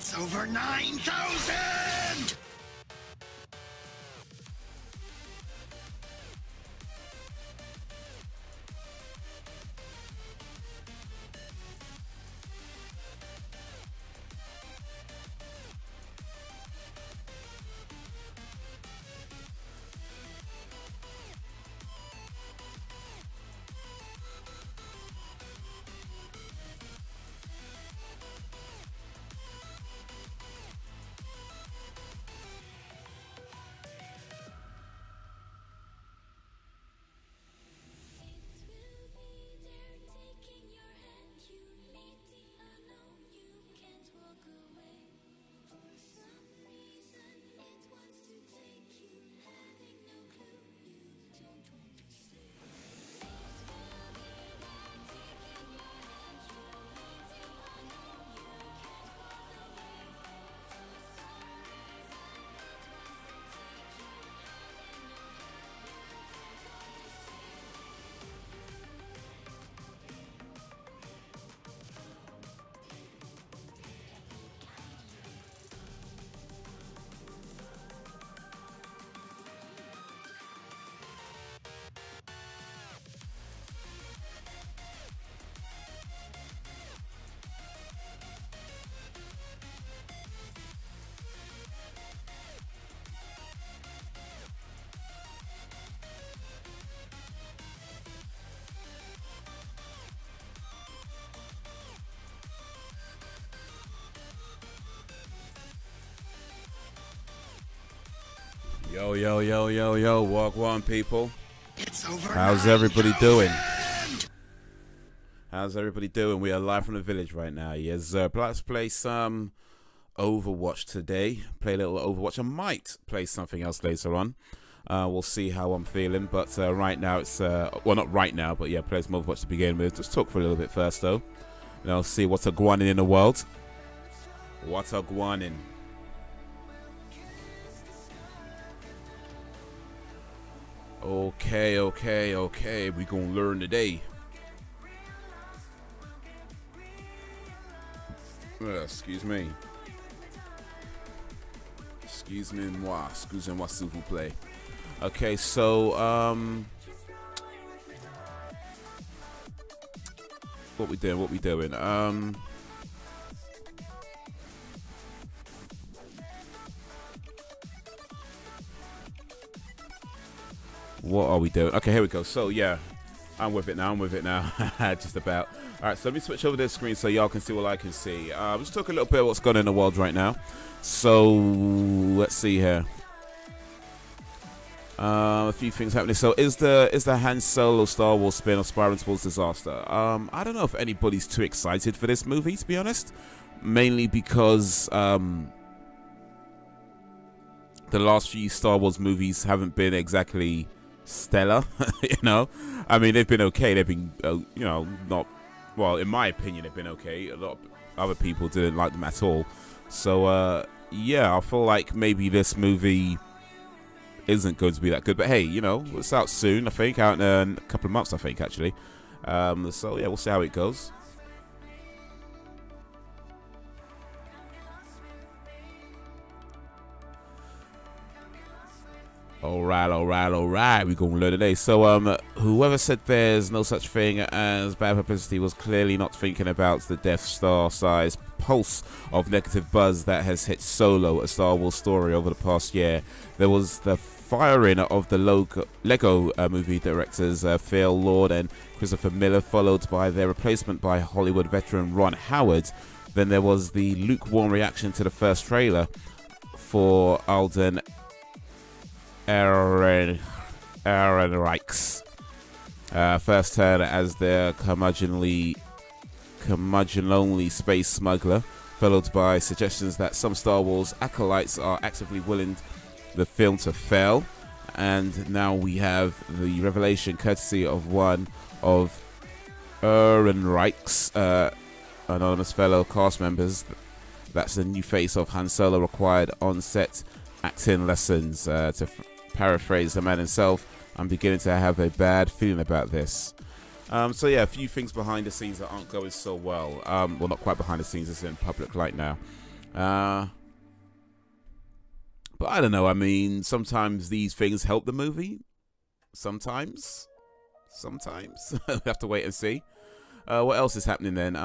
It's over 9,000! Yo, yo, yo, yo, yo, walk one, people. It's over. How's everybody doing? How's everybody doing? We are live from the village right now. Yes, let's play some Overwatch today. Play a little Overwatch. I might play something else later on. We'll see how I'm feeling. But right now, it's well, not right now, but yeah, play some Overwatch to begin with. Just talk for a little bit first, though. And I'll see what's a guanin in the world. What's a guanin? Okay, okay, okay. We gonna learn today. Excuse me. Excusez-moi, s'il vous plaît. Okay, so what we doing? What we doing? What are we doing? Okay, here we go. So yeah, I'm with it now. I'm with it now. Just about. All right, so let me switch over the screen so y'all can see what I can see. Let's talk a little bit about what's going on in the world right now. So let's see here. A few things happening. So is the Han Solo Star Wars spin-off spiraling towards disaster? I don't know if anybody's too excited for this movie, to be honest. Mainly because the last few Star Wars movies haven't been exactly stellar. You know, I mean, they've been okay. They've been you know, not well, in my opinion, they've been okay. A lot of other people didn't like them at all. So yeah, I feel like maybe this movie isn't going to be that good. But hey, you know, it's out soon, I think, out in a couple of months, I think, actually. So yeah, we'll see how it goes. Alright, we're gonna learn today. So whoever said there's no such thing as bad publicity was clearly not thinking about the Death Star sized pulse of negative buzz that has hit Solo, a Star Wars story, over the past year. There was the firing of the Lego movie directors Phil Lord and Christopher Miller, followed by their replacement by Hollywood veteran Ron Howard. Then there was the lukewarm reaction to the first trailer for Alden Ehrenreich's first turn as the curmudgeon-only space smuggler, followed by suggestions that some Star Wars acolytes are actively willing the film to fail. And now we have the revelation, courtesy of one of Ehrenreich's anonymous fellow cast members. That's the new face of Han Solo required on-set acting lessons. To paraphrase the man himself, I'm beginning to have a bad feeling about this. So yeah, a few things behind the scenes that aren't going so well. Well, not quite behind the scenes, it's in public light now. But I don't know. I mean, sometimes these things help the movie. Sometimes. We have to wait and see. What else is happening then?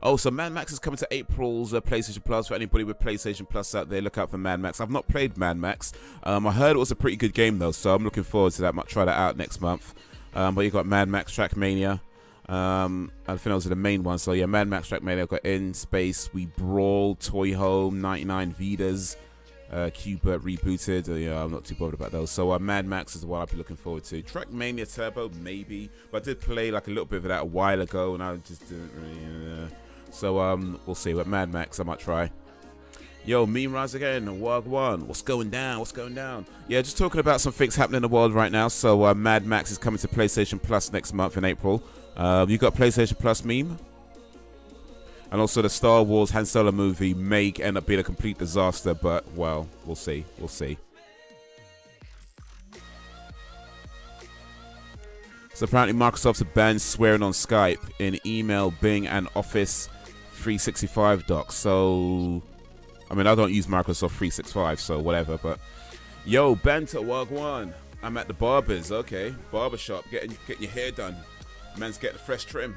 Oh, so Mad Max is coming to April's PlayStation Plus. For anybody with PlayStation Plus out there, look out for Mad Max. I've not played Mad Max. I heard it was a pretty good game though, so I'm looking forward to that. Might try that out next month. But you got Mad Max Trackmania. I think those are the main ones. So yeah, Mad Max Trackmania. I've got In Space, We Brawl, Toy Home, 99 Vidas, Qbert Rebooted. Yeah, I'm not too bothered about those. So Mad Max is the one I'll be looking forward to. Trackmania Turbo, maybe. But I did play like a little bit of that a while ago, and I just didn't really... So we'll see. But Mad Max, I might try. Yo, Meme Rise again. Wagwan. What's going down? What's going down? Yeah, just talking about some things happening in the world right now. So Mad Max is coming to PlayStation Plus next month in April. You got PlayStation Plus meme? And also the Star Wars Han Solo movie may end up being a complete disaster, but well, we'll see. We'll see. So apparently Microsoft have banned swearing on Skype in email, Bing, and Office 365 docs. So, I mean, I don't use Microsoft 365, so whatever. But yo, Banter Wagwan. I'm at the barber's. Okay, barbershop, getting your hair done. Man's getting a fresh trim.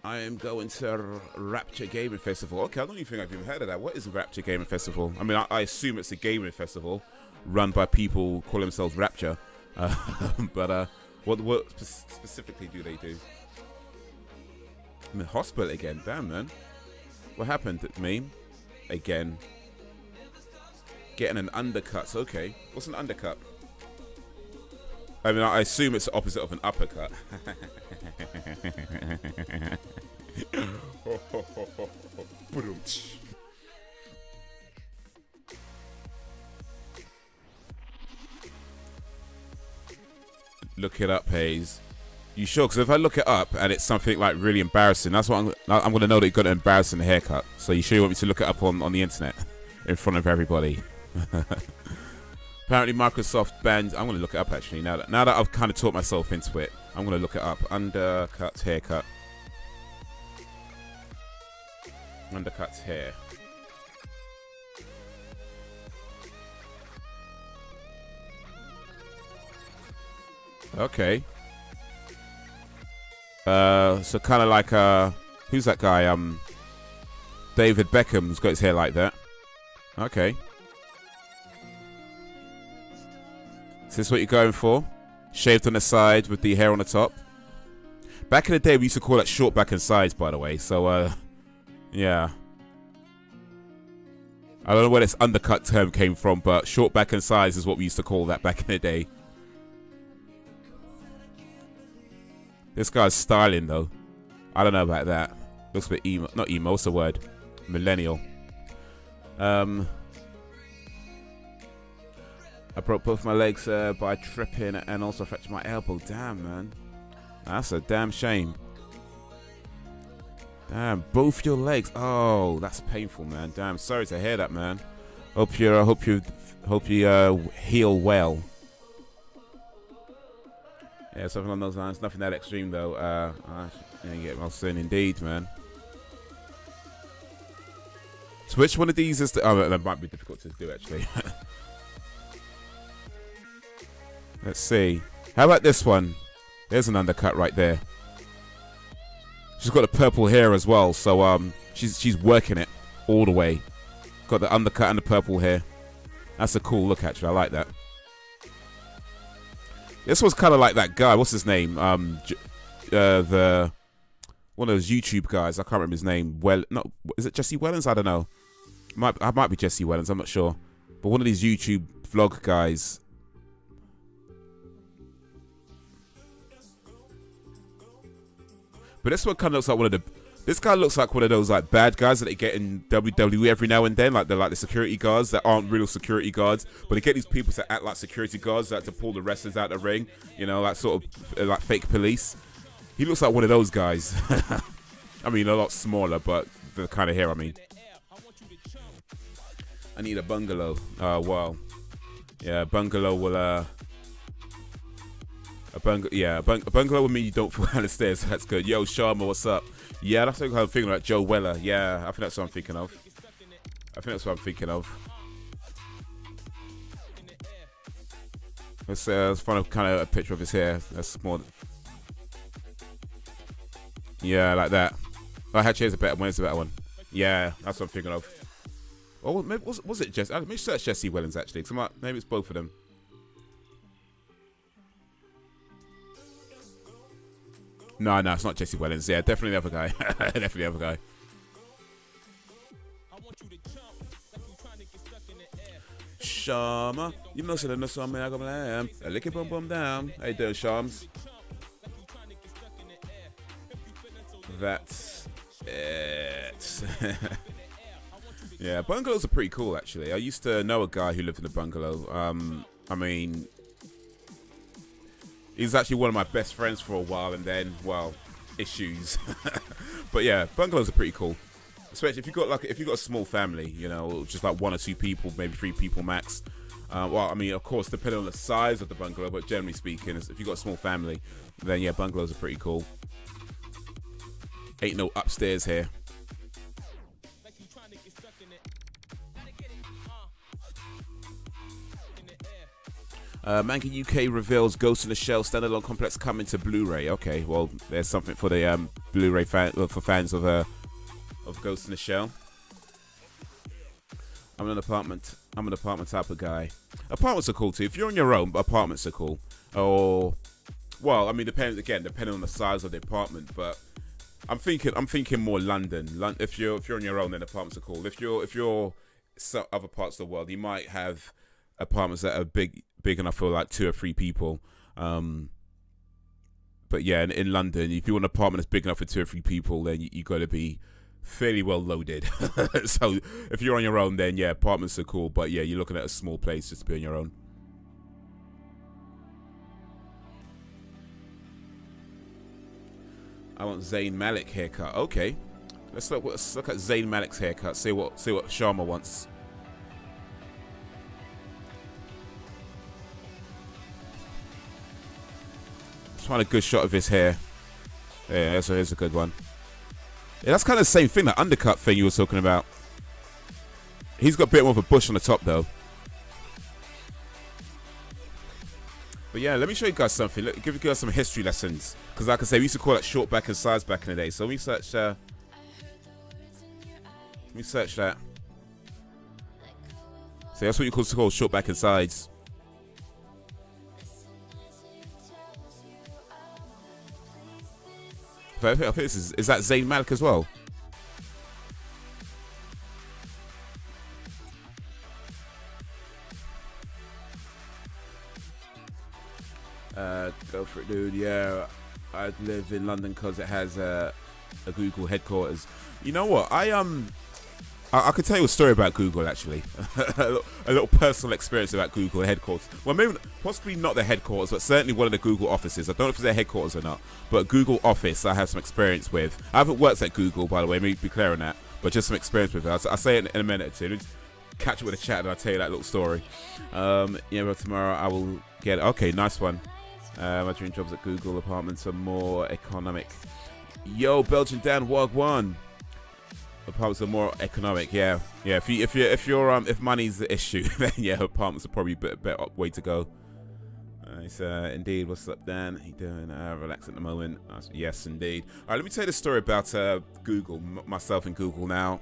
I am going to Rapture Gaming Festival. Okay, I don't even think I've even heard of that. What is Rapture Gaming Festival? I mean, I assume it's a gaming festival run by people calling themselves Rapture. But what specifically do they do? I'm in hospital again. Damn, man. What happened to me? Again. Getting an undercut. Okay. What's an undercut? I mean, I assume it's the opposite of an uppercut. Look it up, Haze. You sure? Because if I look it up and it's something like really embarrassing, that's what I'm going to know that you got an embarrassing haircut. So you sure you want me to look it up on the internet in front of everybody? Apparently Microsoft banned. I'm going to look it up actually now that I've kind of taught myself into it. I'm going to look it up. Undercut haircut. Undercut hair. Okay. So kind of like who's that guy? David Beckham's got his hair like that. Okay. Is this what you're going for? Shaved on the side with the hair on the top. Back in the day, we used to call it short back and sides, by the way. So, yeah. I don't know where this undercut term came from, but short back and sides is what we used to call that back in the day. This guy's styling, though. I don't know about that. Looks a bit emo. Not emo, what's the word? Millennial. I broke both my legs by tripping and also fractured my elbow. Damn, man. That's a damn shame. Damn, both your legs. Oh, that's painful, man. Damn, sorry to hear that, man. Hope you heal well. Yeah, something along those lines. Nothing that extreme, though. I get well soon, indeed, man. So which one of these is the... Oh, that might be difficult to do, actually. Let's see. How about this one? There's an undercut right there. She's got the purple hair as well, so she's working it all the way. Got the undercut and the purple hair. That's a cool look, actually. I like that. This was kind of like that guy. What's his name? The one of those YouTube guys. I can't remember his name. Well, no, is it Jesse Wellens? I don't know. I might be Jesse Wellens. I'm not sure. But one of these YouTube vlog guys. But this one kind of looks like one of the... This guy looks like one of those like bad guys that they get in WWE every now and then. Like they're like the security guards that aren't real security guards. But they get these people to act like security guards, like to pull the wrestlers out of the ring. You know, like sort of like fake police. He looks like one of those guys. I mean, a lot smaller, but the kind of hair, I mean. I need a bungalow. Oh, wow. Yeah, bungalow will... A bungalow would mean you don't fall down the stairs. So that's good. Yo, Sharma, what's up? Yeah, that's what I'm thinking, like Joe Weller. Yeah, I think that's what I'm thinking of. Let's find a kind of a picture of his hair. That's more. Yeah, like that. Oh, actually, here's a better one. Here's a better one. Yeah, that's what I'm thinking of. Oh, maybe, was it Jesse? Let me search Jesse Wellens actually. Cause maybe it's both of them. No, it's not Jesse Wellens. Yeah, definitely the other guy. Definitely the other guy. Sharma, you know, so no me I go blam. I lick it, boom down. How you doing, Shams? That's it. Yeah, bungalows are pretty cool actually. I used to know a guy who lived in a bungalow. I mean, he's actually one of my best friends for a while, and then, well, issues. But yeah, bungalows are pretty cool, especially if you've got a small family, you know, just like 1 or 2 people, maybe 3 people max. Well, I mean, of course, depending on the size of the bungalow, but generally speaking, if you've got a small family, then yeah, bungalows are pretty cool. Ain't no upstairs here. Manga UK reveals Ghost in the Shell standalone complex coming to Blu-ray. Okay, well, there's something for the Blu-ray for fans of Ghost in the Shell. I'm an apartment type of guy. Apartments are cool too. If you're on your own, apartments are cool. Or, well, I mean, depending on the size of the apartment. But I'm thinking more London. If you're on your own, then apartments are cool. If you're some other parts of the world, you might have apartments that are big enough for like 2 or 3 people. But yeah, in London, if you want an apartment that's big enough for 2 or 3 people, then you got to be fairly well loaded. So if you're on your own, then yeah, apartments are cool. But yeah, you're looking at a small place just to be on your own. I want Zayn Malik haircut. Okay, let's look at Zayn Malik's haircut. See what Sharma wants. Find a good shot of his hair. Yeah, here's a good one. Yeah, that's kind of the same thing, that undercut thing you were talking about. He's got a bit more of a bush on the top though. But yeah, let me show you guys something. Give you guys some history lessons, because like I say, we used to call it short back and sides back in the day. So let me search that. So that's what you call short back and sides. I think this is that Zayn Malik as well? Go for it, dude. Yeah, I live in London because it has a Google headquarters. You know what? I could tell you a story about Google actually. A little personal experience about Google headquarters. Well, maybe possibly not the headquarters, but certainly one of the Google offices. I don't know if it's their headquarters or not, but Google office I have some experience with. I haven't worked at Google, by the way, let me be clear on that, but just some experience with it. I'll say it in a minute or two. Just catch up with a chat and I'll tell you that little story. Yeah, but tomorrow I will get it. Okay, nice one. My dream jobs at Google apartments are more economic. Yo, Belgian Dan, Wagwan. Apartments are more economic, yeah. If money's the issue, then yeah, apartments are probably a better way to go. Nice, indeed. What's up, Dan? How you doing? Relax at the moment. Yes, indeed. All right, let me tell you the story about Google. Myself and Google. Now,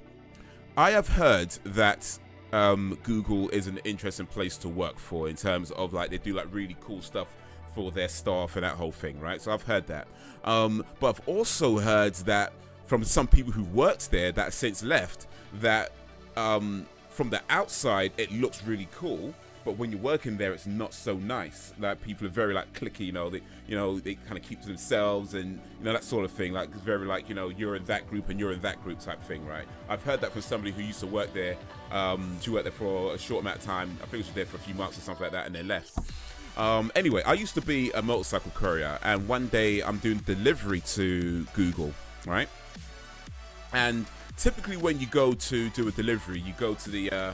I have heard that Google is an interesting place to work for, in terms of like they do like really cool stuff for their staff and that whole thing, right? So I've heard that. But I've also heard that from some people who worked there that since left, that from the outside it looks really cool, but when you're working there it's not so nice. Like people are very like cliquey, they kind of keep to themselves, and that sort of thing. Like it's very like you're in that group and you're in that group type thing, right? I've heard that from somebody who used to work there. She worked there for a short amount of time. I think she was there for a few months or something like that, and then left. Anyway, I used to be a motorcycle courier, and one day I'm doing delivery to Google, right? And typically when you go to do a delivery, you go to the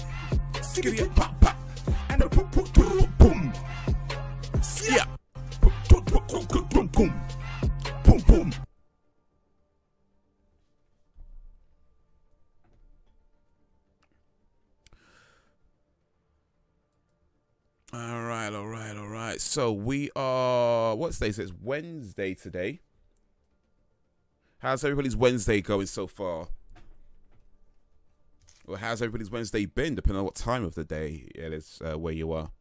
Skiddly pop pop. And the boom. Yeah. Boom boom. All right. So we are, what's day? So it's Wednesday today. How's everybody's Wednesday going so far? Well, how's everybody's Wednesday been, depending on what time of the day it is where you are?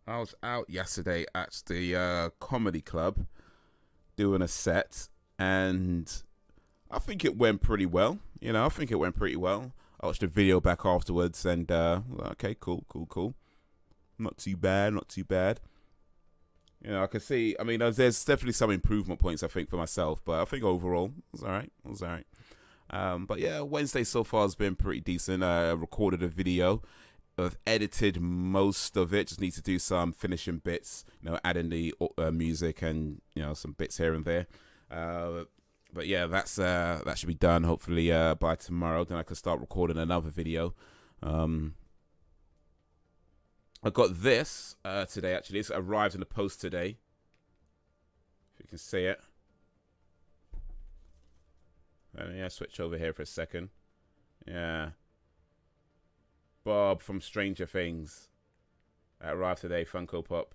I was out yesterday at the comedy club doing a set, and I think it went pretty well. You know, I think it went pretty well. I watched the video back afterwards, and okay, cool. Not too bad, not too bad. You know, I can see, I mean, there's definitely some improvement points, I think, for myself, but I think overall, it was all right. It was all right. But yeah, Wednesday so far has been pretty decent. I recorded a video. I've edited most of it. Just need to do some finishing bits, you know, adding the music and, you know, some bits here and there. But yeah, that's that should be done hopefully by tomorrow. Then I can start recording another video. I got this today, actually. It's arrived in the post today. If you can see it. Yeah, switch over here for a second. Yeah. Bob from Stranger Things. That arrived today, Funko Pop.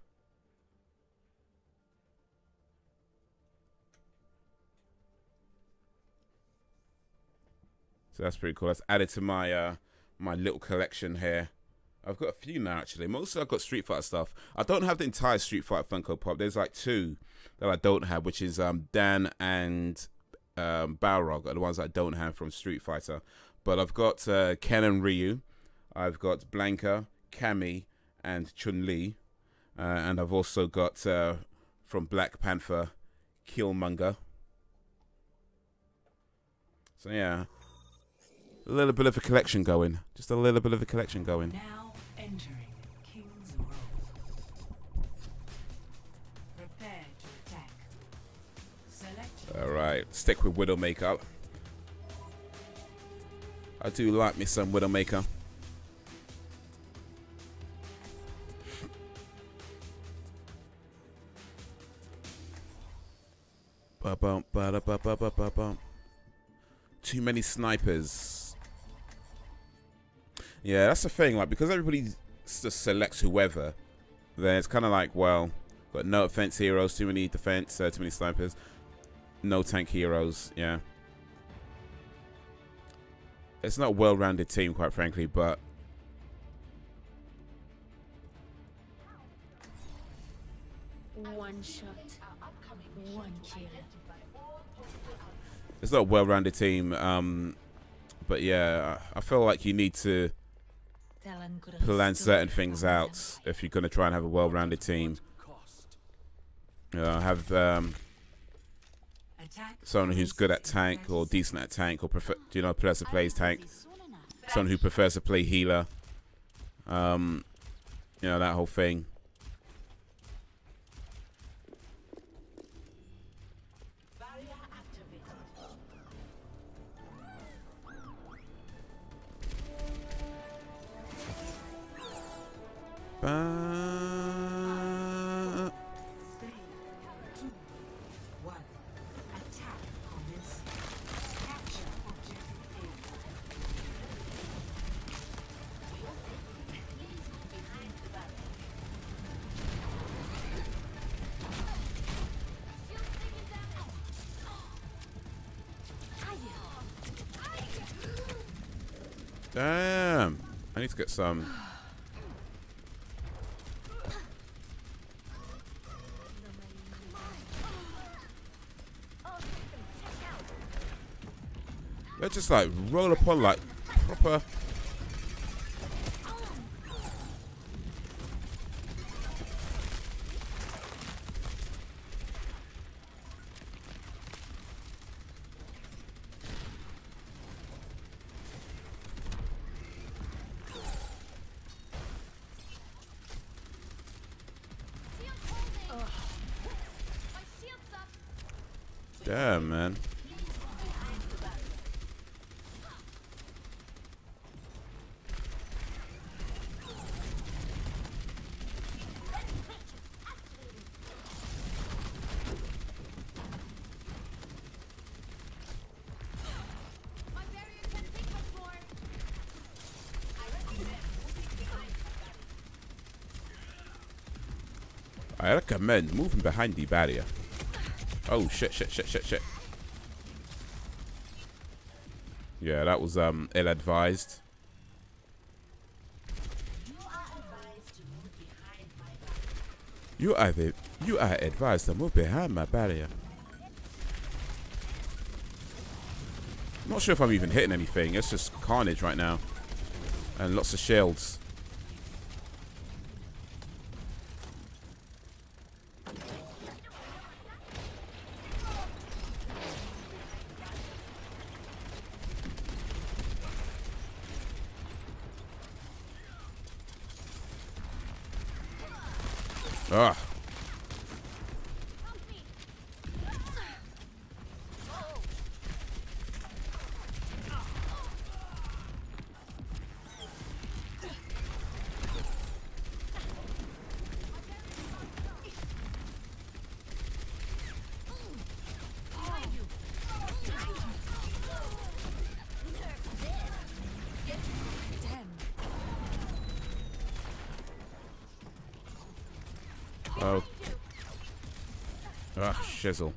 So that's pretty cool. That's added to my my little collection here. I've got a few now, actually. Mostly I've got Street Fighter stuff. I don't have the entire Street Fighter Funko Pop. There's like two that I don't have, which is Dan and Balrog are the ones I don't have from Street Fighter. But I've got Ken and Ryu. I've got Blanca, Cammy, and Chun-Li. And I've also got, from Black Panther, Killmonger. So, yeah. A little bit of a collection going. Just a little bit of a collection going. Now entering King's Row. Prepare to attack. Select. Alright, stick with Widowmaker. I do like me some Widowmaker. Ba-bum, ba-da-ba-ba-ba-ba-bum. Too many snipers. Yeah, that's the thing. Like, because everybody just selects whoever, then it's kind of like, well, got no offense heroes, too many defense, too many snipers, no tank heroes. Yeah, it's not a well-rounded team, quite frankly. But one shot, one kill. it's not a well-rounded team. But yeah, I feel like you need to plan certain things out if you're going to try and have a well-rounded team. You know, have someone who's good at tank or decent at tank, or prefer, you know, prefers to play tank. Someone who prefers to play healer. You know, that whole thing. Damn, I need to get some. Let's just like roll upon like proper. Damn, man. I recommend moving behind the barrier. Oh shit, shit, shit, shit, shit. Yeah, that was ill-advised. You are advised to move behind my barrier. Not sure if I'm even hitting anything. It's just carnage right now. And lots of shields. Ugh. Oh. Ugh, shizzle.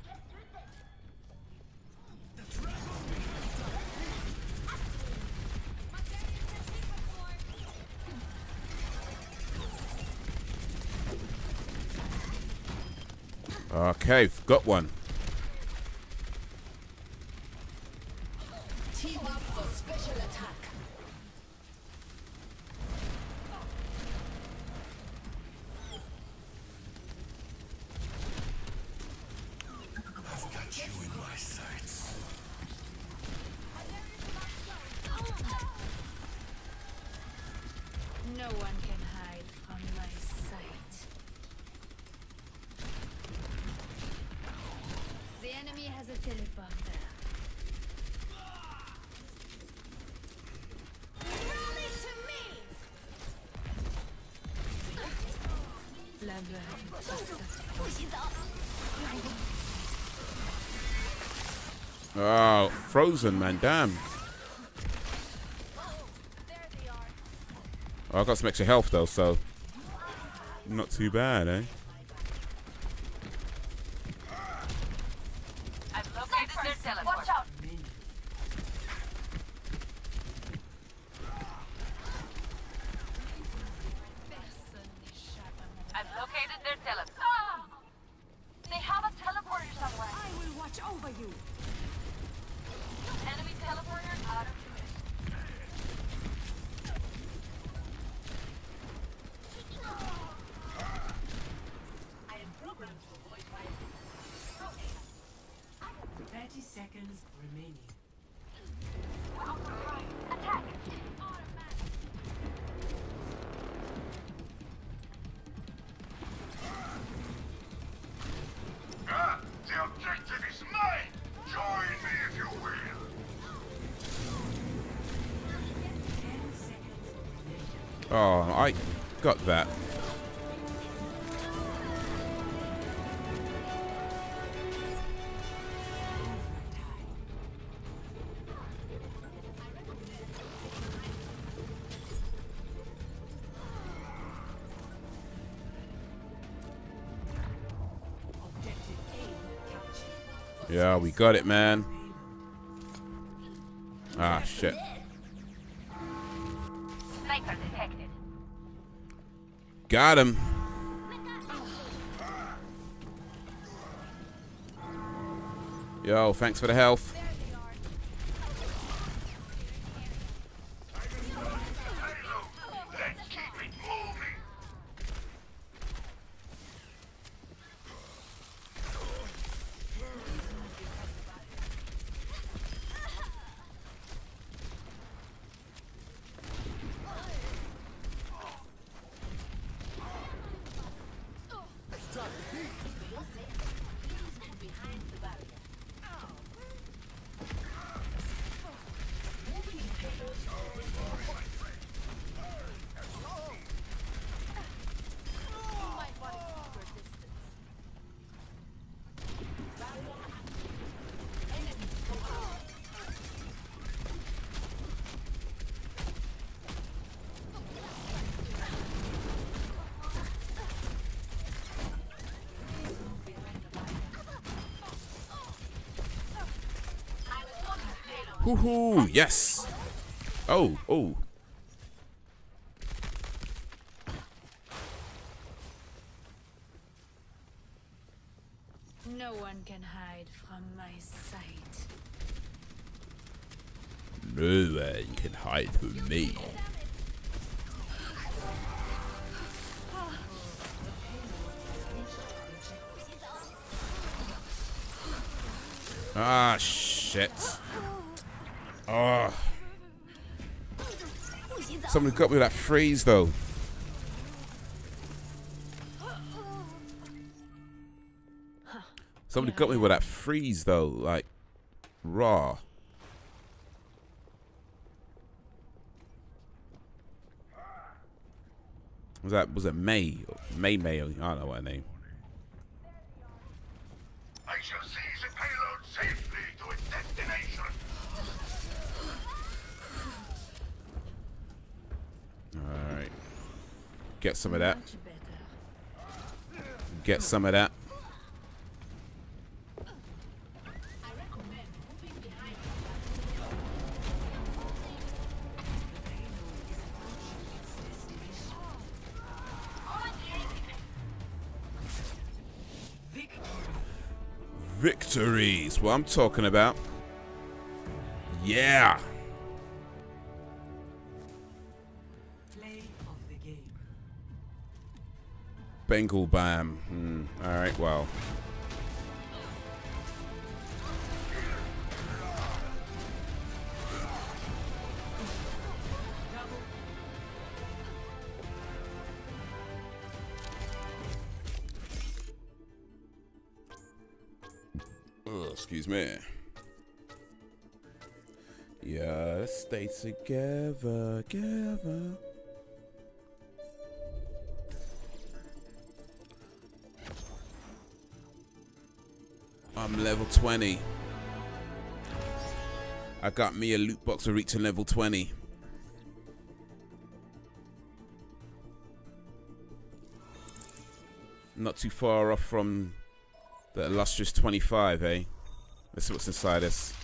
Okay, got one. Team up for special attack. I've got you in my sights. No one can hide from my sight. The enemy has a teleporter. Rally to me! Oh, frozen, man, damn. Oh, I got some extra health though, so not too bad, eh? I've located their teleport. Watch out! I've located their teleport. Ah! They have a teleporter somewhere. I will watch over you. Enemy teleporter out of commission. I am programmed to avoid fire. 30 seconds remaining. Attack! The objective is mine! Join me if you will! 10 seconds remaining. Oh, I got that. Objective A captured. Yeah, we got it, man. Ah, shit. Sniper detected. Got him. Yo, thanks for the health. Let's keep it moving! Woohoo! Yes. Oh, oh. No one can hide from my sight. No one can hide from me. Ah, shit. Oh. Somebody got me with that freeze, though. Somebody got me with that freeze, though. Like, raw. Was it May? May, I don't know what her name. I shall seize the payload safely to its destination. Alright. Get some of that. Much better. Get some of that. Victories, what I'm talking about. Yeah. Play of the game. Bengal Bam. Alright, well. Excuse me. Yeah, let's stay together, together. I'm level 20. I got me a loot box for reaching level 20. Not too far off from the illustrious 25, eh? Let's see what's inside us.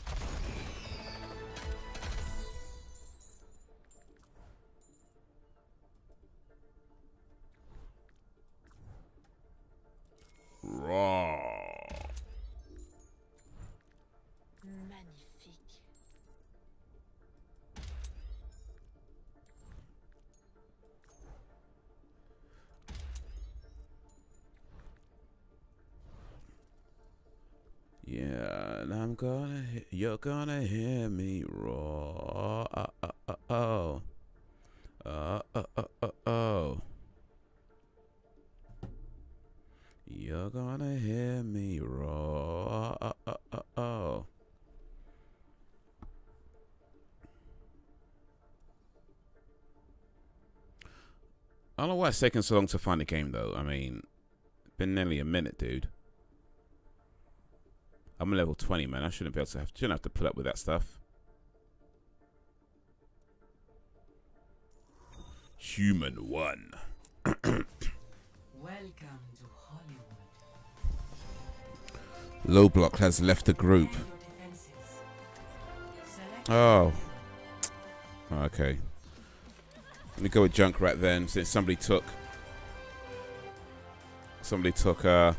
Raw. Magnifique. Yeah, and I'm gonna, you're gonna hear me roar. Oh. Oh. You're gonna hear me roar. Oh. I don't know why it's taking so long to find the game, though. I mean, it's been nearly a minute, dude. I'm a level 20, man. I shouldn't have to put up with that stuff. Human 1. Welcome to Hollywood. Low Block has left the group. Your defenses. Select Oh. Okay. Let me go with Junkrat then, since somebody took her.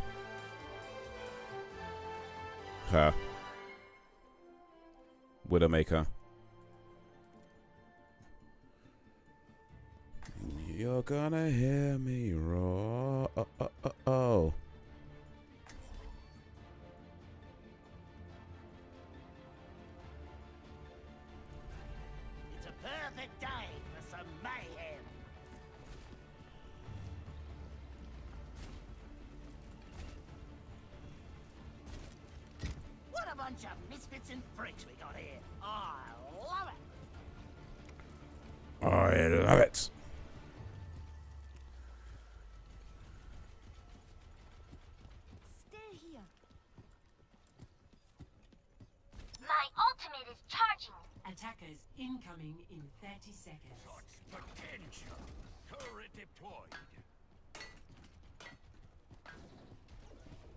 Widowmaker. You're gonna hear me roar. Oh. It's a perfect day for some mayhem. What a bunch of misfits and freaks we got here. I love it. I love it. Stay here. My ultimate is charging. attackers incoming in 30 seconds. Potential. Turret deployed.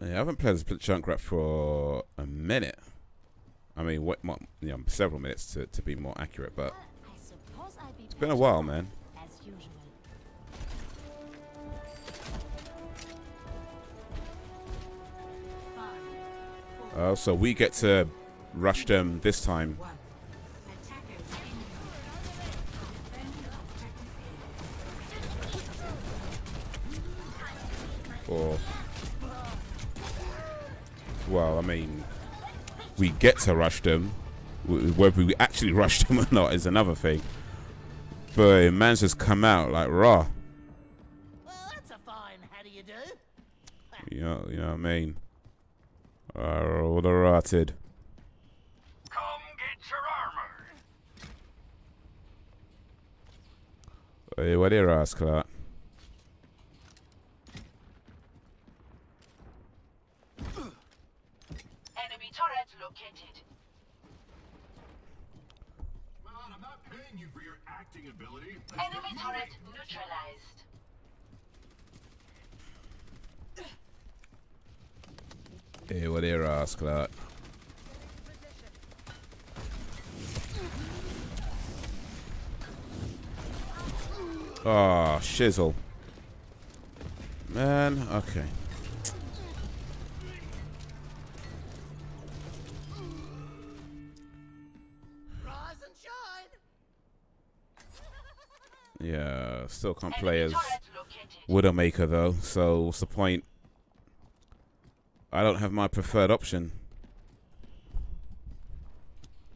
Yeah, I haven't played as Junkrat for a minute. I mean, you know, several minutes to be more accurate, but I suppose I'd be it's been a while, man. as usual. Oh, so we get to rush them this time. One. Attackers incoming. Defend objective A. Or, well, I mean, we get to rush them. Whether we actually rush them or not is another thing. But man's just come out like raw. Well, that's a fine how do you do? You know what I mean? All the rotted. Come get your armor. Hey, what do you ask, Clark? Enemy turret located. Man, I'm not paying you for your acting ability. Enemy turret neutralized. Hey, what do you ask, Clark? Oh, shizzle. Man, okay. Rise and shine. Yeah, still can't play as Enemy turret located. Widowmaker though, so what's the point? I don't have my preferred option.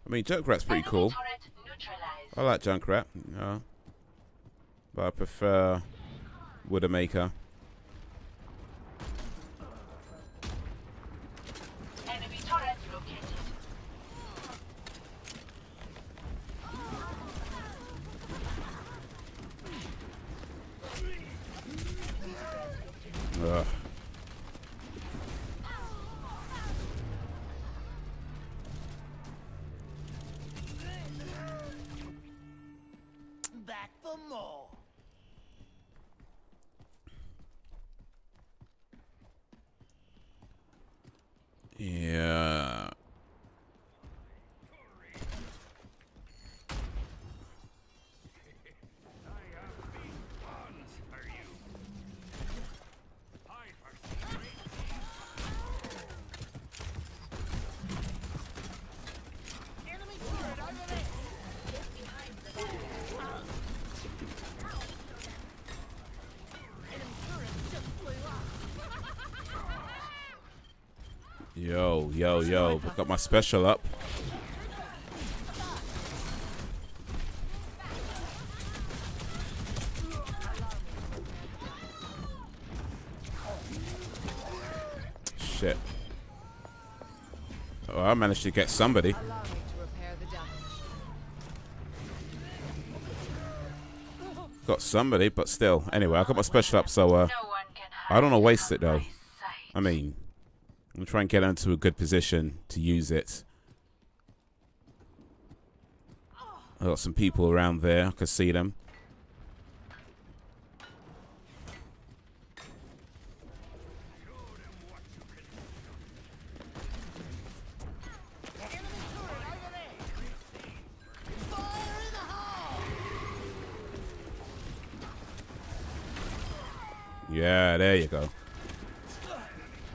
I mean, Junkrat's pretty Enemy cool. turret neutralized. I like Junkrat, you know, but I prefer Widowmaker. Enemy turret located. Ugh. Back for more. Yeah. Enemy turret over there. Enemy turret just blew up. Yo, yo, yo. Got my special up. Shit. Oh, I managed to get somebody. Allow me to repair the damage. Got somebody, but still. Anyway, I got my special up, so No one can hide I don't want to waste it from though. my sight. I mean, I'm gonna try and get into a good position to use it. I got some people around there. I can see them. Enemy turret over there. Fire in the hole. Yeah, there you go.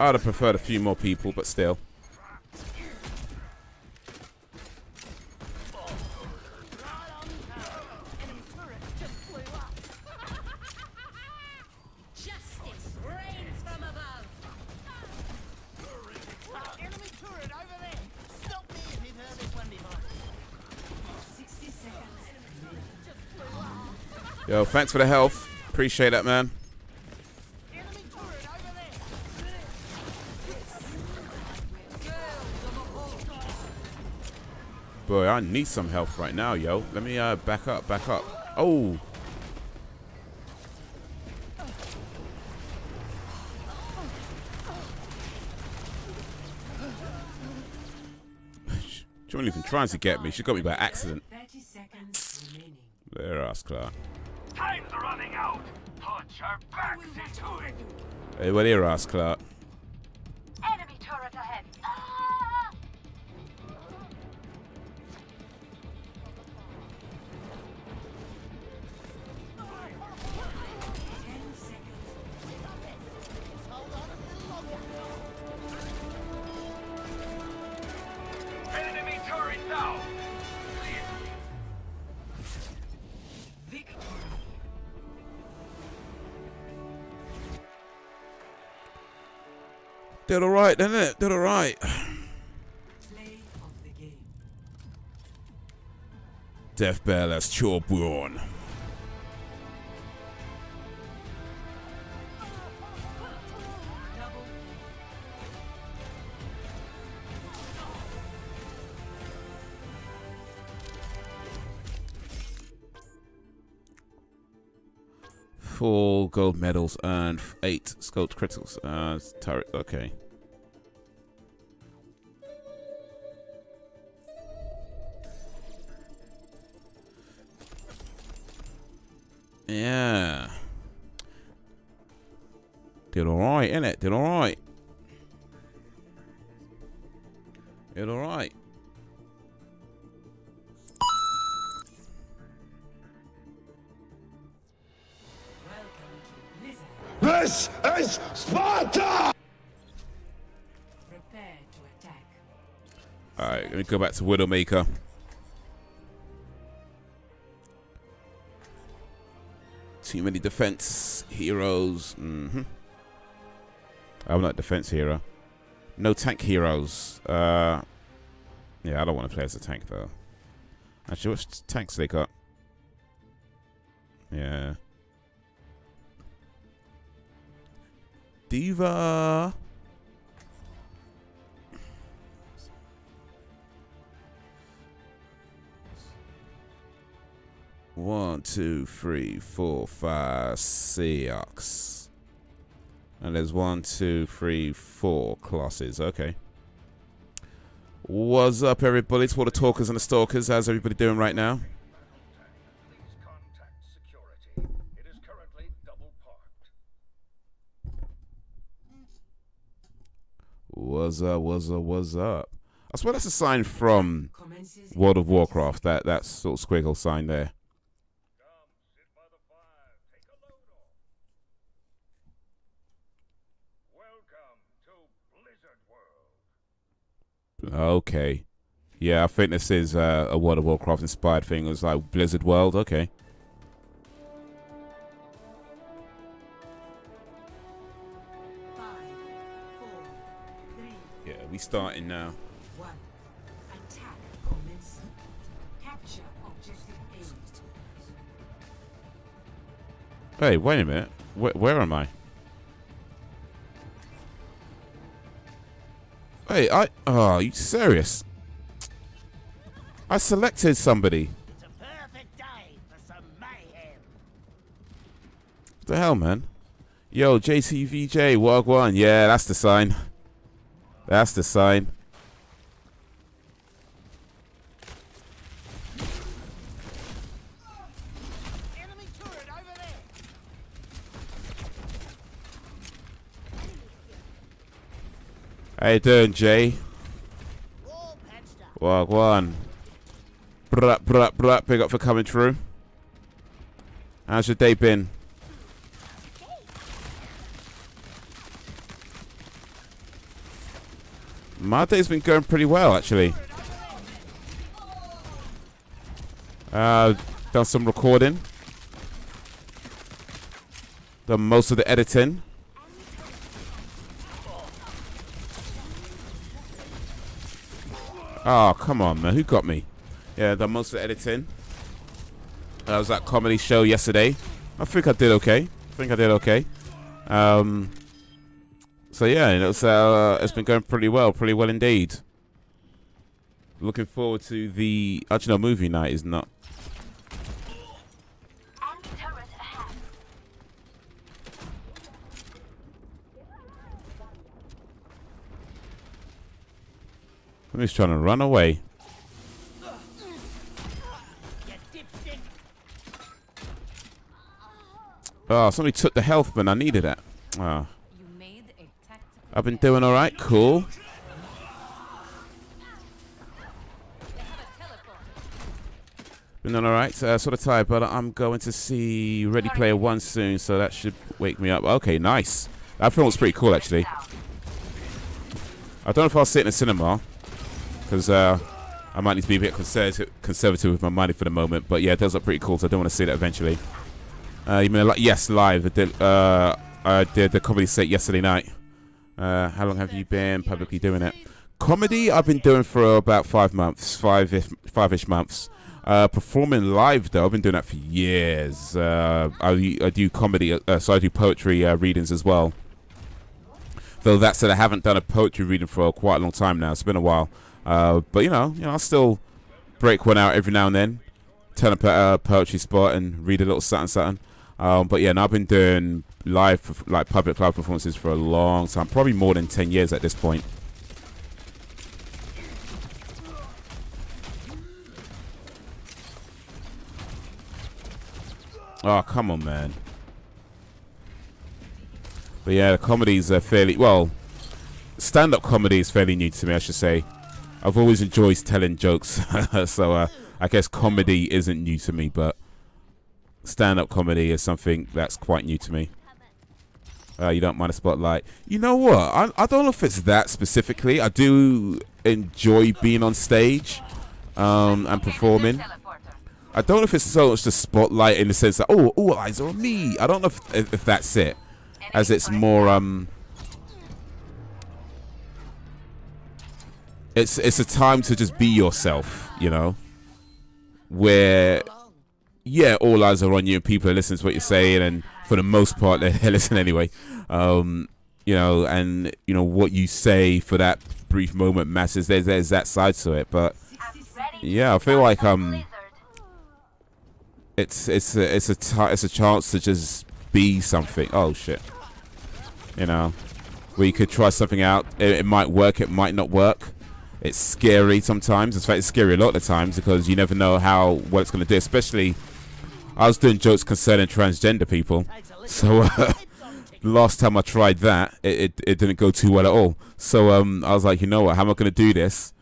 I'd have preferred a few more people, but still. Enemy turret just blew up. Justice reigns from above. Enemy turret over there. Stop me if you've heard this one before. 60 seconds. Just blew up. Yo, thanks for the health. Appreciate that, man. Enemy turret over there. Boy, I need some health right now, yo. Let me back up, back up. Oh. She wasn't even trying to get me. She got me by accident. 30 seconds remaining. There, ass Clark. Time's running out. Put your backs into it. Hey, what here, ass Clark? Enemy turret ahead. Ah! Did alright, didn't it? Did alright. Play of the game. Death Bell as Chorborn. Four gold medals and 8 scoped criticals. Turret, okay. Yeah. Did alright, innit? Did alright. Did alright. This is Sparta! Prepare to attack. Alright, let me go back to Widowmaker. Too many defense heroes. I'm not a defense hero. No tank heroes. Yeah, I don't want to play as a tank though. Actually, what tanks they got? Yeah. Diva. One, two, three, 4, 5, 6. And there's 1, 2, 3, 4 classes. Okay. What's up, everybody? It's all the talkers and the stalkers. How's everybody doing right now? Please contact security. It is currently double parked. What's up? What's up? What's up? I swear that's a sign from Commences World of Warcraft. That sort of squiggle sign there. Come, sit by the fire. Take a load off. Welcome to Blizzard World. Okay. Yeah, I think this is a World of Warcraft inspired thing. It was like Blizzard World. Okay. 5, 4, 3, Yeah, we starting now. 1. Attack commence. Capture objective A. Hey, wait a minute. Where am I? Hey, are you serious? I selected somebody. It's a perfect day for some mayhem. What the hell, man? Yo, JCVJ, Wagwan. Yeah, that's the sign. That's the sign. Enemy turret over there. How you doing, Jay? All patched up. Wagwan. Bruh, bruh, bruh. Big up for coming through. How's your day been? My day's been going pretty well, actually. Done some recording. Done most of the editing. Oh, come on, man. Who got me? Yeah, done most of the editing. I was at comedy show yesterday. I think I did okay. So yeah, it's been going pretty well indeed. Looking forward to the actually no, movie night is not. Enemy turret ahead. I'm just trying to run away. You dipstick. Oh, somebody took the health bin. I needed it. Oh. You made a tactical. I've been doing all right. Cool. Been doing all right. Sort of tired, but I'm going to see Ready Player One soon, so that should wake me up. Okay, nice. That film was pretty cool, actually. I don't know if I'll sit in a cinema, because I might need to be a bit conservative with my money for the moment. But yeah, it does look pretty cool, so I don't want to see that eventually. You mean like yes, live? I did the comedy set yesterday night. How long have you been publicly doing it? Comedy, I've been doing for about 5 months, five-ish months. Performing live, though, I've been doing that for years. I do comedy, so I do poetry readings as well. Though that said, I haven't done a poetry reading for quite a long time now. It's been a while. But, you know, I'll still break one out every now and then. Turn up at a poetry spot and read a little something. But, yeah, I've been doing live, like public live performances for a long time. Probably more than 10 years at this point. Oh, come on, man. But yeah, the comedies are fairly, well, stand-up comedy is fairly new to me, I should say. I've always enjoyed telling jokes, so I guess comedy isn't new to me, but stand-up comedy is something that's quite new to me. You don't mind a spotlight. You know what? I don't know if it's that specifically. I do enjoy being on stage and performing. I don't know if it's so much the spotlight in the sense that, oh, all eyes are on me. I don't know if that's it. As it's more, it's a time to just be yourself, you know, where, yeah, all eyes are on you and people are listening to what you're saying, and for the most part, they listen anyway, you know, and, you know, what you say for that brief moment matters. There's that side to it, but, yeah, I feel like, it's a chance to just be something. Oh shit, you know, where you could try something out. It might work, it might not work. It's scary sometimes. In fact, it's scary a lot of the times because you never know what it's going to do. Especially, I was doing jokes concerning transgender people, so last time I tried that, it didn't go too well at all. So I was like, you know what? How am I going to do this?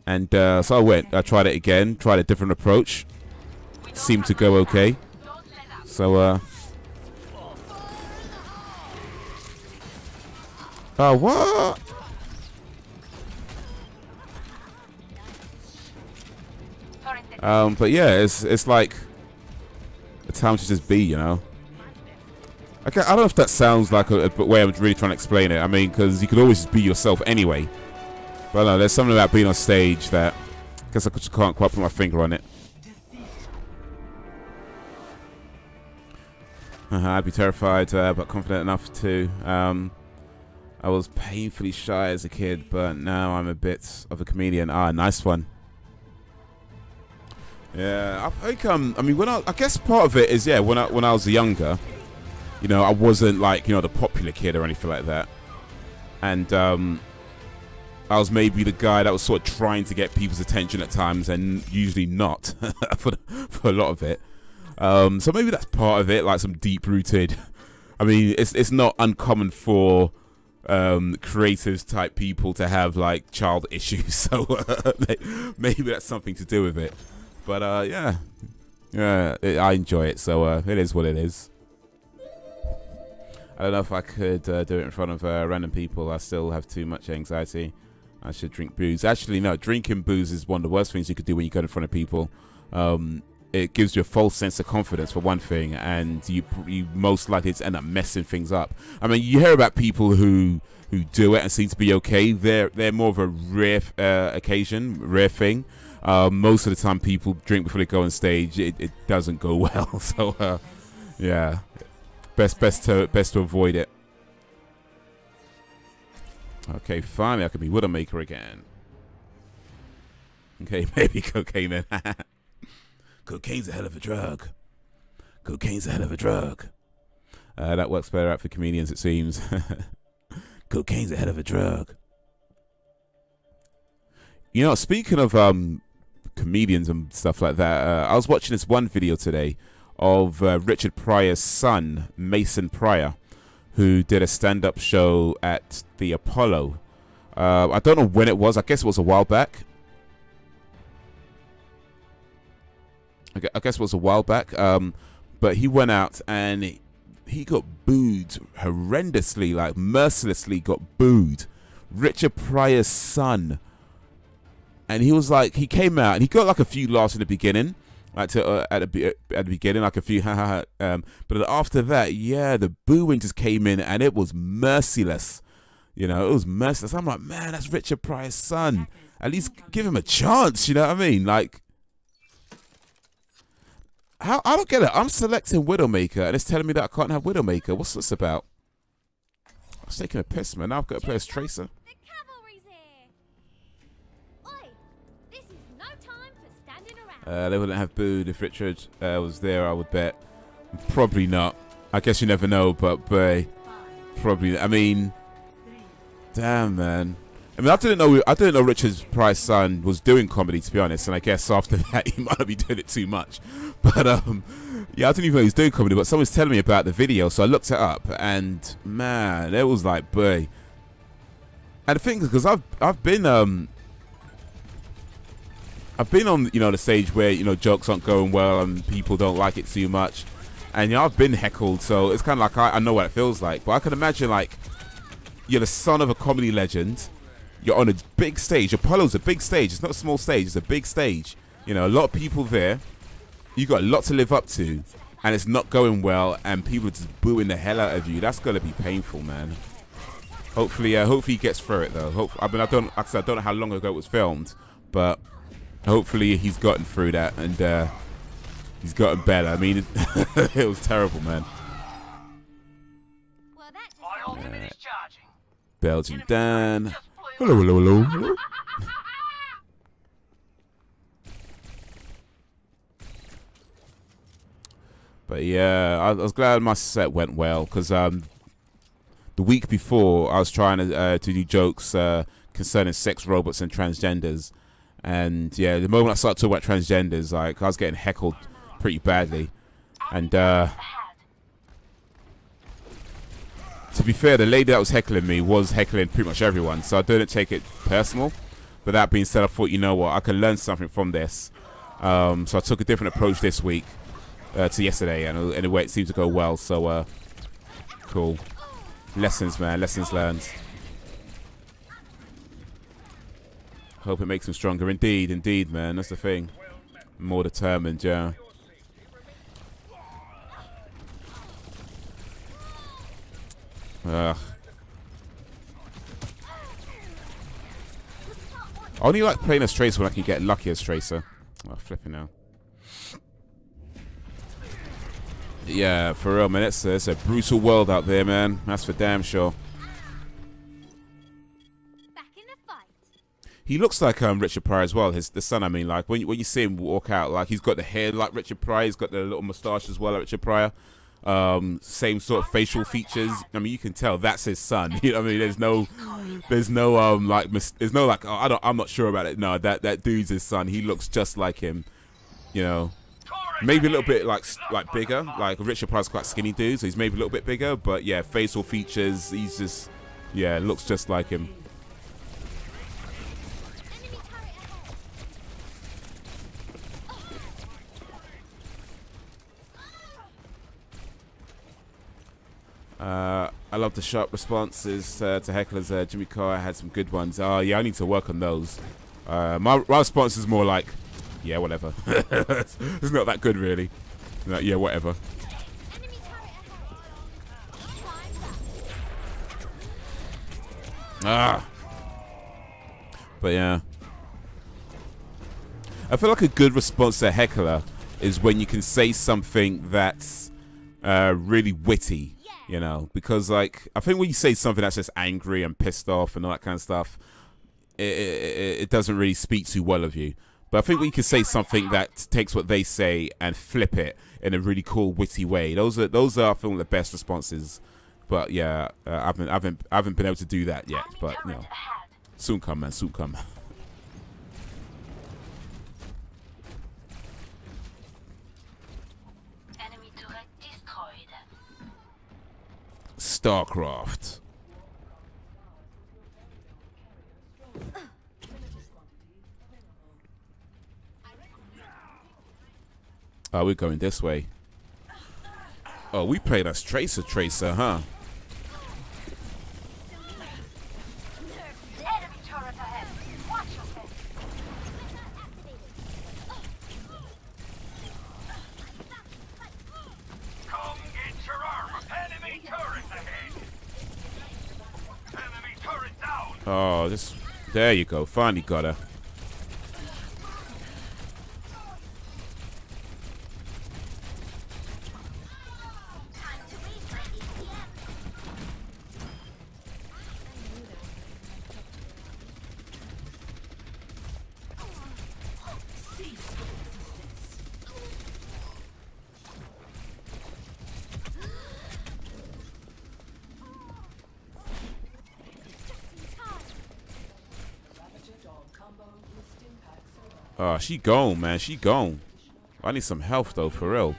And so I tried it again, tried a different approach. Seemed to go okay. So oh, what? But yeah, it's like a time to just be, you know. Okay, I don't know if that sounds like a way I'm really trying to explain it. I mean, because you could always just be yourself anyway. But I don't know, there's something about being on stage that I guess I just can't quite put my finger on it. I'd be terrified, but confident enough to. I was painfully shy as a kid, but now I'm a bit of a comedian. Ah, nice one. Yeah, I think I mean, I guess part of it is, yeah, when I was younger, you know, I wasn't like, you know, the popular kid or anything like that, and I was maybe the guy that was sort of trying to get people's attention at times, and usually not for a lot of it. So maybe that's part of it, like some deep-rooted. I mean, it's not uncommon for creative type people to have like child issues, so maybe that's something to do with it. But yeah, I enjoy it, so it is what it is. I don't know if I could do it in front of random people. I still have too much anxiety. I should drink booze. Actually, no, drinking booze is one of the worst things you could do when you go in front of people. It gives you a false sense of confidence, for one thing, and you most likely to end up messing things up. I mean, you hear about people who do it and seem to be okay. They're more of a rare occasion, rare thing. Most of the time, people drink before they go on stage. It doesn't go well. So yeah, best to avoid it. Okay, finally I can be Widowmaker again. Okay, maybe cocaine then. Cocaine's a hell of a drug. Cocaine's a hell of a drug. That works better out for comedians, it seems. Cocaine's a hell of a drug. You know, speaking of comedians and stuff like that, I was watching this one video today of Richard Pryor's son, Mason Pryor, who did a stand-up show at the Apollo. I don't know when it was. I guess it was a while back. I guess it was a while back, but he went out and he got booed horrendously, like mercilessly got booed. Richard Pryor's son, and he was like, he came out and he got like a few laughs in the beginning, like at the beginning, like a few but after that, yeah, the booing just came in and it was merciless. You know, it was merciless. I'm like, man, that's Richard Pryor's son. At least give him a chance, you know what I mean? Like, how, I don't get it. I'm selecting Widowmaker, and it's telling me that I can't have Widowmaker. What's this about? I was taking a piss, man. Now I've got to play as Tracer. The cavalry's here. Oi, this is no time for standing around. They wouldn't have booed if Richard was there, I would bet. Probably not. I guess you never know, but probably. I mean, damn, man. I mean, I didn't know Richard Pryor's son was doing comedy, to be honest. And I guess after that, he might not be doing it too much. But yeah, I didn't even know he was doing comedy. But someone's telling me about the video, so I looked it up, and man, it was like, boy. And the thing is, because I've been on, you know, the stage where, you know, jokes aren't going well and people don't like it too much, and you know, I've been heckled, so it's kind of like I know what it feels like. But I can imagine, like, you're the son of a comedy legend. You're on a big stage. Apollo's a big stage. It's not a small stage. It's a big stage. You know, a lot of people there. You got a lot to live up to, and it's not going well, and people are just booing the hell out of you. That's gonna be painful, man. Hopefully he gets through it though. I mean, I don't know how long ago it was filmed, but hopefully he's gotten through that, and he's gotten better. I mean, it was terrible, man. Well, that just Belgian Dan. Hello, hello, hello, hello. But yeah, I was glad my set went well, because the week before I was trying to do jokes concerning sex robots and transgenders, and yeah, the moment I started talking about transgenders, like, I was getting heckled pretty badly, and to be fair, the lady that was heckling me was heckling pretty much everyone, so I didn't take it personal. But that being said, I thought, you know what, I can learn something from this. So I took a different approach this week to yesterday, and anyway, it seemed to go well. So cool. Lessons, man. Lessons learned. Hope it makes him stronger. Indeed, indeed, man. That's the thing. More determined, yeah. I only like playing as Tracer when I can get lucky as Tracer. Oh, flipping now. Yeah, for real, man. It's a brutal world out there, man. That's for damn sure. back in the fight. He looks like Richard Pryor as well. The son, I mean, like when you see him walk out, like he's got the hair like Richard Pryor. He's got the little moustache as well, like Richard Pryor. Same sort of facial features. I mean, you can tell that's his son. You know what I mean? There's no like, oh, I'm not sure about it. No, that dude's his son. He looks just like him. You know, maybe a little bit like bigger. Like Richard Pryor's quite skinny dude, so he's maybe a little bit bigger. But yeah, facial features. He's just, yeah, looks just like him. Enemy turret ahead. I love the sharp responses to hecklers. Jimmy Carr had some good ones. Oh yeah, I need to work on those. My response is more like, yeah, whatever. It's not that good, really. Like, yeah, whatever. Enemy turret ahead. But yeah, I feel like a good response to a heckler is when you can say something that's really witty. You know, because like I think when you say something that's just angry and pissed off and all that kind of stuff, it doesn't really speak too well of you. But I think when you can say something that takes what they say and flip it in a really cool, witty way, those are I feel the best responses. But yeah, I haven't been able to do that yet. But you know, soon come, man, soon come. Enemy turret destroyed. StarCraft. Oh, we're going this way. Oh, we played as Tracer, huh? Enemy turret ahead. Watch your head. Come get your armor. Enemy turret ahead. Enemy turret Oh, just there you go. Finally got her. Oh, she gone, man. She gone. I need some health, though, for real.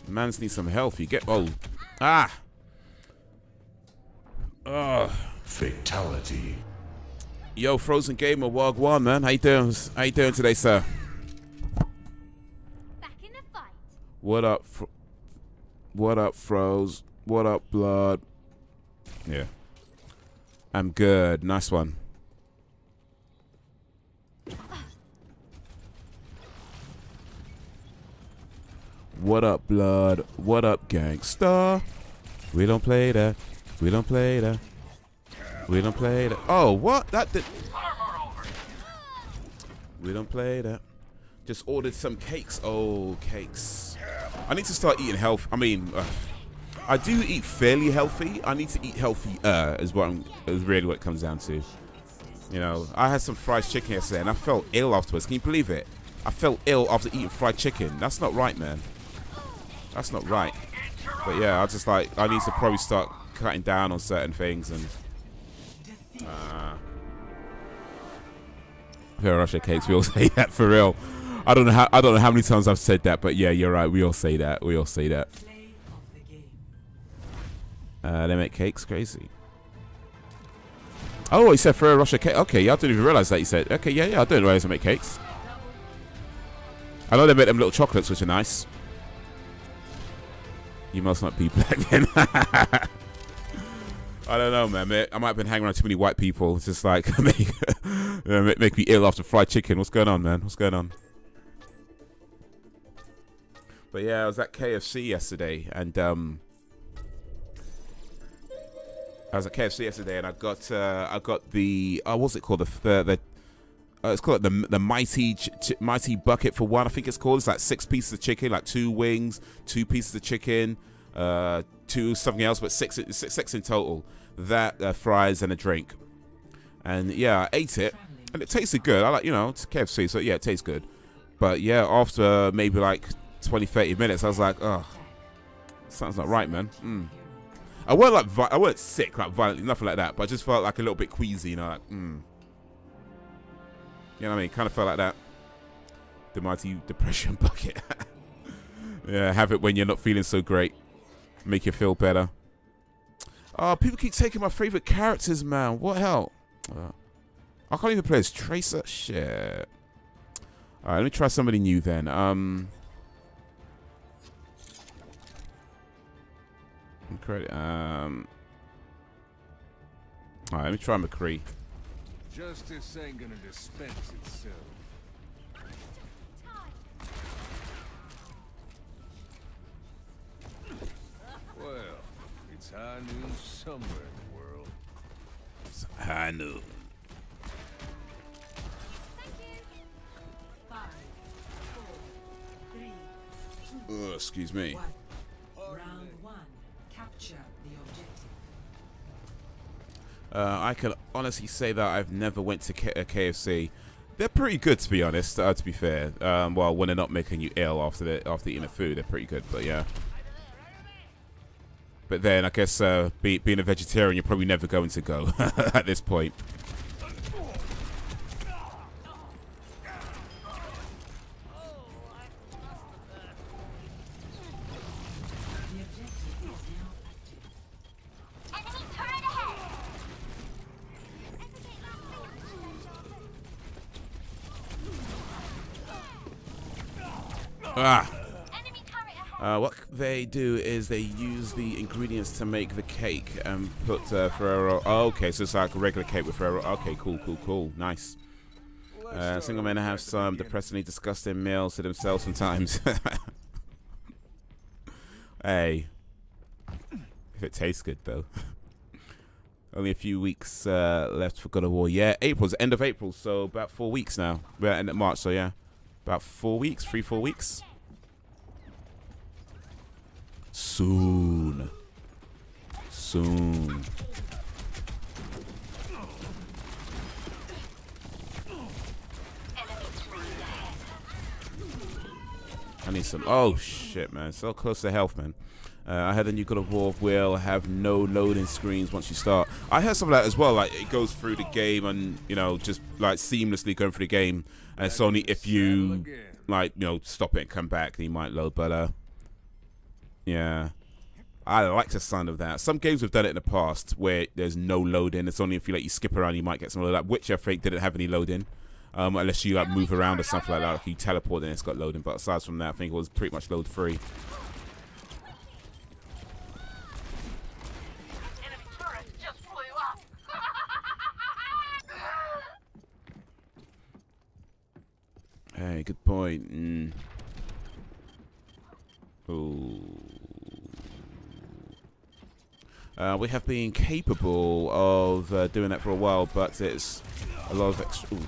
Mans need some health. You get... Oh. Ah. Fatality. Yo, Frozen Gamer, Wagwan, man. How you doing? How you doing today, sir? Back in the fight. What up, what up, Froze? What up, Blood? Yeah. I'm good. Nice one. What up, Blood? What up, Gangsta? We don't play that. We don't play that. We don't play that. Oh, what? That did... We don't play that. Just ordered some cakes. Oh, cakes. I need to start eating health. I mean, I do eat fairly healthy. I need to eat healthy. Is really what it comes down to. You know, I had some fried chicken yesterday and I felt ill afterwards. Can you believe it? I felt ill after eating fried chicken. That's not right, man. That's not right. But yeah, I just like, I need to probably start cutting down on certain things and Fair Russia cakes, we all say that for real. I don't know how many times I've said that, but yeah, you're right, we all say that. We all say that. They make cakes, crazy. Oh, he said Fair Russia cake. Okay, yeah, I didn't even realize that he said. Okay, yeah, I didn't realize they make cakes. I know they make them little chocolates, which are nice. You must not be black then. I don't know, man. I might have been hanging around too many white people. It's just like make me ill after fried chicken. What's going on, man? What's going on? But yeah, I was at KFC yesterday, and I was at KFC yesterday, and I got the what's it called? It's called the mighty bucket for one. I think it's called. It's like 6 pieces of chicken, like 2 wings, 2 pieces of chicken, 2 something else, but six in total. That fries and a drink. And yeah, I ate it, and it tasted good. I like, you know, it's KFC, so yeah, it tastes good. But yeah, after maybe like 20-30 minutes, I was like, oh, something's not right, man. I weren't sick, like violently, nothing like that, but I just felt like a little bit queasy, you know, like, You know what I mean? Kind of felt like that. The mighty depression bucket. Yeah, have it when you're not feeling so great. Make you feel better. Oh, people keep taking my favorite characters, man. What hell? I can't even play as Tracer. Shit. Alright, let me try somebody new then. Alright, let me try McCree. Justice ain't gonna dispense itself. Well, it's high noon somewhere in the world. It's high noon. Excuse me. Round 1. Capture the objective. I can honestly say that I've never went to KFC. They're pretty good, to be honest. To be fair, well, when they're not making you ill after eating the food, they're pretty good. But yeah. But then I guess being a vegetarian, you're probably never going to go at this point. What they do is they use the ingredients to make the cake and put Ferrero. Oh, okay, so it's like a regular cake with Ferrero. Okay, cool, nice. Single men have some depressingly disgusting meals to themselves sometimes. Hey, if it tastes good though. Only a few weeks left for God of War. Yeah, April's end of April, so about 4 weeks now. We're at end of March, so yeah, about 4 weeks, 3-4 weeks. Soon. I need some. Oh shit, man! So close to health, man. I heard the new God of War will have no loading screens once you start. I heard some of that as well. Like it goes through the game and just like seamlessly going through the game, and it's only if you like stop it and come back, then you might load. But yeah, I like the sound of that. Some games have done it in the past where there's no loading. It's only if you skip around, you might get some load. Like Witcher, I think, didn't have any loading. Unless you like move around or something like that, like you teleport and it's got loading. But aside from that, I think it was pretty much load free. Hey, good point. Ooh. We have been capable of doing that for a while, but it's a lot of extra. Ooh.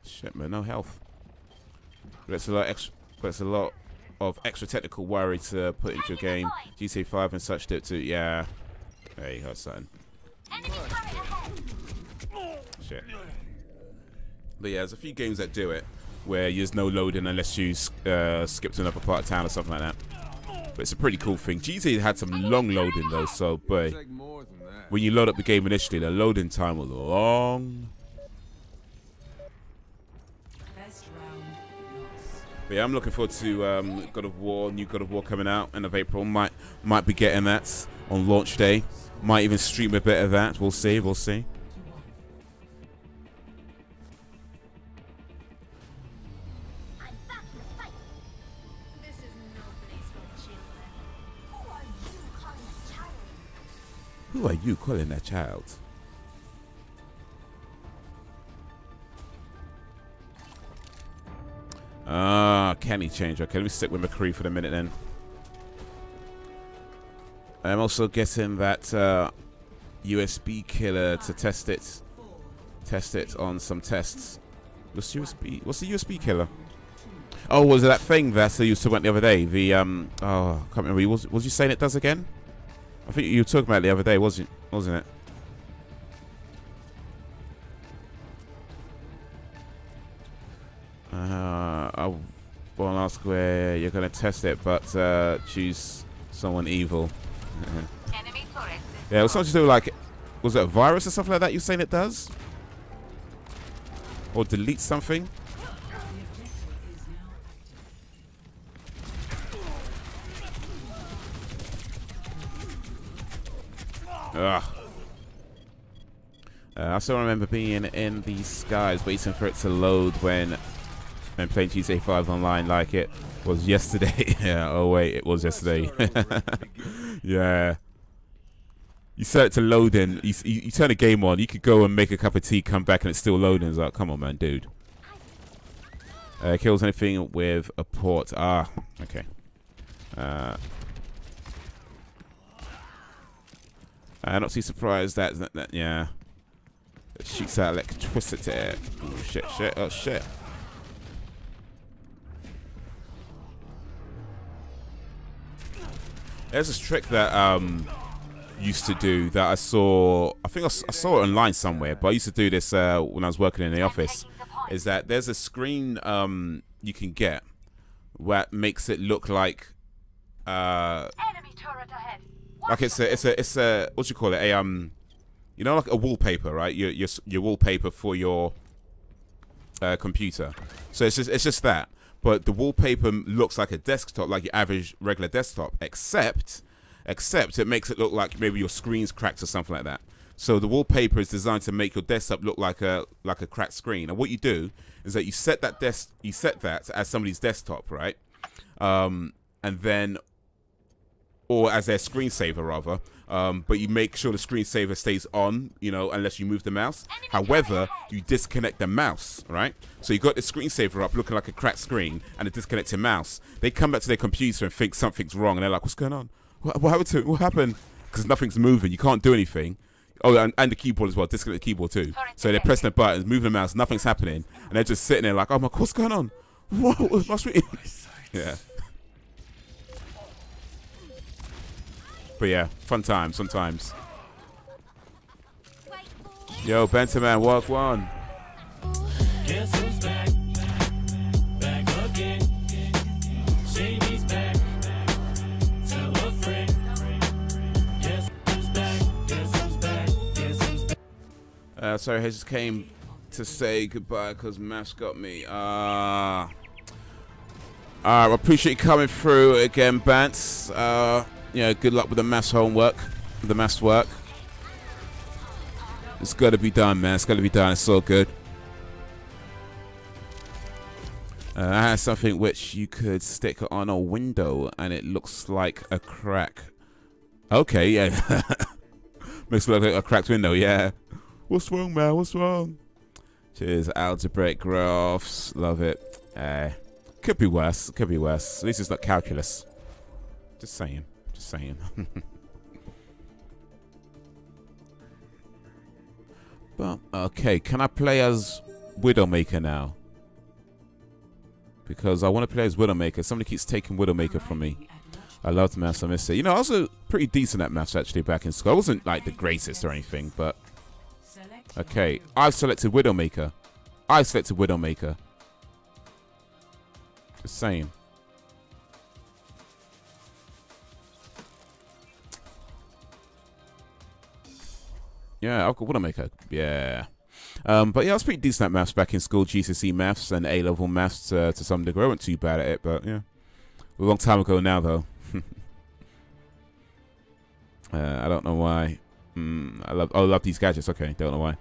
Shit, man, no health. But it's a lot extra. But it's a lot of extra technical worry to put into a game. GTA 5 and such did too. Yeah. There you go, son. Shit. But yeah, there's a few games that do it where there's no loading unless you skip to another part of town or something like that. But it's a pretty cool thing. GTA had some long loading though, so boy, when you load up the game initially, the loading time was long. But yeah, I'm looking forward to God of War, new God of War coming out end of April. Might be getting that on launch day. Might even stream a bit of that. We'll see. We'll see. Who are you calling a child? Can he change? Okay, let me stick with McCree for the minute then. I'm also getting that USB killer to test it. Test it on some tests. What's USB? What's the USB killer? Oh, was it that thing that you used to went the other day? The oh, I can't remember. Was you saying it does again? I think you were talking about it the other day, wasn't it? I won't ask where you're going to test it, but choose someone evil. Yeah, it was something to do with, like, was it a virus or something like that you're saying it does? Or delete something? Ugh. I still remember being in the skies waiting for it to load when playing GTA 5 online like it was yesterday. Yeah, oh wait, it was yesterday. Yeah. You set it to load in, you turn the game on, you could go and make a cup of tea, come back and it's still loading. It's like, come on man, dude. Kills anything with a port. Ah, okay. I'm not too surprised that yeah. It shoots out electricity. Oh shit, oh shit. There's this trick that used to do that I saw. I think I saw it online somewhere, but I used to do this when I was working in the office. Is that there's a screen you can get that makes it look like Enemy turret ahead. like it's a what do you call it, a you know, like a wallpaper, right? Your wallpaper for your computer. So it's just that, but the wallpaper looks like a desktop, like your average regular desktop, except it makes it look like maybe your screen's cracked or something like that. So the wallpaper is designed to make your desktop look like a cracked screen. And what you do is that you set that as somebody's desktop, right? And then, or as their screensaver rather. But you make sure the screensaver stays on, you know, unless you move the mouse. However, you disconnect the mouse, right? So you got the screensaver up looking like a cracked screen and a disconnected mouse. They come back to their computer and think something's wrong, and they're like, what's going on? What happened to it? What happened? because nothing's moving. You can't do anything. Oh, and the keyboard as well. Disconnect the keyboard too. So they're pressing the buttons, moving the mouse, nothing's happening, and they're just sitting there like, oh my God, what's going on? What must be? Yeah. But yeah, fun times sometimes. Yo, Benton man, walk one. Guess who's back? Back again. Shady's back. Tell a friend. Guess who's back? Guess who's back? Guess who's back? Sorry, I just came to say goodbye because Maths got me. I appreciate you coming through again, Bants. Yeah, good luck with the Maths homework, the Maths work. It's got to be done, man. It's got to be done. It's all good. I have something which you could stick on a window and it looks like a crack. Okay, yeah. Makes it look like a cracked window, yeah. What's wrong, man? What's wrong? Cheers, algebraic graphs. Love it. Could be worse. Could be worse. At least it's not calculus. Just saying. Just saying. But, okay, can I play as Widowmaker now? Because I want to play as Widowmaker. Somebody keeps taking Widowmaker from me. I loved maths, I missed it. You know, I was pretty decent at maths actually back in school. I wasn't like the greatest or anything, but... Okay, I've selected Widowmaker. I selected Widowmaker. Just saying. Yeah, I've got Widowmaker. Yeah. But yeah, I was pretty decent at maths back in school. GCSE maths and A-level maths to some degree. I wasn't too bad at it, but yeah. A long time ago now, though. I don't know why. I love these gadgets. Okay, don't know why.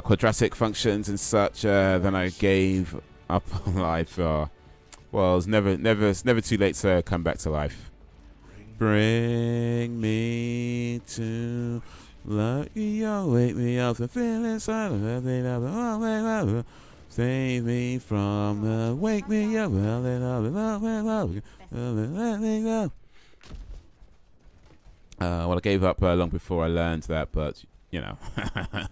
Quadratic functions and such. Then I gave up on life. Well, it's never too late to come back to life. Bring me to life. Wake me up to feel inside of everything. Save me from the wake me up. Well, I gave up long before I learned that, but you know. Attackers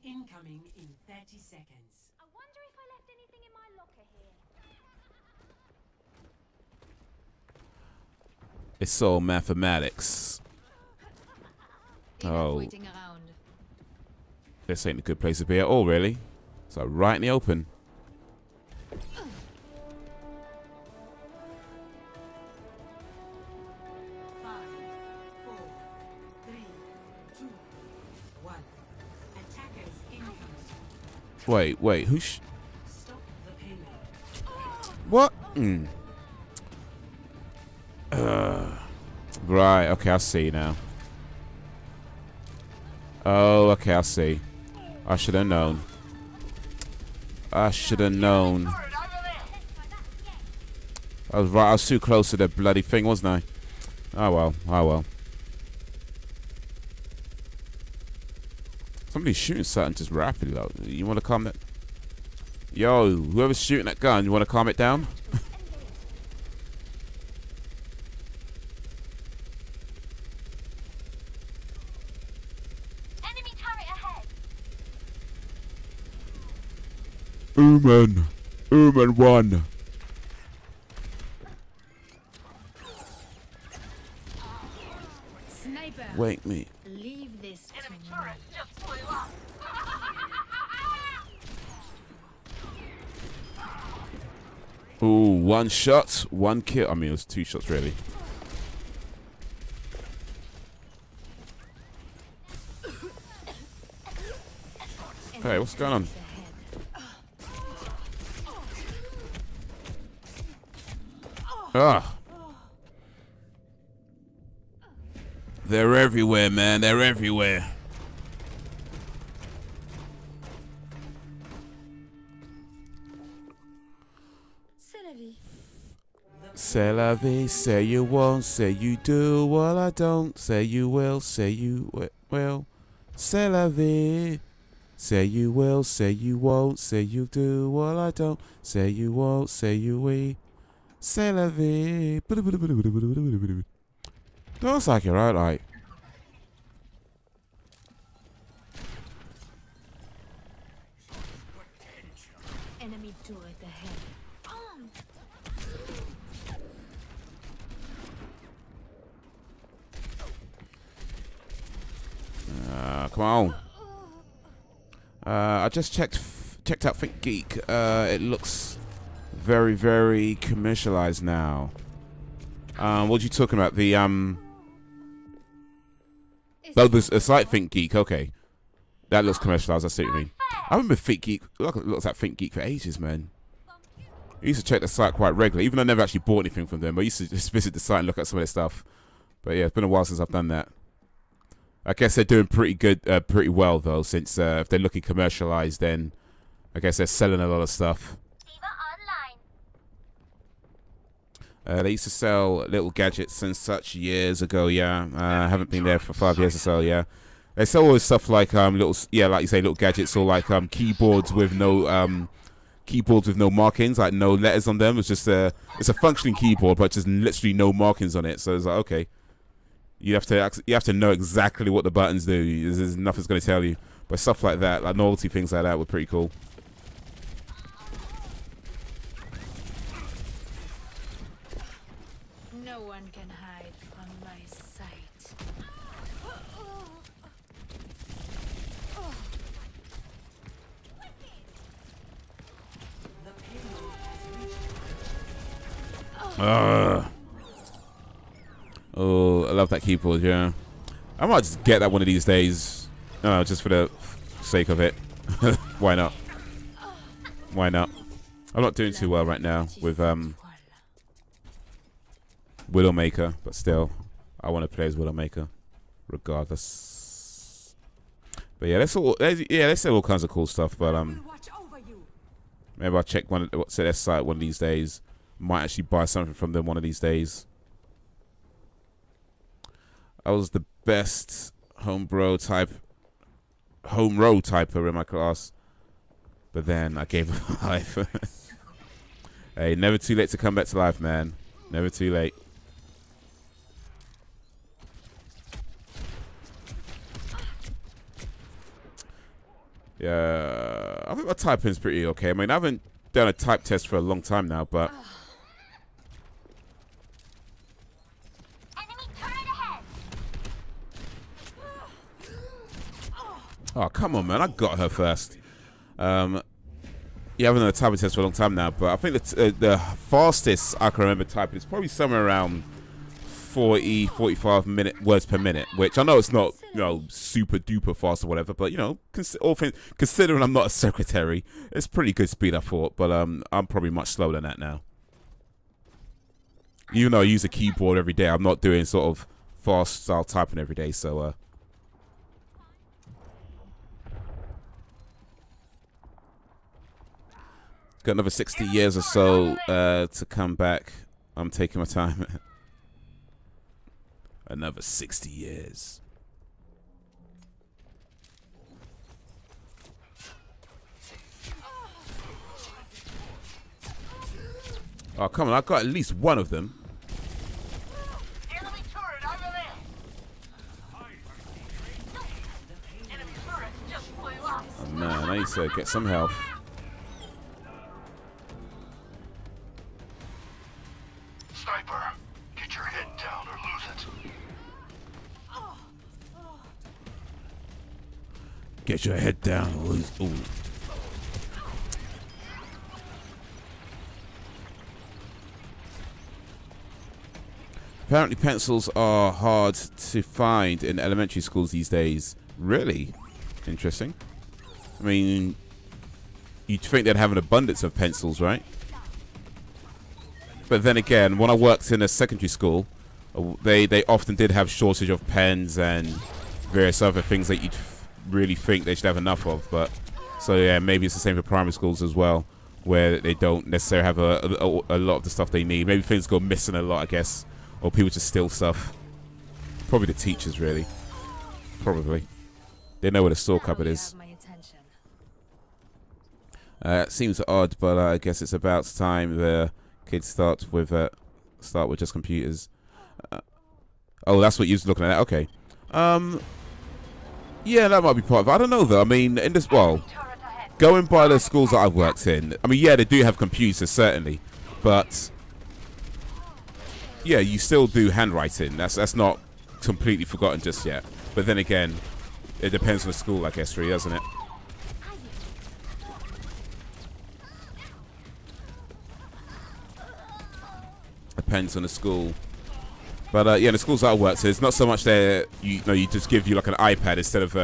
incoming in 30 seconds. I wonder if I left anything in my locker here. It's all mathematics. Oh, Waiting around. this ain't a good place to be at all, really. So right in the open. Wait, who's... What? Right, okay, I see now. Oh, okay, I see. I should have known. I should have known. I was right, I was too close to the bloody thing, wasn't I? Oh well, oh well. Somebody's shooting something just rapidly. Like, you want to calm that? Yo, whoever's shooting that gun, you want to calm it down? Enemy turret ahead. Ooman 1. Sniper. Wake me. Leave this to Enemy me. turret just blew up. Ooh, 1 shot, 1 kill. I mean, it was 2 shots, really. Hey, what's going on? Ah. They're everywhere, man. They're everywhere. C'est la vie, say you won't, say you do, well I don't, say you will, say you will, c'est la vie, say you will, say you won't, say you do, well I don't, say you won't, say you will, c'est la vie. Looks like you're right, like. Enemy turret ahead. Come on. I just checked out ThinkGeek. It looks very, very commercialized now. What are you talking about? The oh, there's a site ThinkGeek. Okay, that looks commercialized. I see what you mean. I remember ThinkGeek. Looks like ThinkGeek for ages, man. I used to check the site quite regularly, even though I never actually bought anything from them. I used to just visit the site and look at some of their stuff. But yeah, it's been a while since I've done that. I guess they're doing pretty good, pretty well though. Since if they're looking commercialized, then I guess they're selling a lot of stuff. They used to sell little gadgets and such years ago. Yeah, I haven't been there for 5 years or so. Yeah, they sell all this stuff like little, yeah, like you say, little gadgets or like keyboards with no markings, like no letters on them. It's just it's a functioning keyboard, but just literally no markings on it. So it's like, okay. You have to know exactly what the buttons do. There's nothing's going to tell you. But stuff like that, like novelty things like that, were pretty cool. No one can hide from my sight. Oh, I love that keyboard, yeah. I might just get that one of these days. No, just for the sake of it. Why not? Why not? I'm not doing too well right now with Widowmaker, but still, I want to play as Widowmaker, regardless. But yeah, they say all kinds of cool stuff. But maybe I'll check what's their site one of these days. Might actually buy something from them one of these days. I was the best home row typer in my class, but then I gave up life. Hey, never too late to come back to life, man. Never too late. Yeah, I think my typing's pretty okay. I mean, I haven't done a type test for a long time now, but. Oh, come on, man. I got her first. Yeah, I haven't done a typing test for a long time now, but I think the fastest I can remember typing is probably somewhere around 40, 45 words per minute, which I know it's not, you know, super duper fast or whatever, but, you know, considering I'm not a secretary, it's pretty good speed, I thought, but I'm probably much slower than that now. Even though I use a keyboard every day, I'm not doing sort of fast style typing every day, so, got another 60 years or so to come back. I'm taking my time. Another 60 years. Oh, come on. I got at least one of them. Enemy turret over there. Enemy turret just blew up. Oh, man, I need to get some health. Sniper, get your head down or lose it. Get your head down or lose. Ooh. Apparently pencils are hard to find in elementary schools these days. Really? Interesting. I mean, you'd think they'd have an abundance of pencils, right? But then again, when I worked in a secondary school, they often did have shortage of pens and various other things that you'd really think they should have enough of. But so yeah, maybe it's the same for primary schools as well, where they don't necessarily have a lot of the stuff they need. Maybe things go missing a lot, I guess, or people just steal stuff. Probably the teachers, really. Probably. They know where the store cupboard is. It seems odd, but I guess it's about time the kids start with just computers. Oh, that's what you're looking at. Okay. Yeah, that might be part of it. I don't know though. I mean, in this, well, going by the schools that I've worked in, I mean, yeah, they do have computers certainly, but yeah, you still do handwriting. That's not completely forgotten just yet. But then again, it depends on the school, I guess, really, doesn't it? Depends on the school. But yeah, the schools that I worked in, it's not so much there. You know, you just give you like an iPad instead of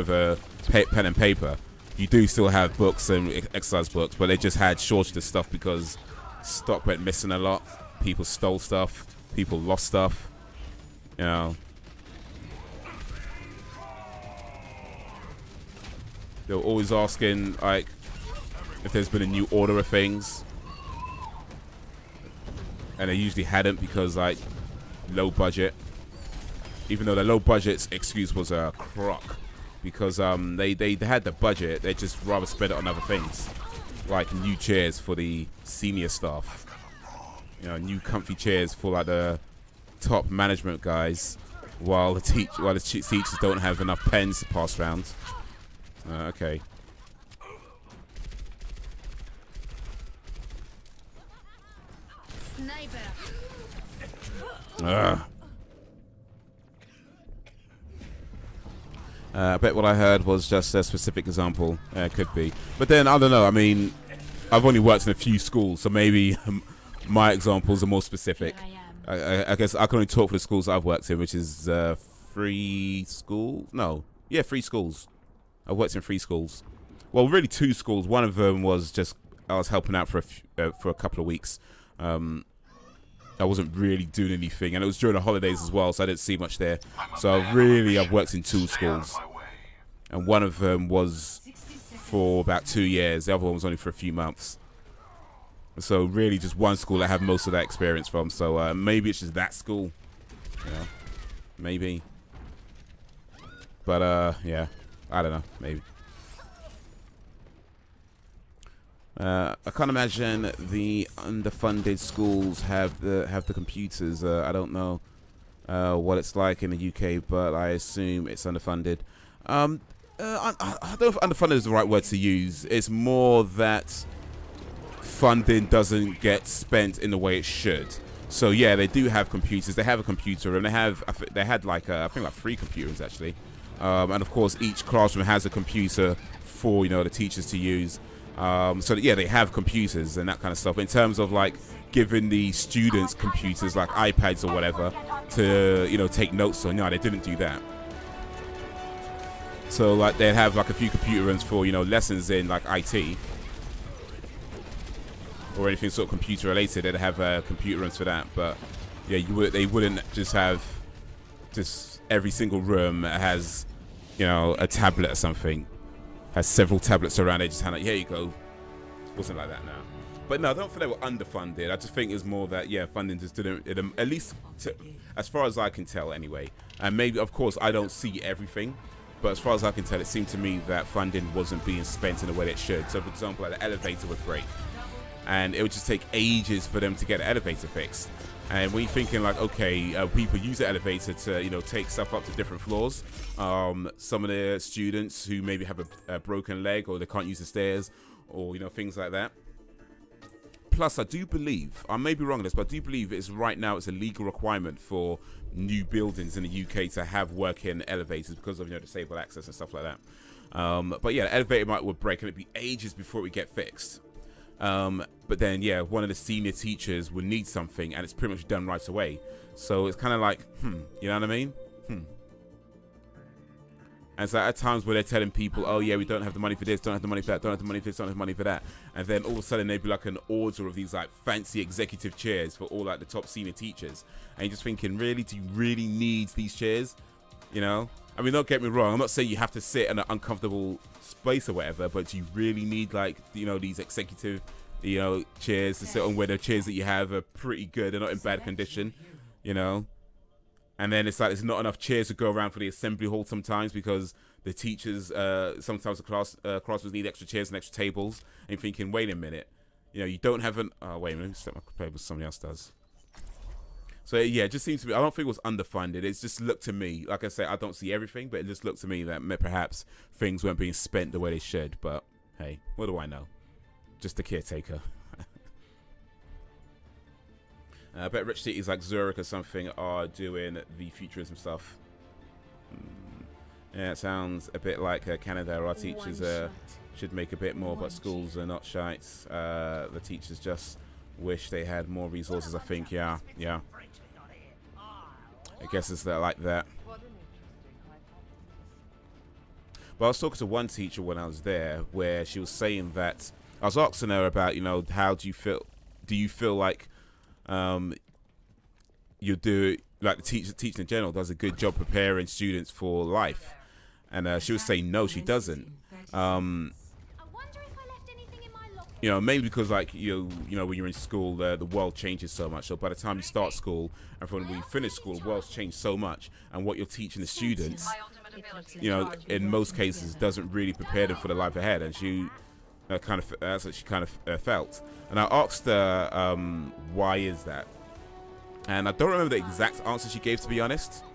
a pen and paper. You do still have books and exercise books, but they just had shortage of stuff because stock went missing a lot. People stole stuff. People lost stuff. You know. They were always asking like if there's been a new order of things, and they usually hadn't because like low budget. Even though the low budget's excuse was a crock, because they had the budget, they just rather spend it on other things, like new chairs for the senior staff, you know, new comfy chairs for like the top management guys, while the teachers don't have enough pens to pass around. Okay. I bet what I heard was just a specific example. Could be. But then, I don't know. I mean, I've only worked in a few schools, so maybe my examples are more specific. I guess I can only talk for the schools I've worked in, which is 3 schools. No. Yeah, 3 schools. I've worked in 3 schools. Well, really 2 schools. One of them was just, I was helping out for a couple of weeks. I wasn't really doing anything, and it was during the holidays as well, so I didn't see much there. So I've worked in 2 schools, and one of them was for about 2 years. The other one was only for a few months. So really just one school I have most of that experience from. So maybe it's just that school, you know, maybe. But yeah, I don't know, maybe. I can't imagine the underfunded schools have the computers. I don't know what it's like in the UK, but I assume it's underfunded. I don't know if underfunded is the right word to use. It's more that funding doesn't get spent in the way it should. So yeah, they do have computers. They have a computer room. They had like I think like 3 computer rooms actually, and of course each classroom has a computer for the teachers to use. So yeah, they have computers and that kind of stuff. In terms of like giving the students computers like iPads or whatever to take notes on, no, they didn't do that. So like they'd have like a few computer rooms for lessons in like IT or anything sort of computer related. They'd have computer rooms for that. But yeah, they wouldn't just have every single room has a tablet or something. Has several tablets around. They just hand like, here you go. It wasn't like that now. But no, I don't think they were underfunded. I just think it's more that funding just didn't, at least as far as I can tell anyway. And maybe, of course, I don't see everything, but as far as I can tell, it seemed to me that funding wasn't being spent in the way that it should. So for example, like the elevator would break, and it would just take ages for them to get the elevator fixed. And when you're thinking like, okay, people use the elevator to, take stuff up to different floors. Some of the students who maybe have a broken leg or they can't use the stairs or, things like that. Plus, I do believe, I may be wrong on this, but I do believe right now it's a legal requirement for new buildings in the UK to have working elevators because of, disabled access and stuff like that. But yeah, the elevator would break and it'd be ages before it would get fixed. But then yeah, one of the senior teachers would need something and it's pretty much done right away. So it's kind of like, you know what I mean? And so at times where they're telling people, oh yeah, we don't have the money for this, don't have the money for that, don't have the money for this, don't have the money for that. And then all of a sudden there'd be like an order of these like fancy executive chairs for all like the top senior teachers. And you're just thinking, really, do you really need these chairs? I mean, don't get me wrong. I'm not saying you have to sit in an uncomfortable space or whatever, but do you really need like, these executive, chairs to sit on where the chairs that you have are pretty good. They're not in bad condition, And then it's like there's not enough chairs to go around for the assembly hall sometimes because the teachers, sometimes the classrooms need extra chairs and extra tables. And you're thinking, wait a minute, you don't have an, oh, wait a minute, let me step my play, but somebody else does. So yeah, it just seems to be. I don't think it was underfunded. It's just looked to me, like I say, I don't see everything, but it just looked to me that perhaps things weren't being spent the way they should. But hey, what do I know? Just a caretaker. I bet rich cities like Zurich or something are doing the futurism stuff. Yeah, it sounds a bit like Canada. Our teachers should make a bit more, but schools are not shite. The teachers just wish they had more resources, I think. Yeah. I guess it's like that. But I was talking to one teacher when I was there, where she was saying that I was asking her about, you know, how do you feel? Do you feel like you do, like the teaching in general does a good job preparing students for life? And she was saying no, she doesn't. You know, mainly because like you know when you're in school, the world changes so much. So by the time you start school and from when you finish school, the world's changed so much, and what you're teaching the students, you know, in most cases doesn't really prepare them for the life ahead. And she kind of, that's what she kind of felt. And I asked her why is that, and I don't remember the exact answer she gave, to be honest,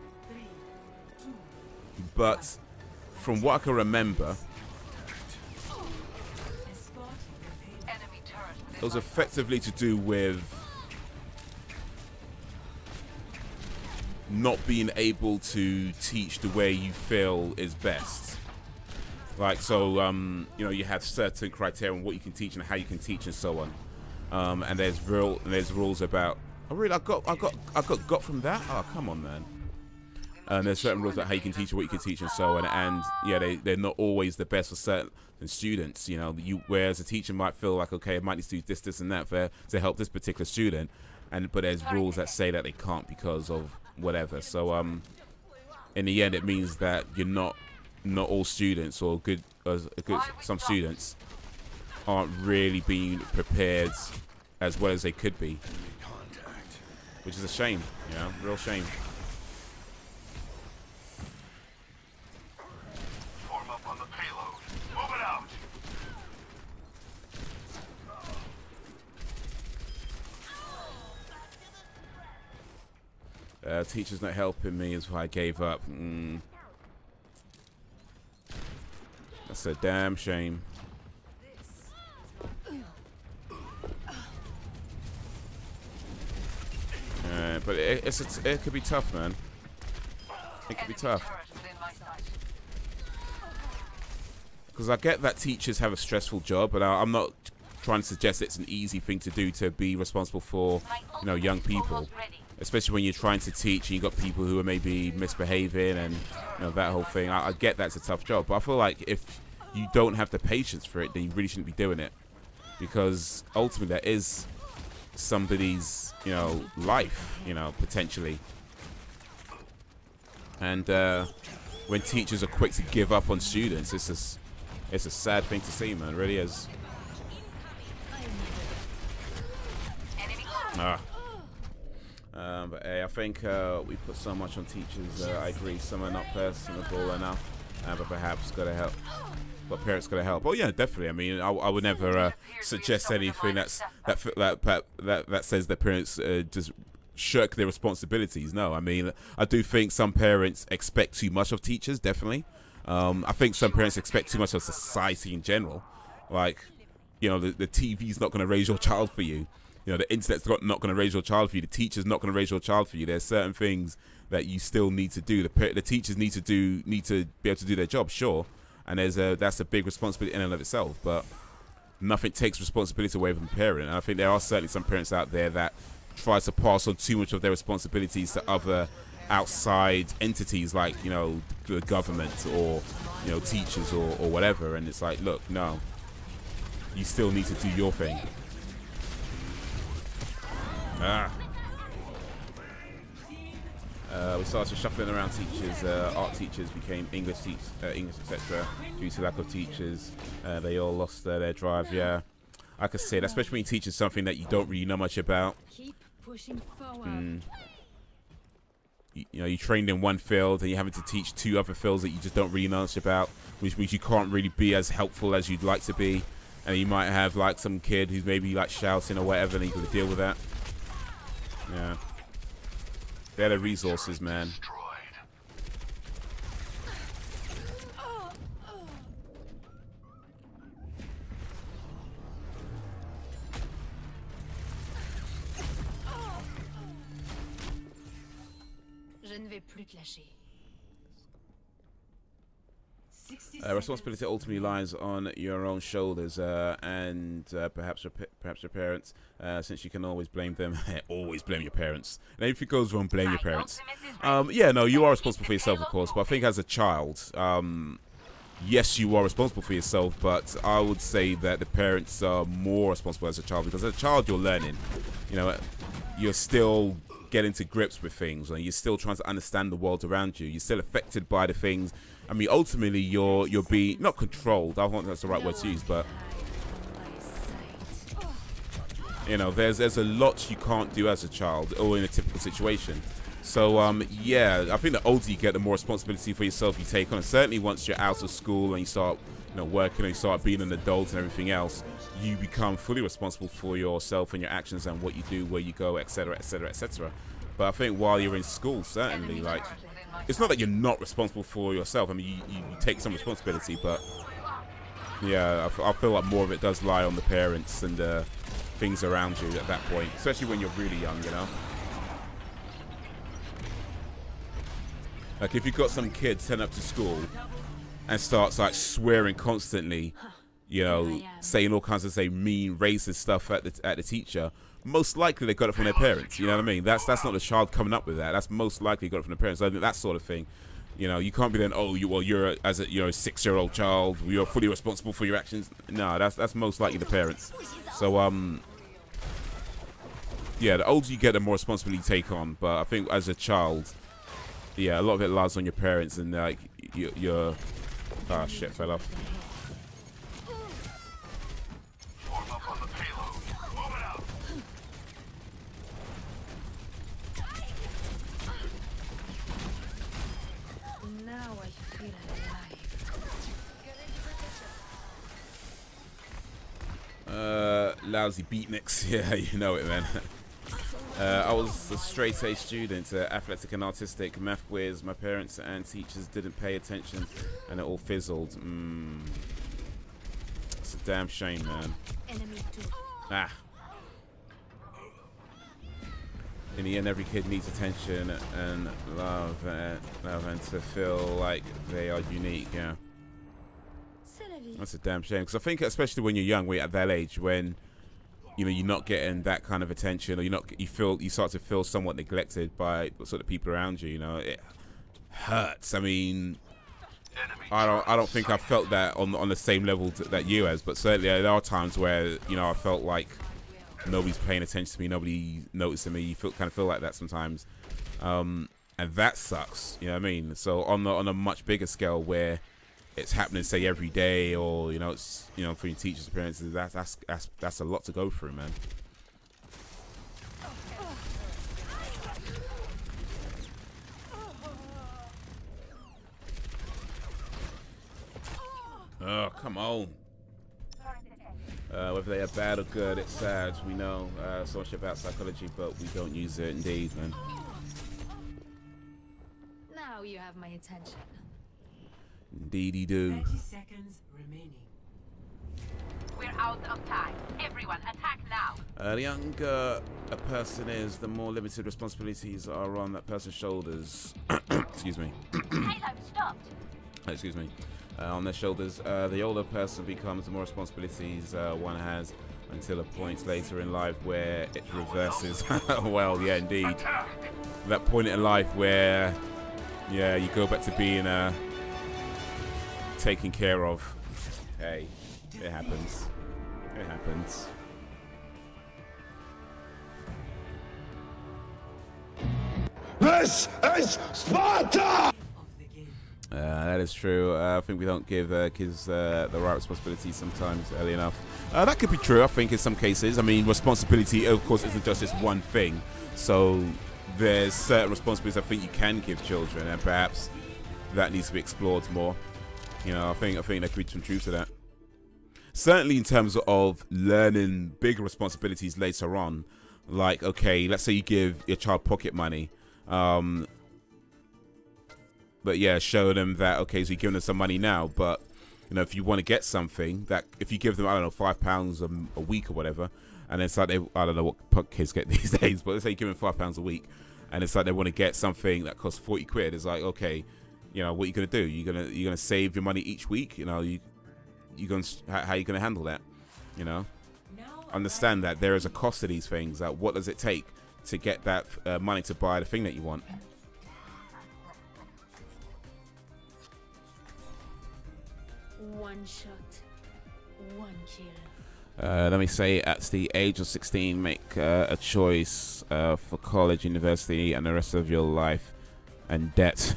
but from what I can remember, it was effectively to do with not being able to teach the way you feel is best. Like, so, you know, you have certain criteria on what you can teach and how you can teach and so on. And there's rules about. Oh, really? I got from that. Oh, come on, man. And there's certain rules about how you can teach, what you can teach, and so on. And yeah, they're not always the best for certain students. You know, whereas a teacher might feel like, okay, I might need to do this, and that to help this particular student, but there's rules that say that they can't because of whatever. So in the end, it means that you're not all students, or some students aren't really being prepared as well as they could be, which is a shame. You know, real shame. Teacher's not helping me is why I gave up. That's a damn shame. But it could be tough, man. It could be tough. Because I get that teachers have a stressful job, but I'm not trying to suggest it's an easy thing to do, to be responsible for, you know, young people. Especially when you're trying to teach and you've got people who are maybe misbehaving and, you know, that whole thing. I get that's a tough job, but I feel like if you don't have the patience for it, then you really shouldn't be doing it, because ultimately that is somebody's, you know, life, you know, potentially. And when teachers are quick to give up on students, it's a sad thing to see, man. It really is. But hey, I think we put so much on teachers. I agree, some are not personable enough, but perhaps got to help. But parents got to help. Oh yeah, definitely. I mean, I would never suggest anything that says that parents just shirk their responsibilities. No, I mean, I do think some parents expect too much of teachers. Definitely. I think some parents expect too much of society in general. Like, you know, the TV's not going to raise your child for you. You know, the internet's not going to raise your child for you. The teacher's not going to raise your child for you. There's certain things that you still need to do. The teachers need to be able to do their job, sure. And that's a big responsibility in and of itself. But nothing takes responsibility away from the parent. And I think there are certainly some parents out there that try to pass on too much of their responsibilities to other outside entities, like, you know, the government or, you know, teachers or whatever. And it's like, look, no, you still need to do your thing. We started shuffling around teachers. Art teachers became English etc. Due to lack of teachers. They all lost their drive. Yeah, I could say that, especially when you teach something that you don't really know much about. Keep pushing forward. You know, you trained in one field and you're having to teach two other fields that you just don't really know much about, which means you can't really be as helpful as you'd like to be. And you might have like some kid who's maybe like shouting or whatever, and you've got to deal with that. Yeah. They're the resources, man. Je ne vais plus te lâcher. Responsibility ultimately lies on your own shoulders, and perhaps your parents, since you can always blame them. Always blame your parents. And if it goes wrong, blame your parents. Yeah, no, you are responsible for yourself, of course. But I think as a child, yes, you are responsible for yourself. But I would say that the parents are more responsible as a child, because as a child, you're learning. You know, you're still getting to grips with things, and you're still trying to understand the world around you. You're still affected by the things. I mean, ultimately, you're being not controlled. I don't think that's the right word to use, but you know, there's a lot you can't do as a child or in a typical situation. So yeah, I think the older you get, the more responsibility for yourself you take on. And certainly, once you're out of school and you start, you know, working and you start being an adult and everything else, you become fully responsible for yourself and your actions and what you do, where you go, etc., etc., etc. But I think while you're in school, certainly, like, it's not that you're not responsible for yourself. I mean, you take some responsibility, but yeah, I feel like more of it does lie on the parents and things around you at that point, especially when you're really young, you know. Like, if you've got some kid turn up to school and starts like swearing constantly, you know, saying all kinds of mean, racist stuff at the teacher, most likely they got it from their parents. You know what I mean? That's not the child coming up with that. That's most likely got it from the parents. I think that sort of thing. You know, you can't be then, oh, you're a 6-year-old child, you're fully responsible for your actions. No, that's most likely the parents. So yeah, the older you get, the more responsibility you take on. But I think as a child, yeah, a lot of it lies on your parents, and like you're ah, shit, fell off. Lousy beatniks. Yeah, you know it, man. I was a straight A student, athletic and artistic, math whiz. My parents and teachers didn't pay attention and it all fizzled. It's a damn shame, man. Ah. In the end, every kid needs attention and love and to feel like they are unique, yeah. That's a damn shame, because I think especially when you're young, we're at that age when, you know, you're not getting that kind of attention, or you start to feel somewhat neglected by sort of people around you. You know, it hurts. I mean, I don't think I felt that on the same level that you has, but certainly there are times where, you know, I felt like nobody's paying attention to me, nobody noticing me. You kind of feel like that sometimes, and that sucks. You know what I mean? So on a much bigger scale, where it's happening, say, every day, or, you know, it's, you know, for your teachers' appearances, that's a lot to go through, man. Oh, come on. Whether they are bad or good, it's sad. We know so much about psychology, but we don't use it. Indeed, man. Now you have my attention. Indeed, you do. 30 seconds remaining. We're out of time. Everyone, attack now. The younger a person is, the more limited responsibilities are on that person's shoulders. Excuse me. Halo stopped. Excuse me. On their shoulders. The older person becomes, the more responsibilities one has, until a point later in life where it reverses. Well, yeah, indeed. That point in life where, yeah, you go back to being taken care of. Hey, it happens. It happens. This is Sparta! That is true. I think we don't give kids the right responsibility sometimes early enough. That could be true, I think, in some cases. I mean, responsibility, of course, isn't just this one thing. So there's certain responsibilities I think you can give children, and perhaps that needs to be explored more. You know, I think there could be some truth to that. Certainly in terms of learning bigger responsibilities later on. Like, okay, let's say you give your child pocket money. But yeah, show them that, okay, so you're giving them some money now, but you know, if you want to get something, that if you give them, I don't know, £5 a week or whatever, and it's like they, I don't know what kids get these days, but let's say you give them £5 a week, and it's like they want to get something that costs 40 quid. It's like, okay, you know, what are you gonna do? You're gonna save your money each week. You know, how are you gonna handle that? You know, understand that there is a cost to these things. What does it take to get that money to buy the thing that you want? One shot, one kill. Let me say, at the age of 16, make a choice for college, university, and the rest of your life, and debt.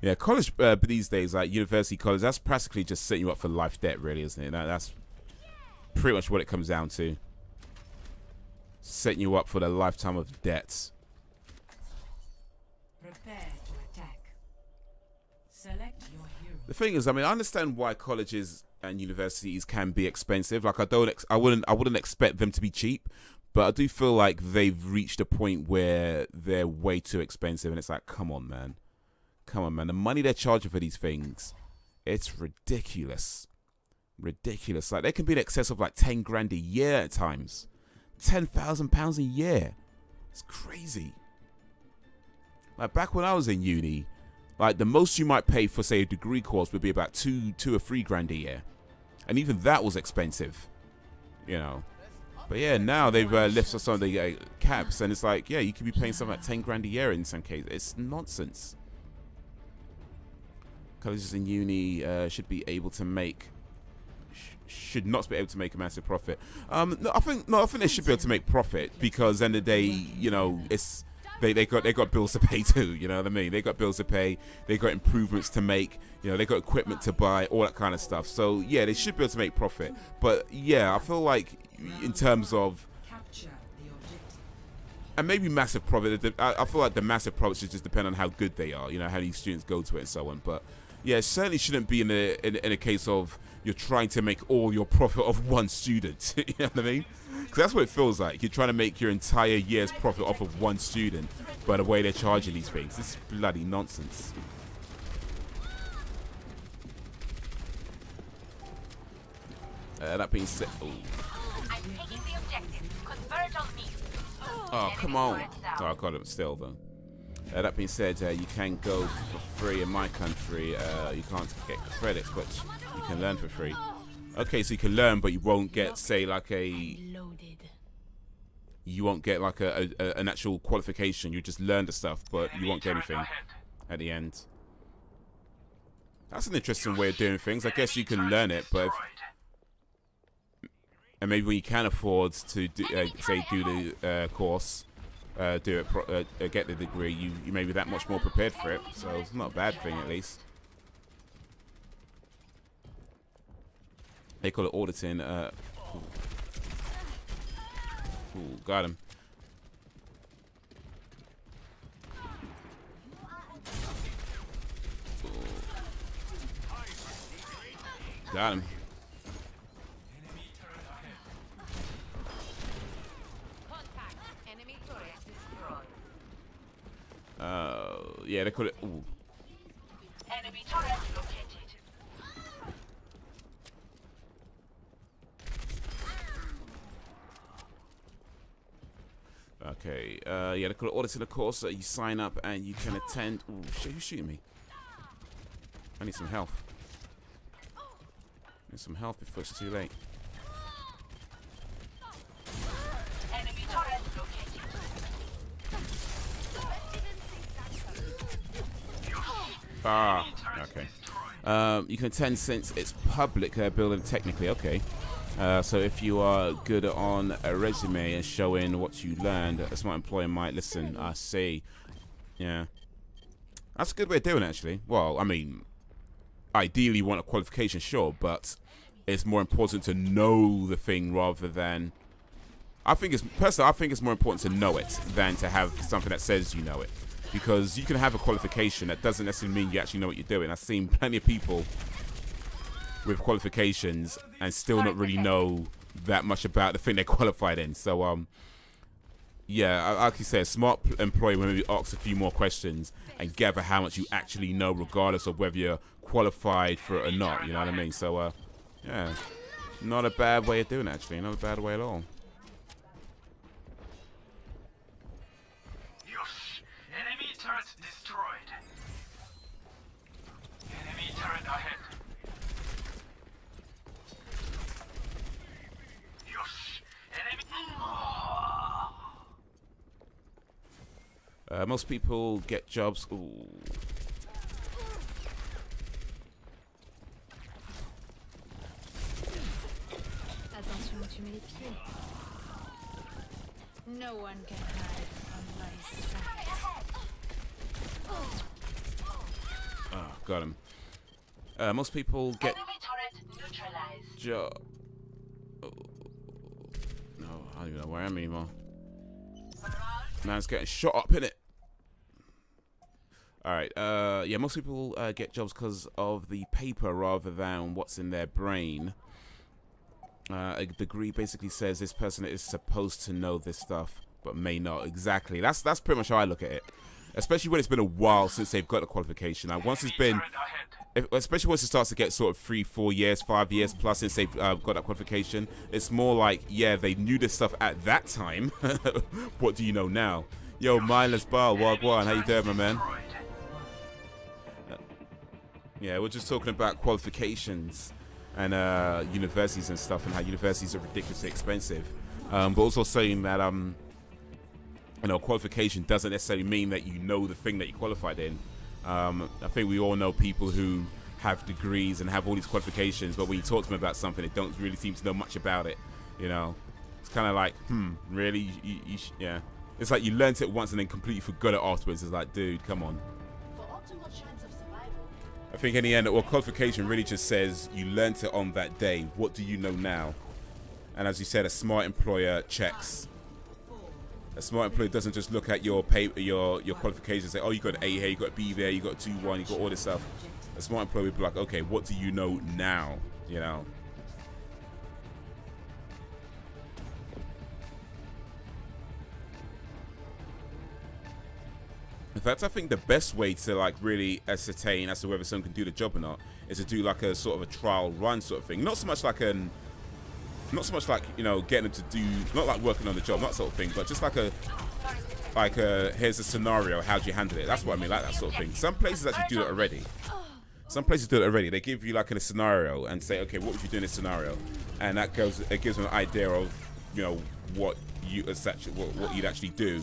Yeah, college these days, like university, college, that's practically just setting you up for life debt, really, isn't it? That's pretty much what it comes down to. Setting you up for the lifetime of debts. Prepare to attack. Select your hero. The thing is, I mean, I understand why colleges and universities can be expensive. Like, I wouldn't expect them to be cheap, but I do feel like they've reached a point where they're way too expensive, and it's like, come on, man. Come on, man. The money they're charging for these things, it's ridiculous. Ridiculous. Like, they can be in excess of like 10 grand a year at times. £10,000 a year. It's crazy. Like, back when I was in uni, like, the most you might pay for, say, a degree course would be about two or 3 grand a year. And even that was expensive, you know. But yeah, now they've lifted some of the caps, and it's like, yeah, you could be paying something like 10 grand a year in some cases. It's nonsense. Colleges and uni should not be able to make a massive profit. No, I think they should be able to make profit, because end of the day, you know, it's they got bills to pay too. You know what I mean? They got bills to pay. They got improvements to make. You know, they got equipment to buy, all that kind of stuff. So yeah, they should be able to make profit. But yeah, I feel like in terms of and maybe massive profit, I feel like the massive profits should just depend on how good they are. You know, how many students go to it and so on. But yeah, it certainly shouldn't be in a case of you're trying to make all your profit off one student. You know what I mean? Because that's what it feels like. You're trying to make your entire year's profit off of one student, by the way they're charging these things. This is bloody nonsense. That being said, I'm taking the objective. Converge on me. oh, come on. Oh, I got it still though. That being said, you can go for free in my country. You can't get credits, but you can learn for free. Okay, so you can learn, but you won't get, say, like you won't get like an actual qualification. You just learn the stuff, but you won't get anything at the end. That's an interesting way of doing things. I guess you can learn it, but and maybe when you can afford to do, say, do the course. Get the degree, you may be that much more prepared for it, so it's not a bad thing at least. They call it auditing. Ooh, got him. Ooh. Got him. Yeah, they call it. Ooh. Enemy turret located. Okay. Yeah, they call it auditing, of course. So you sign up and you can attend. Ooh, shit! Who's shooting me? I need some health. I need some health before it's too late. Enemy turret located. Ah, okay. You can attend since it's public building technically. Okay. So if you are good on a resume and showing what you learned, a smart employer might listen. I see. Yeah. That's a good way of doing it, actually. Well, I mean, ideally you want a qualification, sure, but it's more important to know the thing rather than... Personally, I think it's more important to know it than to have something that says you know it. Because you can have a qualification that doesn't necessarily mean you actually know what you're doing. I've seen plenty of people with qualifications and still not really know that much about the thing they qualified in. So, yeah, like you said, smart employee will maybe ask a few more questions and gather how much you actually know, regardless of whether you're qualified for it or not. You know what I mean? So, yeah, not a bad way of doing it, actually. Not a bad way at all. Enemy turret destroyed. Enemy turret ahead. Most people get jobs. Ooh. Attention, tu mets les pieds. No one can hide from my sight. Oh, got him. Most people get job. Oh. No, I don't even know where I am anymore. Man's getting shot up in it. All right. Yeah, most people get jobs because of the paper rather than what's in their brain. A degree basically says this person is supposed to know this stuff, but may not. Exactly. That's pretty much how I look at it. Especially when it's been a while since they've got the qualification. Now, once it's been, especially once it starts to get sort of 3, 4 years, 5 years plus since they've got that qualification, it's more like, yeah, they knew this stuff at that time. What do you know now? Yo, Mindless Bar, Wagwan, how you doing, my man? Yeah, we're just talking about qualifications and universities and stuff, and how universities are ridiculously expensive. But also saying that you know, qualification doesn't necessarily mean that you know the thing that you qualified in. I think we all know people who have degrees and have all these qualifications, but when you talk to them about something, they don't really seem to know much about it. You know, it's kind of like, really? Yeah. It's like you learnt it once and then completely forgot it afterwards. It's like, dude, come on. I think in the end, well, qualification really just says you learnt it on that day. What do you know now? And as you said, a smart employer checks. A smart employer doesn't just look at your paper, your qualifications and say, oh, you got an A here, you got a B there, you got a 2-1, you got all this stuff. A smart employer would be like, okay, what do you know now? You know. In fact, I think the best way to like really ascertain as to whether someone can do the job or not is to do like a sort of a trial run sort of thing. Not so much like you know, getting them to do, not like working on the job, that sort of thing, but just like here's a scenario, how do you handle it? That's what I mean, like that sort of thing. Some places actually do it already. Some places do it already. They give you like a scenario and say, okay, what would you do in this scenario? And that it gives them an idea of, you know, what you'd actually do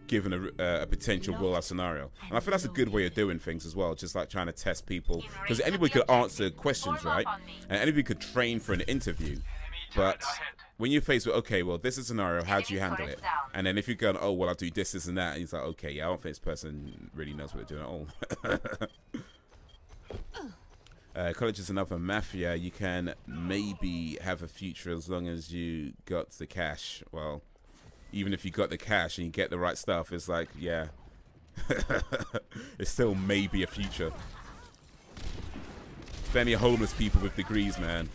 given a potential real-life scenario. And I think that's a good way of doing things as well, just like trying to test people, because anybody could answer questions, right? And anybody could train for an interview. But when you're faced with, okay, well, this is a scenario, how do you handle it? And then if you're going, oh, well, I'll do this, this, and that, and he's like, okay, yeah, I don't think this person really knows what they're doing at all. College is another mafia. You can maybe have a future as long as you got the cash. Well, even if you got the cash and you get the right stuff, it's like, yeah, it's still maybe a future. Plenty of homeless people with degrees, man.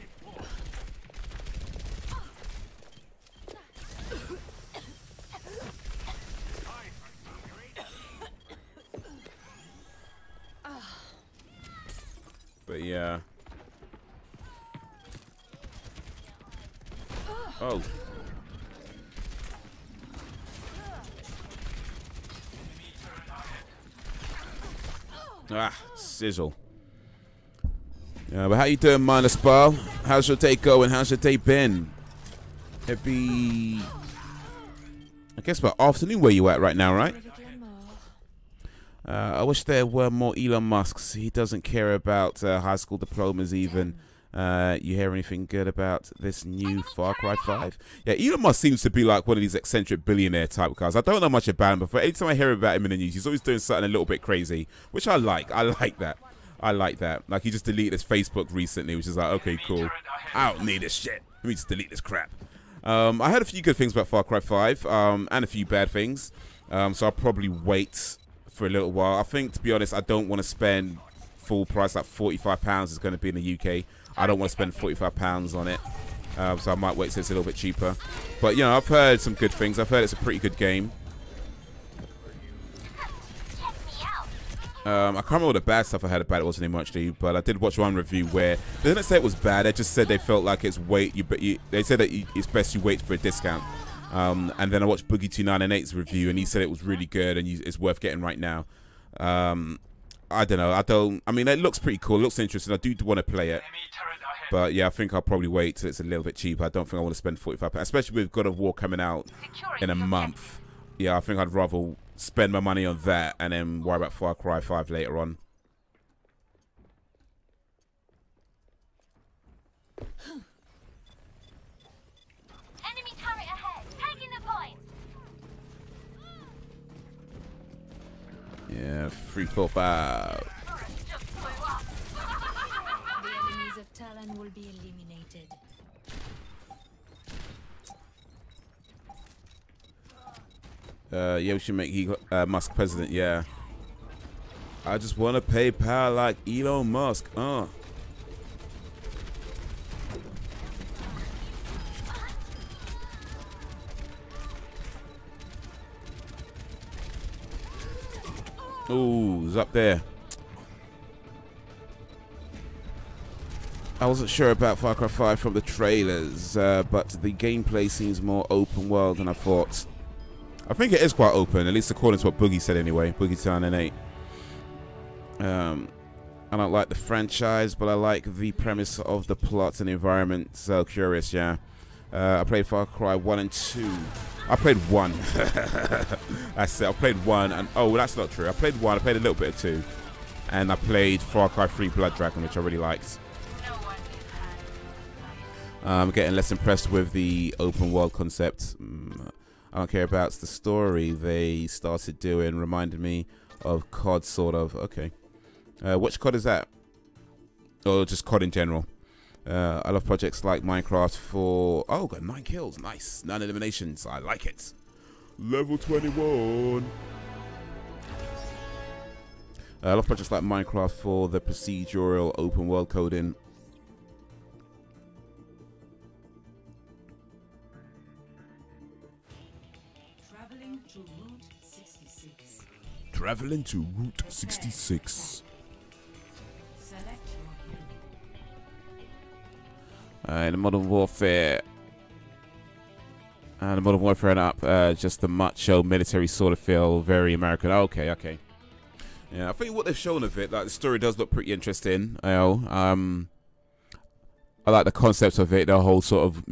But yeah. Oh. Ah, sizzle. Yeah, but how you doing, Mindless Bar? How's your day going? How's your day been? It'd be, I guess, about afternoon where you at right now, right? I wish there were more Elon Musks. He doesn't care about high school diplomas even. You hear anything good about this new Far Cry 5? Yeah, Elon Musk seems to be like one of these eccentric billionaire type guys. I don't know much about him, but every time I hear about him in the news, he's always doing something a little bit crazy, which I like. I like that. I like that. Like, he just deleted his Facebook recently, which is like, okay, cool. I don't need this shit. Let me just delete this crap. I heard a few good things about Far Cry 5, and a few bad things. So I'll probably wait for a little while. I think, to be honest, I don't want to spend full price, like £45 is going to be in the UK. I don't want to spend £45 on it, so I might wait till it's a little bit cheaper. But, you know, I've heard some good things. I've heard it's a pretty good game. I can't remember what the bad stuff I had about it was anymore actually, but I did watch one review where they didn't say it was bad. They just said they felt like it's they said that it's best you wait for a discount. And then I watched Boogie298's review, and he said it was really good and it's worth getting right now. I don't know. I mean, it looks pretty cool. It looks interesting. I do want to play it. But yeah, I think I'll probably wait till it's a little bit cheaper. I don't think I want to spend £45, especially with God of War coming out in a month. Yeah, I think I'd rather spend my money on that and then worry about Far Cry 5 later on. Enemy turret ahead. Taking the point. Yeah, 3, 4, 5. Just blew up. The enemies of Talon will be eliminated. Yeah, we should make Musk president. Yeah, I just want to pay power like Elon Musk. Ooh, it's up there. I wasn't sure about Far Cry 5 from the trailers, but the gameplay seems more open world than I thought. I think it is quite open, at least according to what Boogie said anyway. Boogie298. I don't like the franchise, but I like the premise of the plot and the environment. So curious, yeah. I played Far Cry 1 and 2. I played 1. I said I played 1 and oh, well, that's not true. I played 1. I played a little bit of 2, and I played Far Cry 3 Blood Dragon, which I really liked. I'm getting less impressed with the open world concept. I don't care about the story they started doing. Reminded me of COD, sort of. Okay. Which COD is that? Or just COD in general? I love projects like Minecraft for... Oh, got 9 kills. Nice. 9 eliminations. I like it. Level 21. I love projects like Minecraft for the procedural open world coding. Traveling to Route 66. In the Modern Warfare. The Modern Warfare and up, just the macho military sort of feel, very American. Okay, okay. Yeah, I think what they've shown of it, like the story does look pretty interesting. You know, I like the concept of it, the whole sort of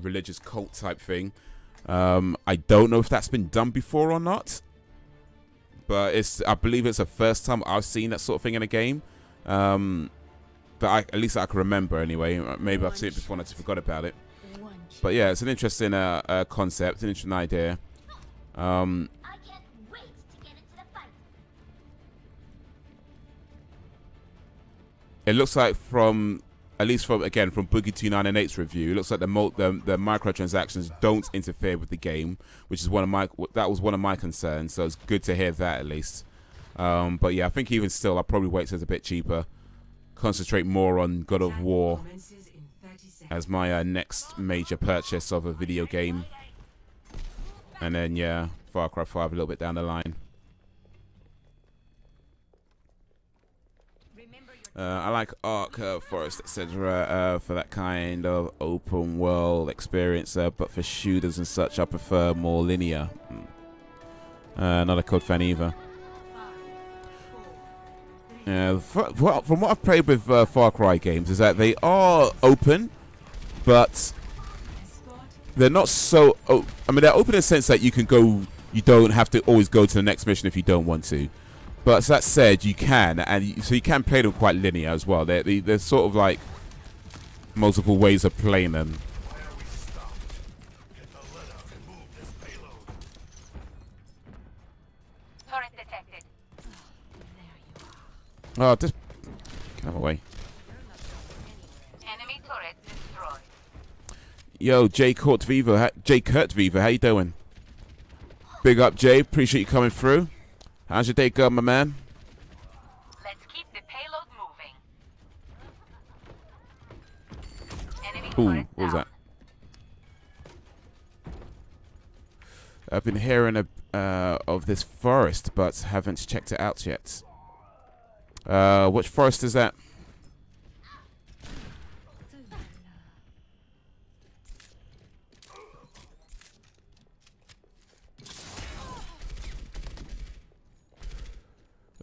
religious cult type thing. I don't know if that's been done before or not. But I believe it's the first time I've seen that sort of thing in a game. But at least I can remember anyway. Maybe I've seen it before and I just forgot about it. But yeah, it's an interesting concept, an interesting idea. I can't wait to get into the fight. It looks like at least from Boogie298's review, it looks like the microtransactions don't interfere with the game, which is that was one of my concerns. So it's good to hear that at least. But yeah, I think even still, I'll probably wait till it's a bit cheaper. Concentrate more on God of War as my next major purchase of a video game, and then yeah, Far Cry 5 a little bit down the line. I like Ark, Forest, etc. For that kind of open world experience, but for shooters and such, I prefer more linear. Not a COD fan either. From what I've played with Far Cry games, is that they are open, but they're not so. I mean, they're open in the sense that you can go. You don't have to always go to the next mission if you don't want to. But so that said, you can, and so you can play them quite linear as well. There's sort of like multiple ways of playing them. Turret detected. Oh, just get out of the way. Enemy turret destroyed. Yo, Jay Kurt Viva, how you doing? Big up, Jay. Appreciate you coming through. How's your day going, my man? Let's keep the payload moving. Enemy Ooh, what was that? I've been hearing of this forest, but haven't checked it out yet. Which forest is that?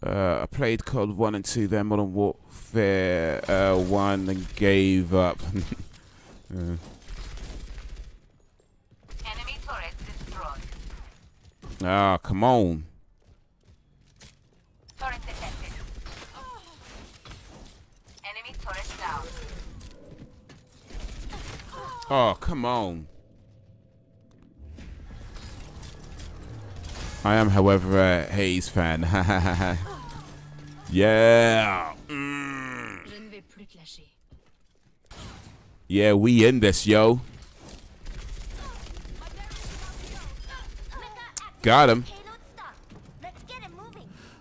I played COD 1 and 2, then Modern Warfare 1, and gave up. Enemy turret destroyed. Ah, come on. Turret detected. Enemy turret down. Oh, come on. I am, however, a Haze fan. Yeah. Yeah, we in this, yo. Got him.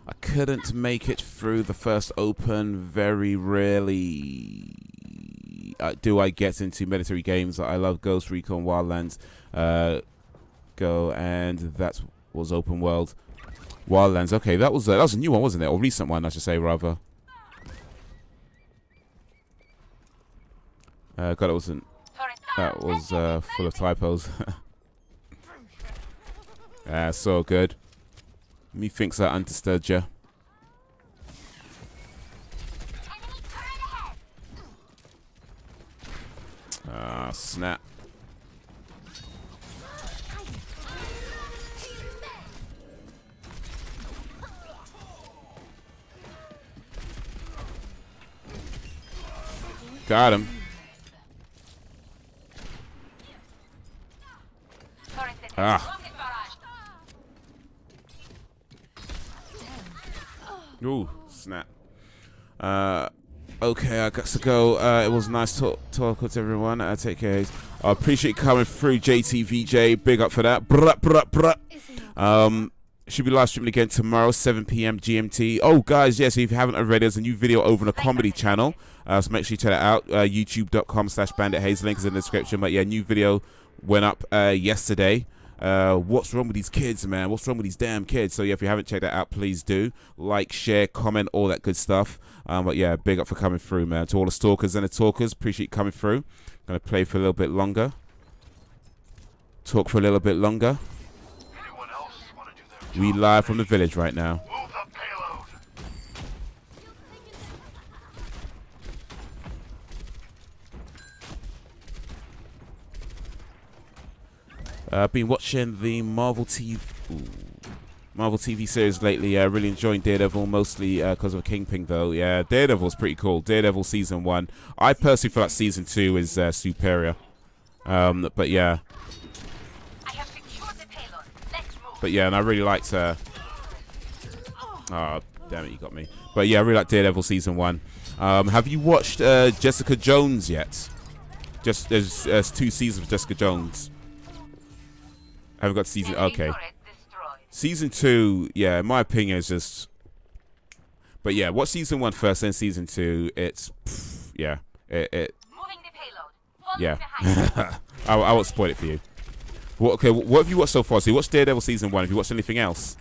I couldn't make it through the first open. Very rarely do I get into military games. I love Ghost Recon Wildlands. Go, and that was open world. Wildlands. Okay, that was a new one, wasn't it? Or recent one, I should say, rather. God, it wasn't. That was full of typos. So good. Methinks I understood ya. Ah, snap. Got him. Ah. Ooh, snap. Okay, I got to go. It was nice talk with everyone. Take care. I appreciate coming through, JTVJ. Big up for that. Bruh, bruh, bruh. Should be live streaming again tomorrow, 7 p.m. GMT. Oh, guys, yes, if you haven't already, there's a new video over on the comedy channel. So make sure you check that out. YouTube.com/BanditHaze. Link is in the description. But yeah, new video went up yesterday. What's wrong with these kids, man? What's wrong with these damn kids? So yeah, if you haven't checked that out, please do. Like, share, comment, all that good stuff. But yeah, big up for coming through, man. To all the stalkers and the talkers, appreciate you coming through. Gonna play for a little bit longer. Talk for a little bit longer. We live from the village right now. Move the payload. I've been watching the Marvel TV series lately. Really enjoying Daredevil, mostly because of Kingpin, though. Yeah, Daredevil's pretty cool. Daredevil Season 1. I personally feel like Season 2 is superior. But yeah. But yeah, and I really liked oh, damn it, you got me. But yeah, I really like Daredevil Season 1. Have you watched Jessica Jones yet? There's 2 seasons of Jessica Jones. I haven't got season. Okay. Season 2, yeah, in my opinion, is just. But yeah, watch Season 1 first, then Season 2. It's. Yeah. Yeah. I won't spoil it for you. Well, okay, what have you watched so far? So you watched Daredevil Season 1. Have you watched anything else?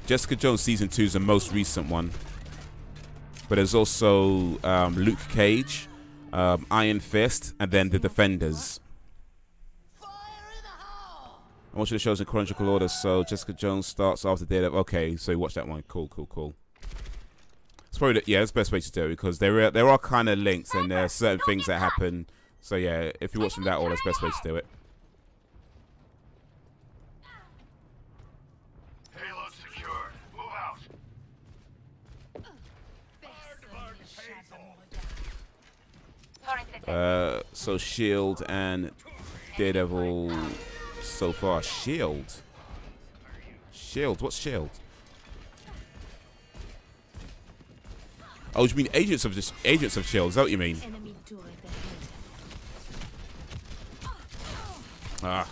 Jessica Jones Season 2 is the most recent one. But there's also Luke Cage, Iron Fist, and then The Defenders. I'm watching the shows in chronological order, so Jessica Jones starts after Daredevil. Okay, so you watch that one. Cool, cool, cool. It's probably it's the best way to do it because there are kind of links and there are certain things that happen. So yeah, if you're watching that all, that's the best way to do it. Payload secured. Move out. So Shield and Daredevil so far. Shield. What's Shield? Oh, you mean Agents of Shield? Is that what you mean? Ah,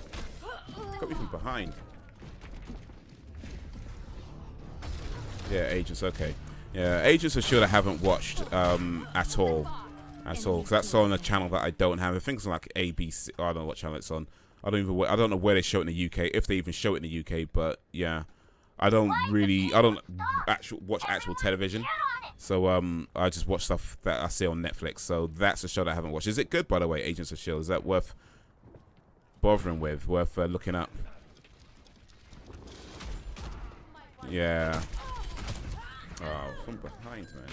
got me from behind. Yeah, Agents. Okay. Yeah, Agents of Shield I haven't watched at all, because that's on a channel that I don't have. I think it's on like ABC. Oh, I don't know what channel it's on. I don't know where they show it in the UK, if they even show it in the UK. But yeah, I don't watch actual television. So I just watch stuff that I see on Netflix. So that's a show that I haven't watched. Is it good, by the way, Agents of S.H.I.E.L.D.? Is that worth bothering with? Worth looking up? Yeah. Oh, from behind, man.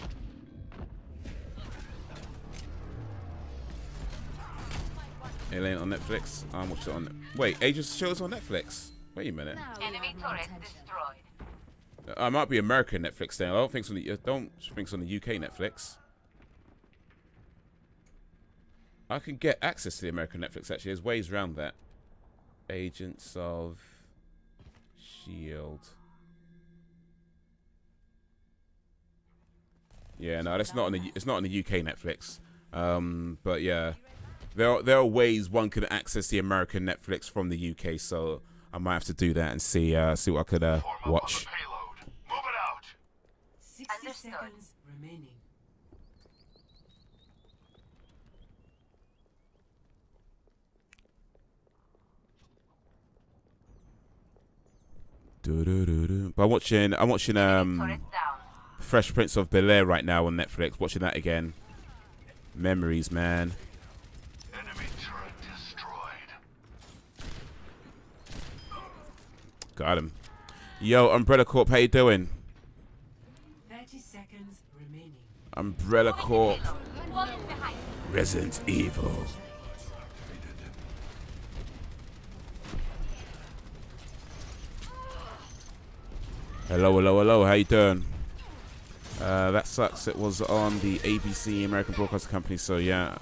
It ain't on Netflix. I'm watching it on. Wait, Agents of S.H.I.E.L.D.'s on Netflix. Wait a minute. Enemy turret destroyed. I might be American Netflix then. I don't think it's on the UK Netflix. I can get access to the American Netflix actually. There's ways around that. Agents of S.H.I.E.L.D. Yeah, no, that's not on the. It's not on the UK Netflix. But yeah, there are ways one could access the American Netflix from the UK. So I might have to do that and see what I could watch. 60 seconds remaining. But I'm watching Fresh Prince of Bel-Air right now on Netflix. Watching that again. Memories, man. Enemy turret destroyed. Got him. Yo, Umbrella Corp, how you doing? 30 seconds remaining. Umbrella Corp. Resident Evil. Hello, hello, hello. How you doing? That sucks. It was on the ABC, American Broadcasting Company, so yeah.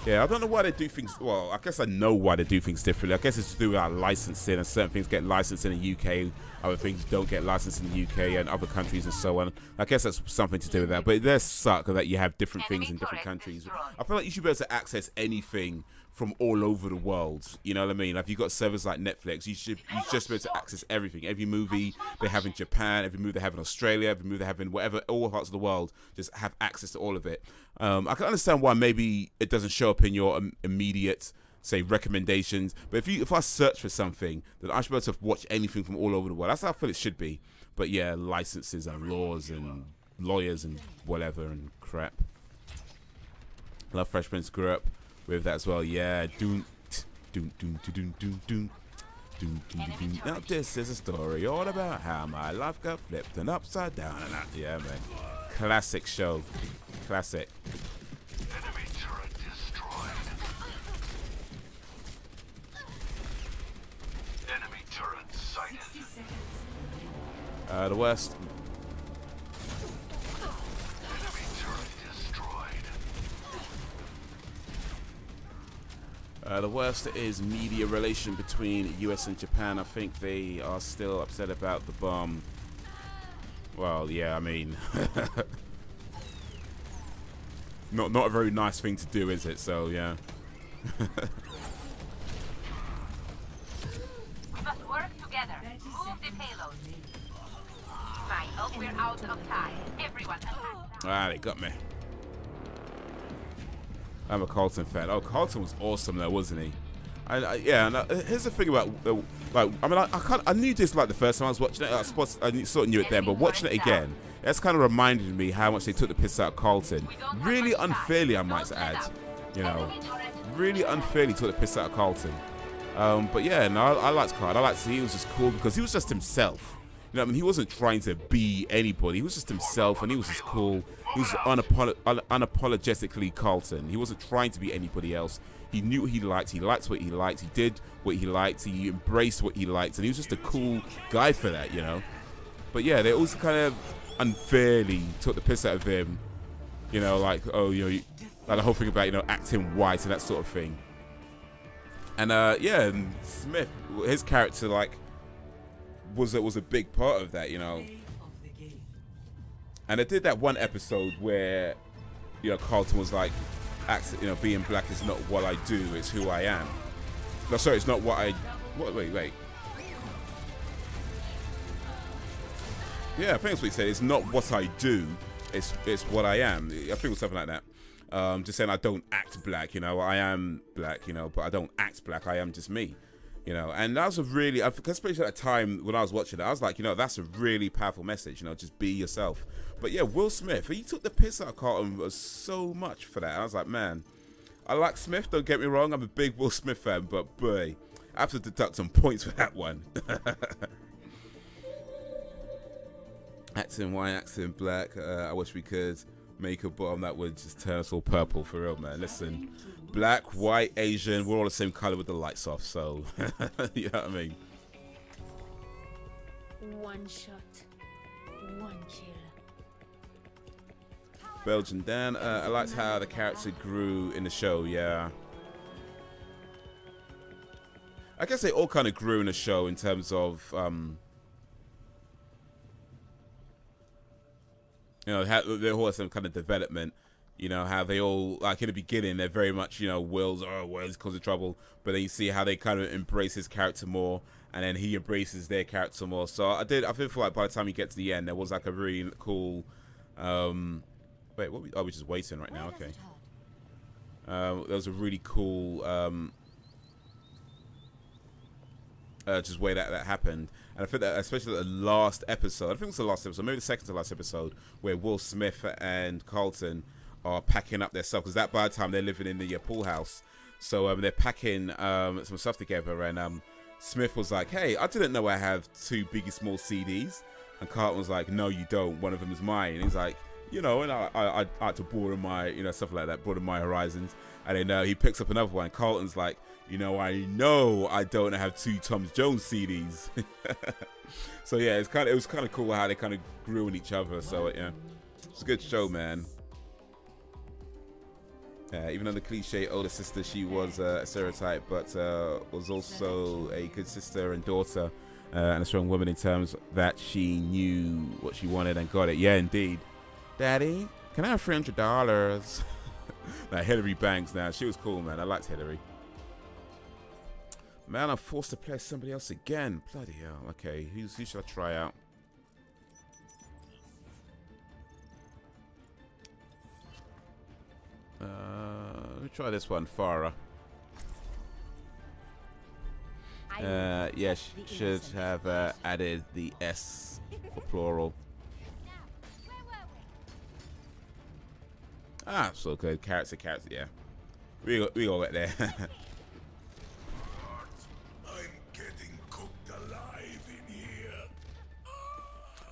Yeah, I don't know why they do things. Well, I guess I know why they do things differently. I guess it's to do with our licensing, and certain things get licensed in the UK, other things don't get licensed in the UK and other countries and so on. I guess that's something to do with that. But it does suck that you have different things in different countries. I feel like you should be able to access anything from all over the world. You know what I mean? Like, if you've got servers like Netflix, you should just be able to access everything. Every movie they have in Japan, every movie they have in Australia, every movie they have in whatever, all parts of the world, just have access to all of it. I can understand why maybe it doesn't show up in your immediate, say, recommendations. But if I search for something, then I should be able to watch anything from all over the world. That's how I feel it should be. But yeah, licenses and laws and lawyers and whatever and crap. Love Fresh Prince, grew up with that as well. Yeah, now this is a story all about how my life got flipped and upside down and out. Yeah, man. Classic show. Classic. Enemy turret destroyed. Enemy turret sighted. 60 seconds. The worst. Enemy turret destroyed. The worst is media relation between US and Japan. I think they are still upset about the bomb. Well, yeah, I mean, not a very nice thing to do, is it? So, yeah. We must work together. Move the payload. I hope we're out of time. Everyone attack. Ah, they got me. I'm a Carlton fan. Oh, Carlton was awesome though, wasn't he? Yeah, and here's the thing about, like, I mean, I knew this like the first time I was watching it. I suppose I sort of knew it then, but watching it again, that's kind of reminded me how much they took the piss out of Carlton. Really unfairly, I might add. You know, really unfairly took the piss out of Carlton. But yeah, no, I liked Carlton. I liked he was just cool because he was just himself. You know, I mean, he wasn't trying to be anybody. He was just himself, and he was just cool. He was unapologetically Carlton. He wasn't trying to be anybody else. He knew what he liked. He liked what he liked. He did what he liked. He embraced what he liked, and he was just a cool guy for that, you know. But yeah, they also kind of unfairly took the piss out of him. You know, like, oh, you know, like the whole thing about, you know, acting white and that sort of thing. And yeah, and Smith, his character, like, was a big part of that, you know. And they did that one episode where, you know, Carlton was like, you know, being black is not what I do, it's who I am. No, sorry, it's not what I. Wait. Yeah, I think that's what he said. It's not what I do, it's what I am. I think it was something like that. Just saying I don't act black, you know. I am black, you know, but I don't act black. I am just me, you know. And that was a really, especially at the time when I was watching it, I was like, you know, that's a really powerful message, you know, just be yourself. But yeah, Will Smith, he took the piss out of Carlton so much for that. And I was like, man, I like Smith, don't get me wrong. I'm a big Will Smith fan, but boy, I have to deduct some points for that one. Accent white, accent black. I wish we could make a bottom that would just turn us all purple, for real, man. Listen, black, white, Asian, we're all the same color with the lights off, so you know what I mean. One shot, one kill. Belgian Dan, I liked how the character grew in the show. Yeah, I guess they all kind of grew in the show in terms of you know, they all have some kind of development. You know, how they all, like in the beginning, they're very much, you know, Will's causing trouble. But then you see how they kind of embrace his character more. And then he embraces their character more. So I feel like by the time you get to the end, there was like a really cool, wait, what we're just waiting right now, okay. There was a really cool, just way that happened. And I think that especially the last episode, I think it was the last episode, maybe the second to last episode, where Will Smith and Carlton are packing up their stuff, because that by the time they're living in the pool house, so they're packing some stuff together, and Smith was like, hey, I didn't know I have 2 Biggie Small CDs, and Carlton was like, no you don't, one of them is mine. And he's like, you know, and I had to broaden my, you know, stuff like that, broaden my horizons. And then he picks up another one. Carlton's like, you know I don't have 2 Tom Jones CDs. So yeah, it was kind of cool how they kind of grew in each other. So yeah, it's a good show, man. Even though the cliche older sister, she was a stereotype, but was also a good sister and daughter, and a strong woman in terms that she knew what she wanted and got it. Yeah, indeed. Daddy, can I have $300? Like Hillary Banks, now she was cool, man. I liked Hillary. Man, I'm forced to play somebody else again. Bloody hell. Okay, who should I try out? Let me try this one, Farah. Yeah, should have added the S for plural. Ah, so good. Carrots are carrots, yeah. We all get there. I'm getting cooked alive in here.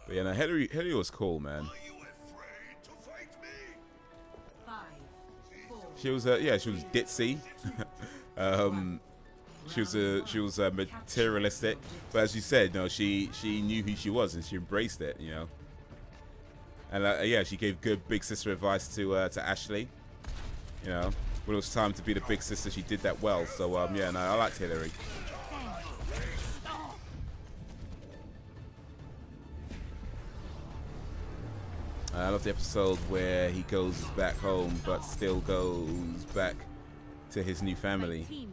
But yeah, no, Hillary was cool, man. Are you afraid to fight me? 5, 4. She was yeah, she was ditzy. She was materialistic, but as you said, no, she knew who she was and she embraced it, you know. And yeah, she gave good big sister advice to Ashley. You know, when it was time to be the big sister, she did that well. So yeah, no, I liked Hillary. I love the episode where he goes back home, but still goes back to his new family.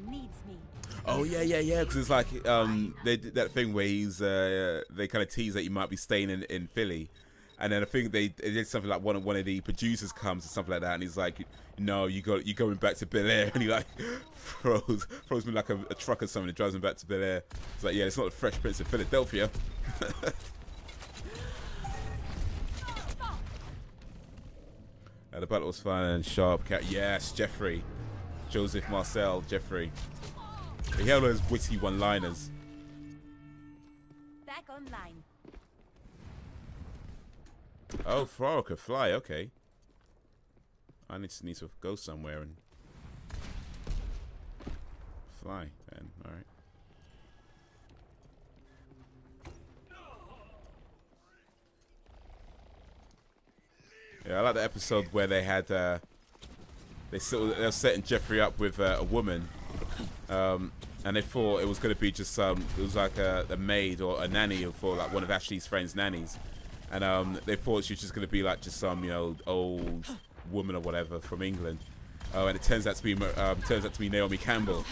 Oh yeah, because it's like they did that thing where he's they kind of tease that he might be staying in Philly. And then I think they did something like one of the producers comes or something like that, and he's like, "No, you're going back to Bel Air," and he like throws me like a truck or something and drives me back to Bel Air. It's like, yeah, it's not the Fresh Prince of Philadelphia. The battle was fun and sharp. Yes, Jeffrey, Joseph Marcel, Jeffrey. He had all those witty one-liners. Back online. Oh, Farrell could fly. Okay. I need to go somewhere and fly. Then, all right. Yeah, I like the episode where they had they were setting Jeffrey up with a woman, and they thought it was going to be just it was like a maid or a nanny for like one of Ashley's friends' nannies. And they thought she was just going to be like just some, you know, old woman or whatever from England. And it turns out to be Naomi Campbell.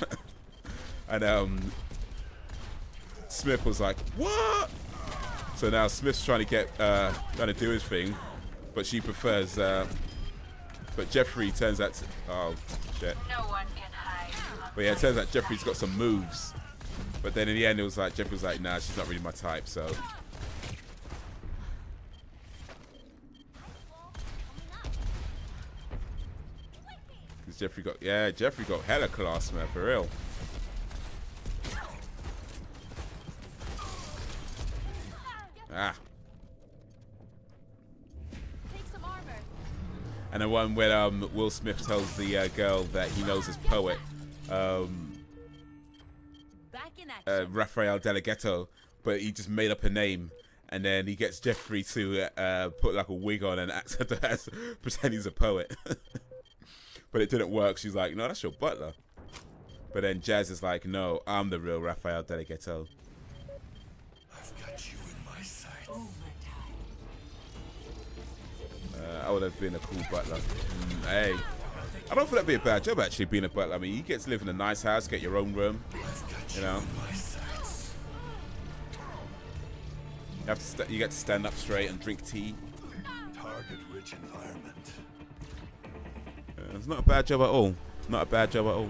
And Smith was like, "What?" So now Smith's trying to do his thing, but she prefers But Jeffrey turns out to, oh shit. No one can hide. But yeah, it turns out Jeffrey's got some moves. But then in the end, it was like Jeffrey was like, nah, she's not really my type. So. Jeffrey got hella class, man, for real. Ah. And the one where Will Smith tells the girl that he knows his poet, Raphael Delegato, but he just made up a name, and then he gets Jeffrey to put like a wig on and act as pretend he's a poet. But it didn't work. She's like, no, that's your butler. But then Jazz is like, no, I'm the real Raphael Delegato. I've got you in my sights. I would have been a cool butler. Hey, I don't think that'd be a bad job actually, being a butler. I mean, you get to live in a nice house, get your own room, you know. You get to stand up straight and drink tea. Target-rich environment. It's not a bad job at all. Not a bad job at all.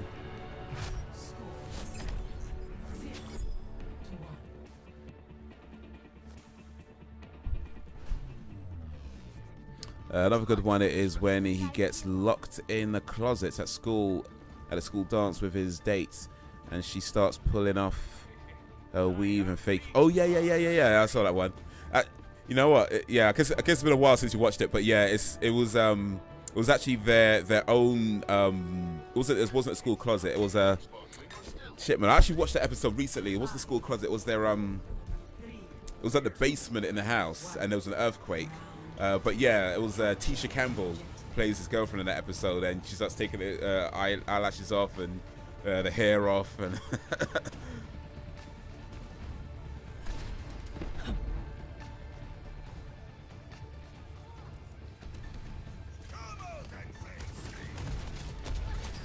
Another good one is when he gets locked in the closets at school, at a school dance with his dates, and she starts pulling off her weave and fake. Oh yeah. I saw that one. You know what? Yeah, I guess it's been a while since you watched it, but yeah, it was actually their own. It wasn't a school closet. It was a shit, man. I actually watched that episode recently. It wasn't a school closet. It was their It was at the basement in the house, and there was an earthquake. But yeah, it was Tisha Campbell plays his girlfriend in that episode, and she starts taking the eyelashes off and the hair off, and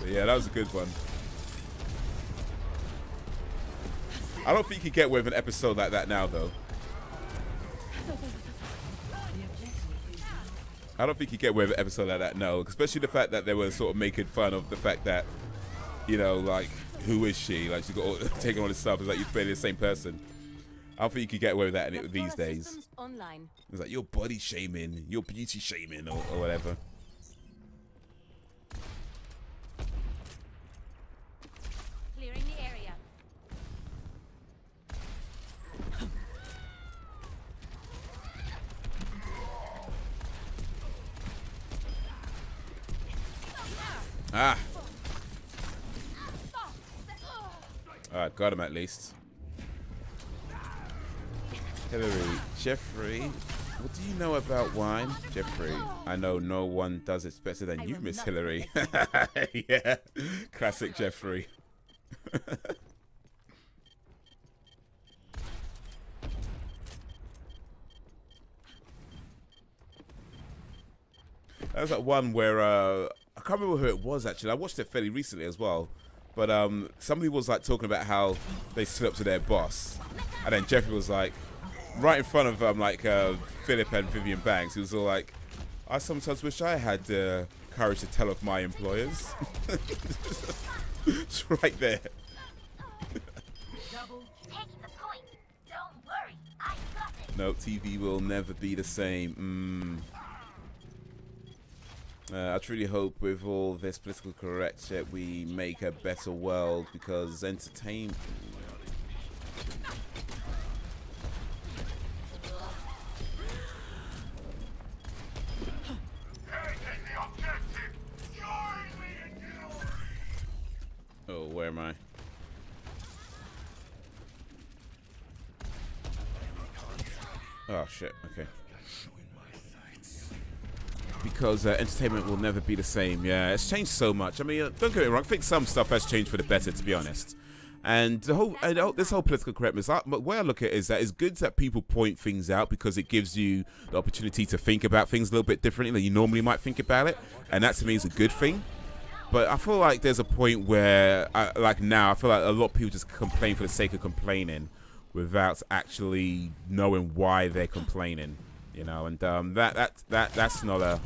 but yeah, that was a good one. I don't think you get away with an episode like that now, though. I don't think you get away with an episode like that, no. Especially the fact that they were sort of making fun of the fact that, you know, like, who is she? Like, she's got taking all this stuff. It's like you're barely the same person. I don't think you could get away with that these days. It's like, you're body shaming, you're beauty shaming, or whatever. Clearing the area. Ah. Alright, got him at least. Hillary, Jeffrey, what do you know about wine? Jeffrey, I know no one does it better than you, Miss Hillary. Yeah, classic Jeffrey. That was that one where I can't remember who it was actually. I watched it fairly recently as well, but somebody was like talking about how they stood up to their boss, and then Jeffrey was like, right in front of Philip and Vivian Banks, he was all like, I sometimes wish I had courage to tell off my employers. It's right there. No, TV will never be the same. I truly hope with all this political correct shit we make a better world, because entertainment. Oh, where am I? Oh shit, okay. Because entertainment will never be the same. Yeah, it's changed so much. I mean, don't get me wrong, I think some stuff has changed for the better, to be honest. And the whole this whole political correctness, the way I look at it is that it's good that people point things out, because it gives you the opportunity to think about things a little bit differently than you normally might think about it, and that to me is a good thing. But I feel like there's a point where, like now, I feel like a lot of people just complain for the sake of complaining without actually knowing why they're complaining, you know. And that's not a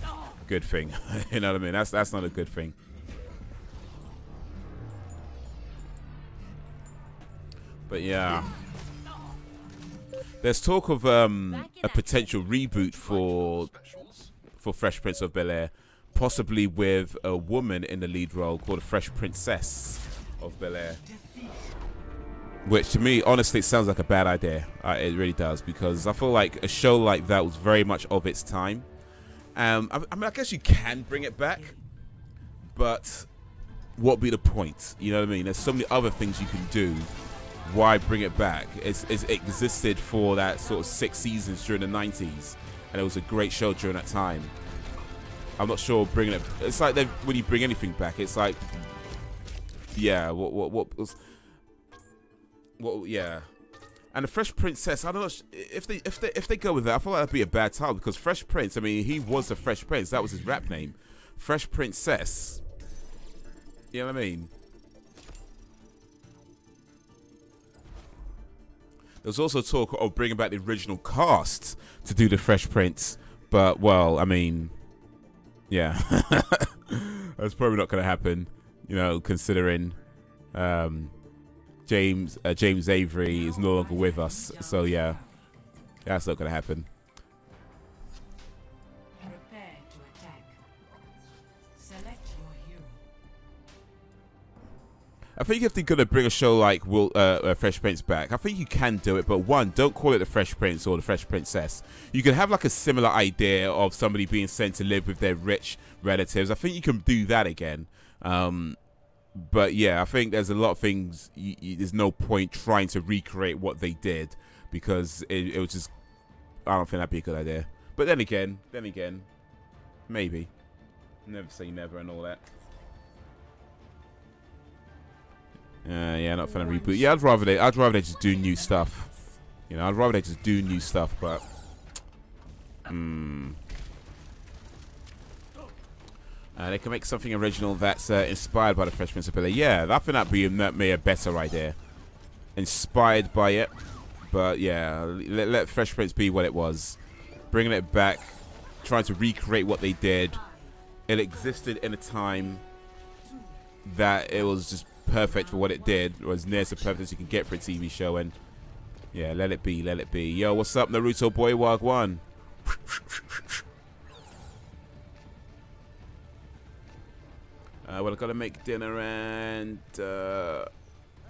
good thing. You know what I mean? That's not a good thing. But yeah, there's talk of a potential reboot for Fresh Prince of Bel-Air, possibly with a woman in the lead role called the Fresh Princess of Bel-Air. Which to me, honestly, it sounds like a bad idea. It really does, because I feel like a show like that was very much of its time. I mean, I guess you can bring it back, but what would be the point? You know what I mean? There's so many other things you can do. Why bring it back? It existed for that sort of 6 seasons during the 90s, and it was a great show during that time. I'm not sure bringing it. It's like when you bring anything back, it's like, yeah, yeah. And the Fresh Princess, I don't know if they go with that. I feel like that'd be a bad title, because Fresh Prince, I mean, he was the Fresh Prince. That was his rap name. Fresh Princess. You know what I mean? There's also talk of bringing back the original cast to do the Fresh Prince, but well, I mean, yeah, that's probably not going to happen. You know, considering James Avery is no longer with us, so yeah, that's not going to happen. Prepare to attack. Select your hero. I think if they're going to bring a show like Fresh Prince back, I think you can do it, but one, don't call it the Fresh Prince or the Fresh Princess. You can have like a similar idea of somebody being sent to live with their rich relatives. I think you can do that again. But yeah, I think there's a lot of things, there's no point trying to recreate what they did, because it was just, I don't think that'd be a good idea. But then again, maybe. Never say never and all that. Yeah, not for a reboot. Yeah, I'd rather they just do new stuff. You know, I'd rather they just do new stuff, but they can make something original that's inspired by the Fresh Prince of Bel-Air. Yeah, I think that'd be a better idea. Inspired by it, but yeah, let Fresh Prince be what it was. Bringing it back, trying to recreate what they did. It existed in a time that it was just perfect for what it did, or as near to perfect as you can get for a TV show, and yeah, let it be, let it be. Yo, what's up, Naruto boy? Wagwan. Well, I've got to make dinner and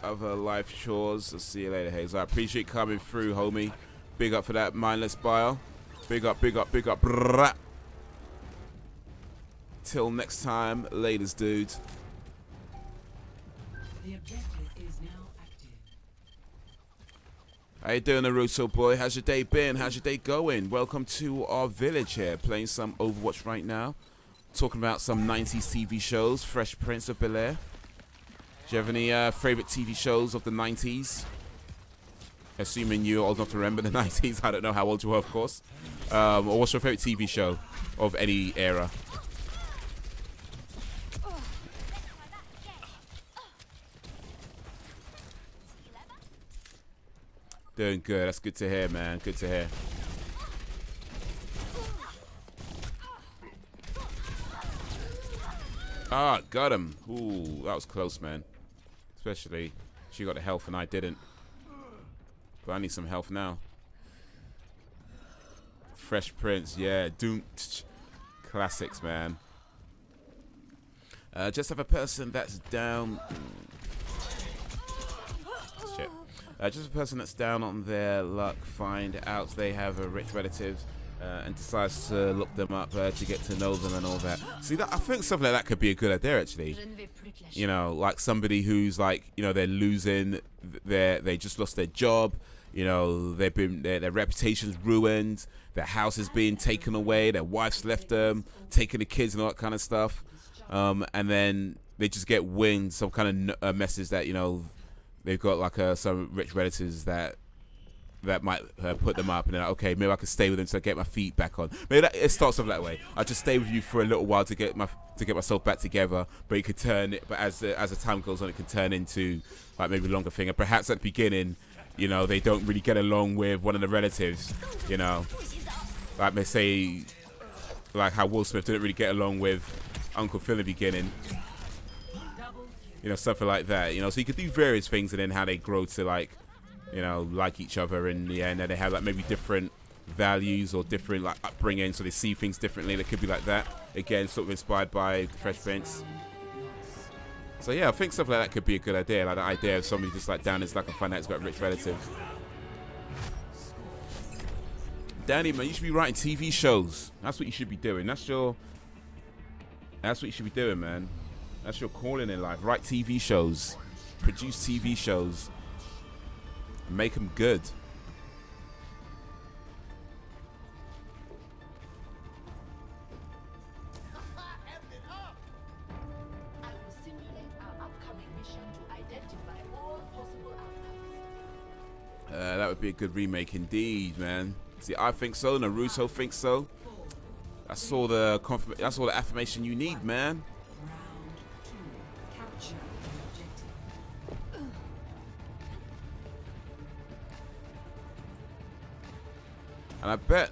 other life chores. I'll see you later, Haze. I appreciate coming through, homie. Big up for that mindless bio. Big up, big up, big up. Brrrah. Till next time, laters, dudes. The objective is now active. How you doing, Naruto boy? How's your day been? How's your day going? Welcome to our village here. Playing some Overwatch right now. Talking about some 90s TV shows. Fresh Prince of Bel-Air. Do you have any favorite TV shows of the 90s? Assuming you're old enough to remember the 90s. I don't know how old you are, of course. Or what's your favorite TV show of any era? Doing good. That's good to hear, man. Good to hear. Ah, got him. Ooh, that was close, man. Especially she got the health and I didn't. But I need some health now. Fresh Prince, yeah. Doom. Classics, man. Just have a person that's down. Shit. Just a person that's down on their luck, find out they have a rich relatives, and decides to look them up to get to know them and all that. See, that, I think something like that could be a good idea, actually. You know, like somebody who's like, you know, they're losing, they just lost their job. You know, they've been their reputation's ruined. Their house is being taken away. Their wife's left them, taking the kids and all that kind of stuff. And then they just get wind, some kind of message that, you know, they've got like some rich relatives that might put them up, and they're like, okay, maybe I can stay with them so I get my feet back on. Maybe it starts off that way. I'll just stay with you for a little while to get myself back together. But it could turn it. But as the time goes on, it can turn into like maybe a longer thing. And perhaps at the beginning, you know, they don't really get along with one of the relatives. You know, like they say, like how Will Smith didn't really get along with Uncle Phil in the beginning. You know, something like that. You know, so you could do various things, and then how they grow to like, you know, like each other in the end, and they have like maybe different values or different like upbringing, so they see things differently. That could be like that. Again, sort of inspired by Fresh Prince. So yeah, I think stuff like that could be a good idea. Like the idea of somebody just like down as like a finance got a rich relative. Danny, man, you should be writing TV shows. That's what you should be doing. That's what you should be doing, man. That's your calling in life. Write TV shows. Produce TV shows. Make them good. That would be a good remake indeed, man. See, I think so. Naruto thinks so. That's all the affirmation you need, man. And I bet,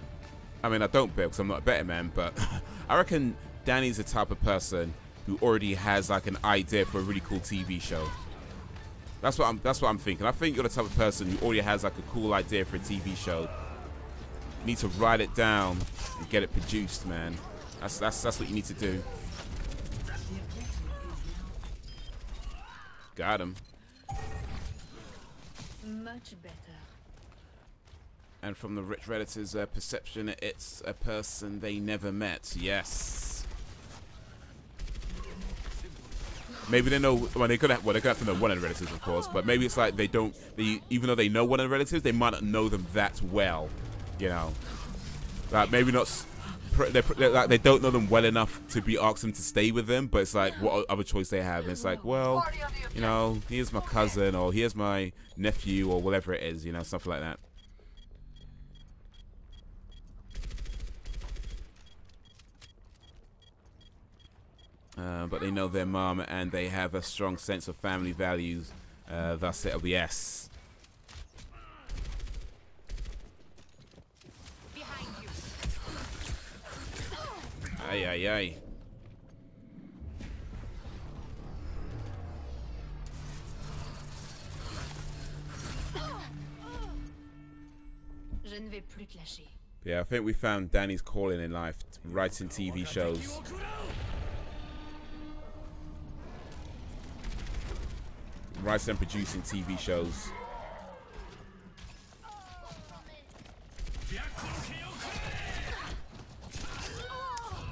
I mean, I don't bet because I'm not a betting man, but I reckon Danny's the type of person who already has like an idea for a really cool TV show. That's what I'm thinking. I think you're the type of person who already has like a cool idea for a TV show. You need to write it down and get it produced, man. That's what you need to do. Got him. Much better. And from the rich relatives' perception, it's a person they never met. Yes. Maybe they know. Well, they could have. Well, they could have to know one of the relatives, of course. But maybe it's like they don't. Even though they know one of the relatives, they might not know them that well. You know, like maybe not. Like they don't know them well enough to be asked them to stay with them. But it's like, what other choice they have? And it's like, well, you know, here's my cousin, or here's my nephew, or whatever it is. You know, something like that. But they know their mom and they have a strong sense of family values. Thus, it'll be yes. Behind you. Aye, aye, aye. Je ne vais plus te lâcher. Yeah, I think we found Danny's calling in life, writing TV shows. Writing and producing TV shows.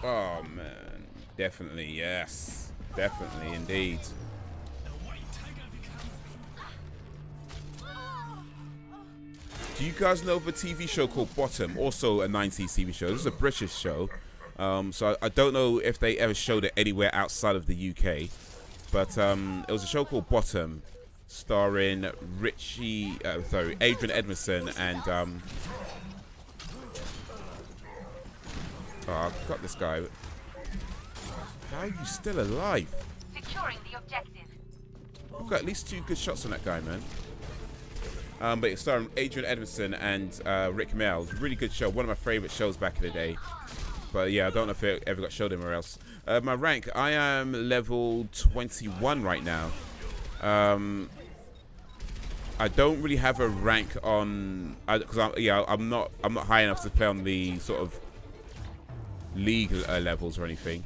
Oh man, definitely, yes. Definitely, indeed. Do you guys know of a TV show called Bottom? Also a 90s TV show. This is a British show. So I don't know if they ever showed it anywhere outside of the UK. But it was a show called Bottom, starring Adrian Edmondson and oh, I've got this guy. How are you still alive? Securing the objective. I've got at least 2 good shots on that guy, man. But it's starring Adrian Edmondson and Rick Mel. It was a really good show. One of my favorite shows back in the day. But yeah, I don't know if it ever got showed anywhere else. My rank, I am level 21 right now. I don't really have a rank on, because I'm not high enough to play on the sort of league levels or anything.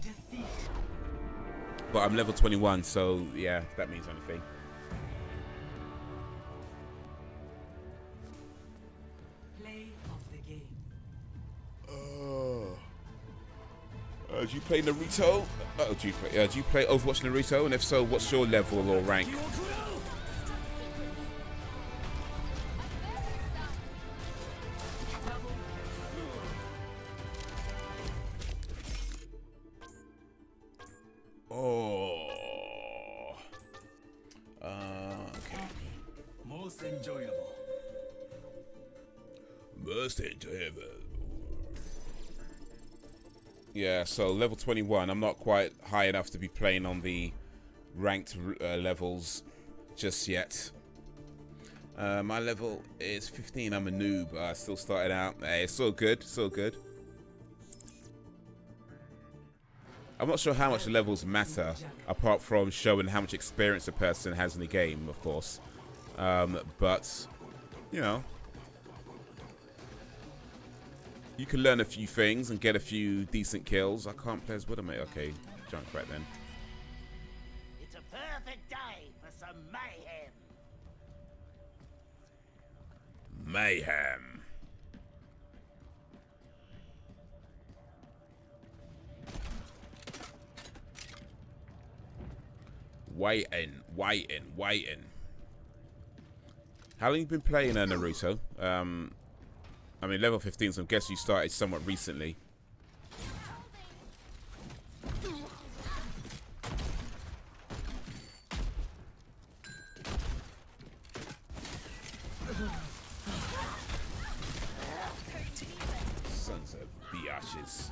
But I'm level 21, so yeah, that means anything. Do you play Naruto? Do you play Overwatch Naruto? And if so, what's your level or rank? Oh. Okay. Most enjoyable. Most enjoyable. Yeah, so level 21. I'm not quite high enough to be playing on the ranked levels just yet. My level is 15. I'm a noob. I still started out. Hey, it's so good. So good. I'm not sure how much the levels matter, apart from showing how much experience a person has in the game, of course. But, you know, you can learn a few things and get a few decent kills. I can't play as Widowmate. Okay, junk right then. It's a perfect day for some mayhem. Mayhem. Waiting. How long you been playing Naruto? I mean, level 15, so I guess you started somewhat recently. Sons of biatches.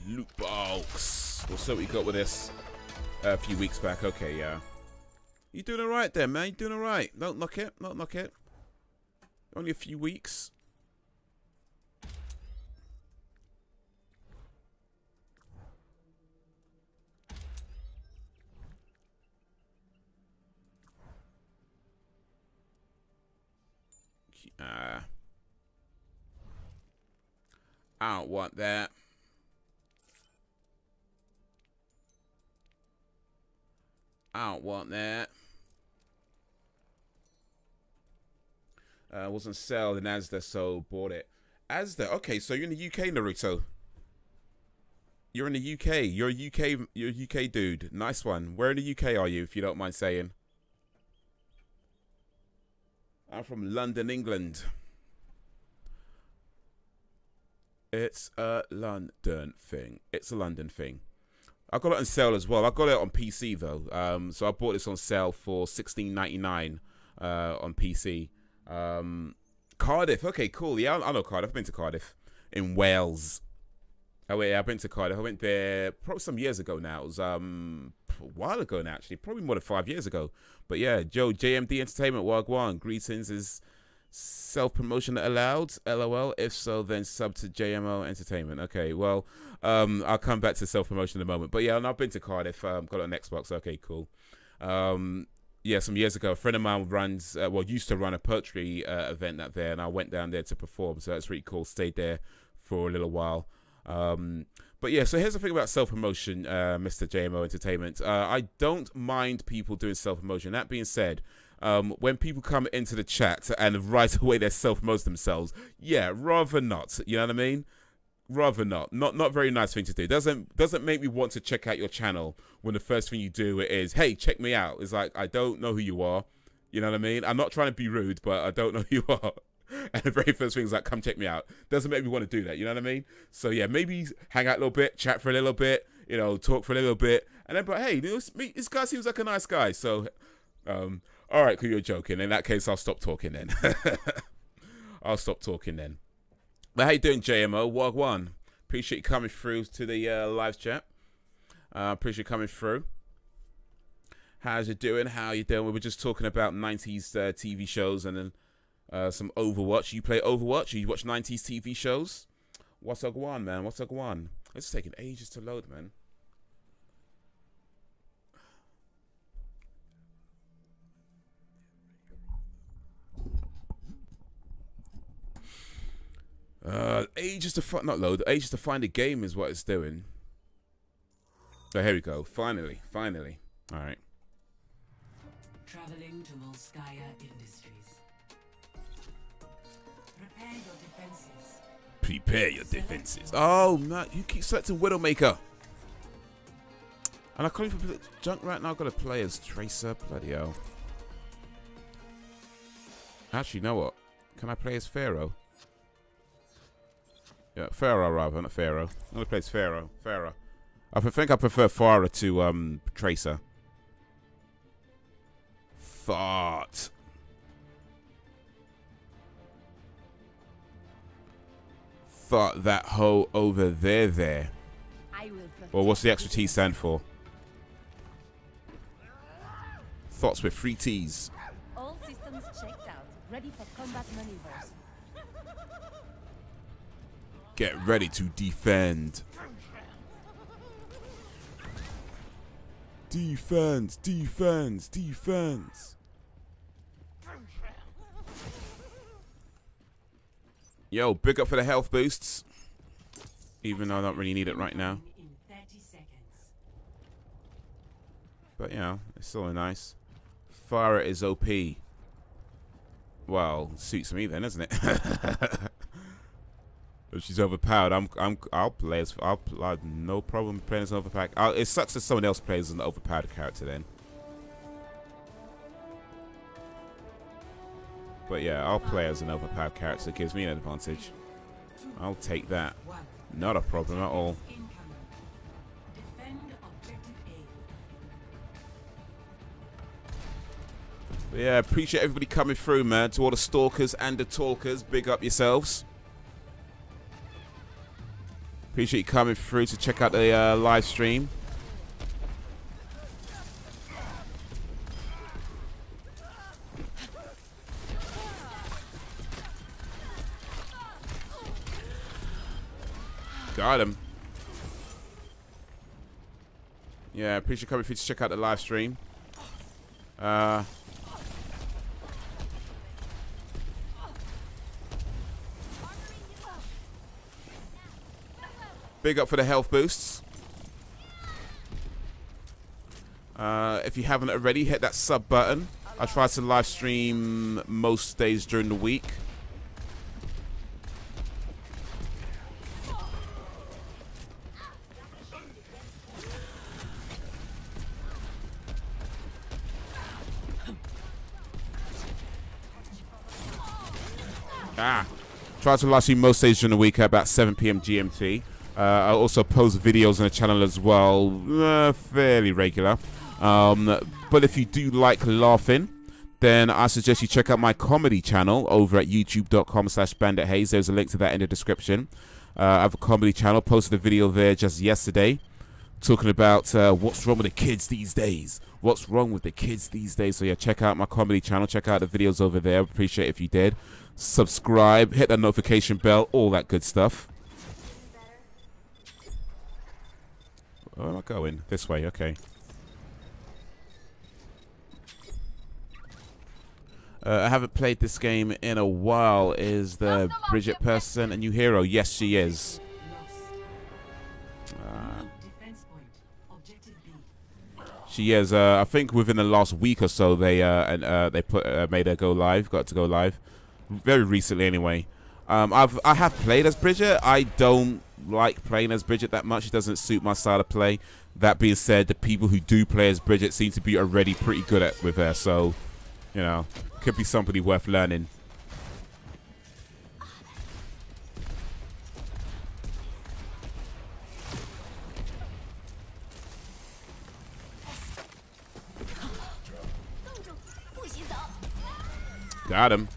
Loot box. What's up we got with this a few weeks back? Okay, yeah. You doing alright there, man? You doing alright? Don't knock it. Don't knock it. Only a few weeks. I don't want that. I don't want that. Wasn't sale in Asda, so bought it. Asda, okay, so you're in the UK, Naruto. You're in the UK. You're a UK dude. Nice one. Where in the UK are you, if you don't mind saying? I'm from London, England. It's a London thing. It's a London thing. I got it on sale as well. I got it on PC though. So I bought this on sale for $16.99 on PC. Cardiff. Okay, cool. Yeah, I know Cardiff. I've been to Cardiff in Wales. Oh wait, I've been to Cardiff. I went there probably some years ago now. It was a while ago now, actually, probably more than 5 years ago. But yeah, Joe, JMD Entertainment, Wagwan. Greetings. Is self-promotion allowed? LOL. If so, then sub to JMO Entertainment. Okay, well, I'll come back to self-promotion in a moment. But yeah, and I've been to Cardiff. Got it on Xbox. Okay, cool. Yeah, some years ago, a friend of mine runs, used to run a poetry event out there, and I went down there to perform. So that's really cool. Stayed there for a little while. But yeah, so here's the thing about self-promotion, Mr. JMO Entertainment. I don't mind people doing self-promotion. That being said, when people come into the chat and right away they self-promote themselves, yeah, rather not. You know what I mean? Rather not. Not very nice thing to do. Doesn't make me want to check out your channel when the first thing you do is, hey, check me out. It's like, I don't know who you are. You know what I mean? I'm not trying to be rude, but I don't know who you are. And the very first thing is like, come check me out. Doesn't make me want to do that. You know what I mean? So yeah, maybe hang out a little bit, chat for a little bit, you know, talk for a little bit. And then, but hey, this guy seems like a nice guy. So, all right, cool, you're joking. In that case, I'll stop talking then. I'll stop talking then. But how you doing, JMO? Wagwan. Appreciate you coming through to the live chat. Appreciate you coming through. How's you doing? How you doing? We were just talking about 90s TV shows and then some Overwatch. You play Overwatch? Or you watch 90s TV shows? What's up, Guan, man? What's up, Guan? It's taking ages to load, man. Ages to find, not load, ages to find a game is what it's doing. So here we go. Finally. All right. Traveling to Volskaya Industries. Prepare your defenses. Prepare your defenses. Oh, man, you keep selecting Widowmaker. And I can't even play junk right now. I've got to play as Tracer. Bloody hell. Actually, you know what? Can I play as Pharaoh? Yeah, Pharaoh rather, not Pharaoh. I'm going to play as Pharaoh. I think I prefer Farah to Tracer. Thought that hoe over there. Well, what's the extra T stand for? Thoughts with 3 T's. All systems checked out, ready for combat maneuvers. Get ready to defend. Defense, defense, defense. Yo, big up for the health boosts. Even though I don't really need it right now. But, you know, it's still nice. Fire is OP. Well, suits me then, isn't it? If she's overpowered, I'll play as I'll no problem playing as an overpowered. It sucks that someone else plays as an overpowered character then. But yeah, I'll play as an overpowered character. It gives me an advantage. I'll take that. Not a problem at all. But yeah, appreciate everybody coming through, man. To all the stalkers and the talkers, big up yourselves. Appreciate you coming through to check out the live stream. Got him. Yeah, appreciate you coming through to check out the live stream. Big up for the health boosts. If you haven't already, hit that sub button. I try to live stream most days during the week. Try to live stream most days during the week at about 7 PM GMT. I also post videos on the channel as well, fairly regular. But if you do like laughing, then I suggest you check out my comedy channel over at youtube.com/BanditHaze. There's a link to that in the description. I have a comedy channel, posted a video there just yesterday, talking about what's wrong with the kids these days. What's wrong with the kids these days? So yeah, check out my comedy channel. Check out the videos over there. Appreciate if you did. Subscribe, hit that notification bell, all that good stuff. Where am I going? This way, okay. I haven't played this game in a while. Is the Bridget person a new hero? Yes, she is. She is. I think within the last week or so, they made her go live. Got to go live very recently, anyway. I have played as Bridget. I don't like playing as Bridget that much. It doesn't suit my style of play. That being said, the people who do play as Bridget seem to be already pretty good at with her. So, you know, could be somebody worth learning. Got him.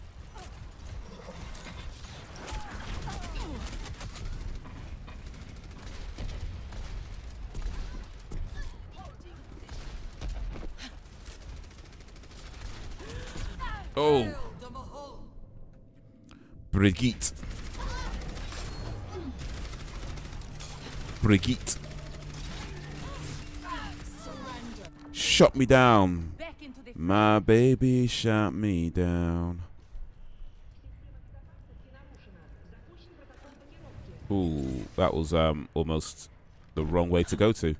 Oh. Brigitte. Brigitte. Shot me down. My baby shot me down. Ooh, that was almost the wrong way to go to.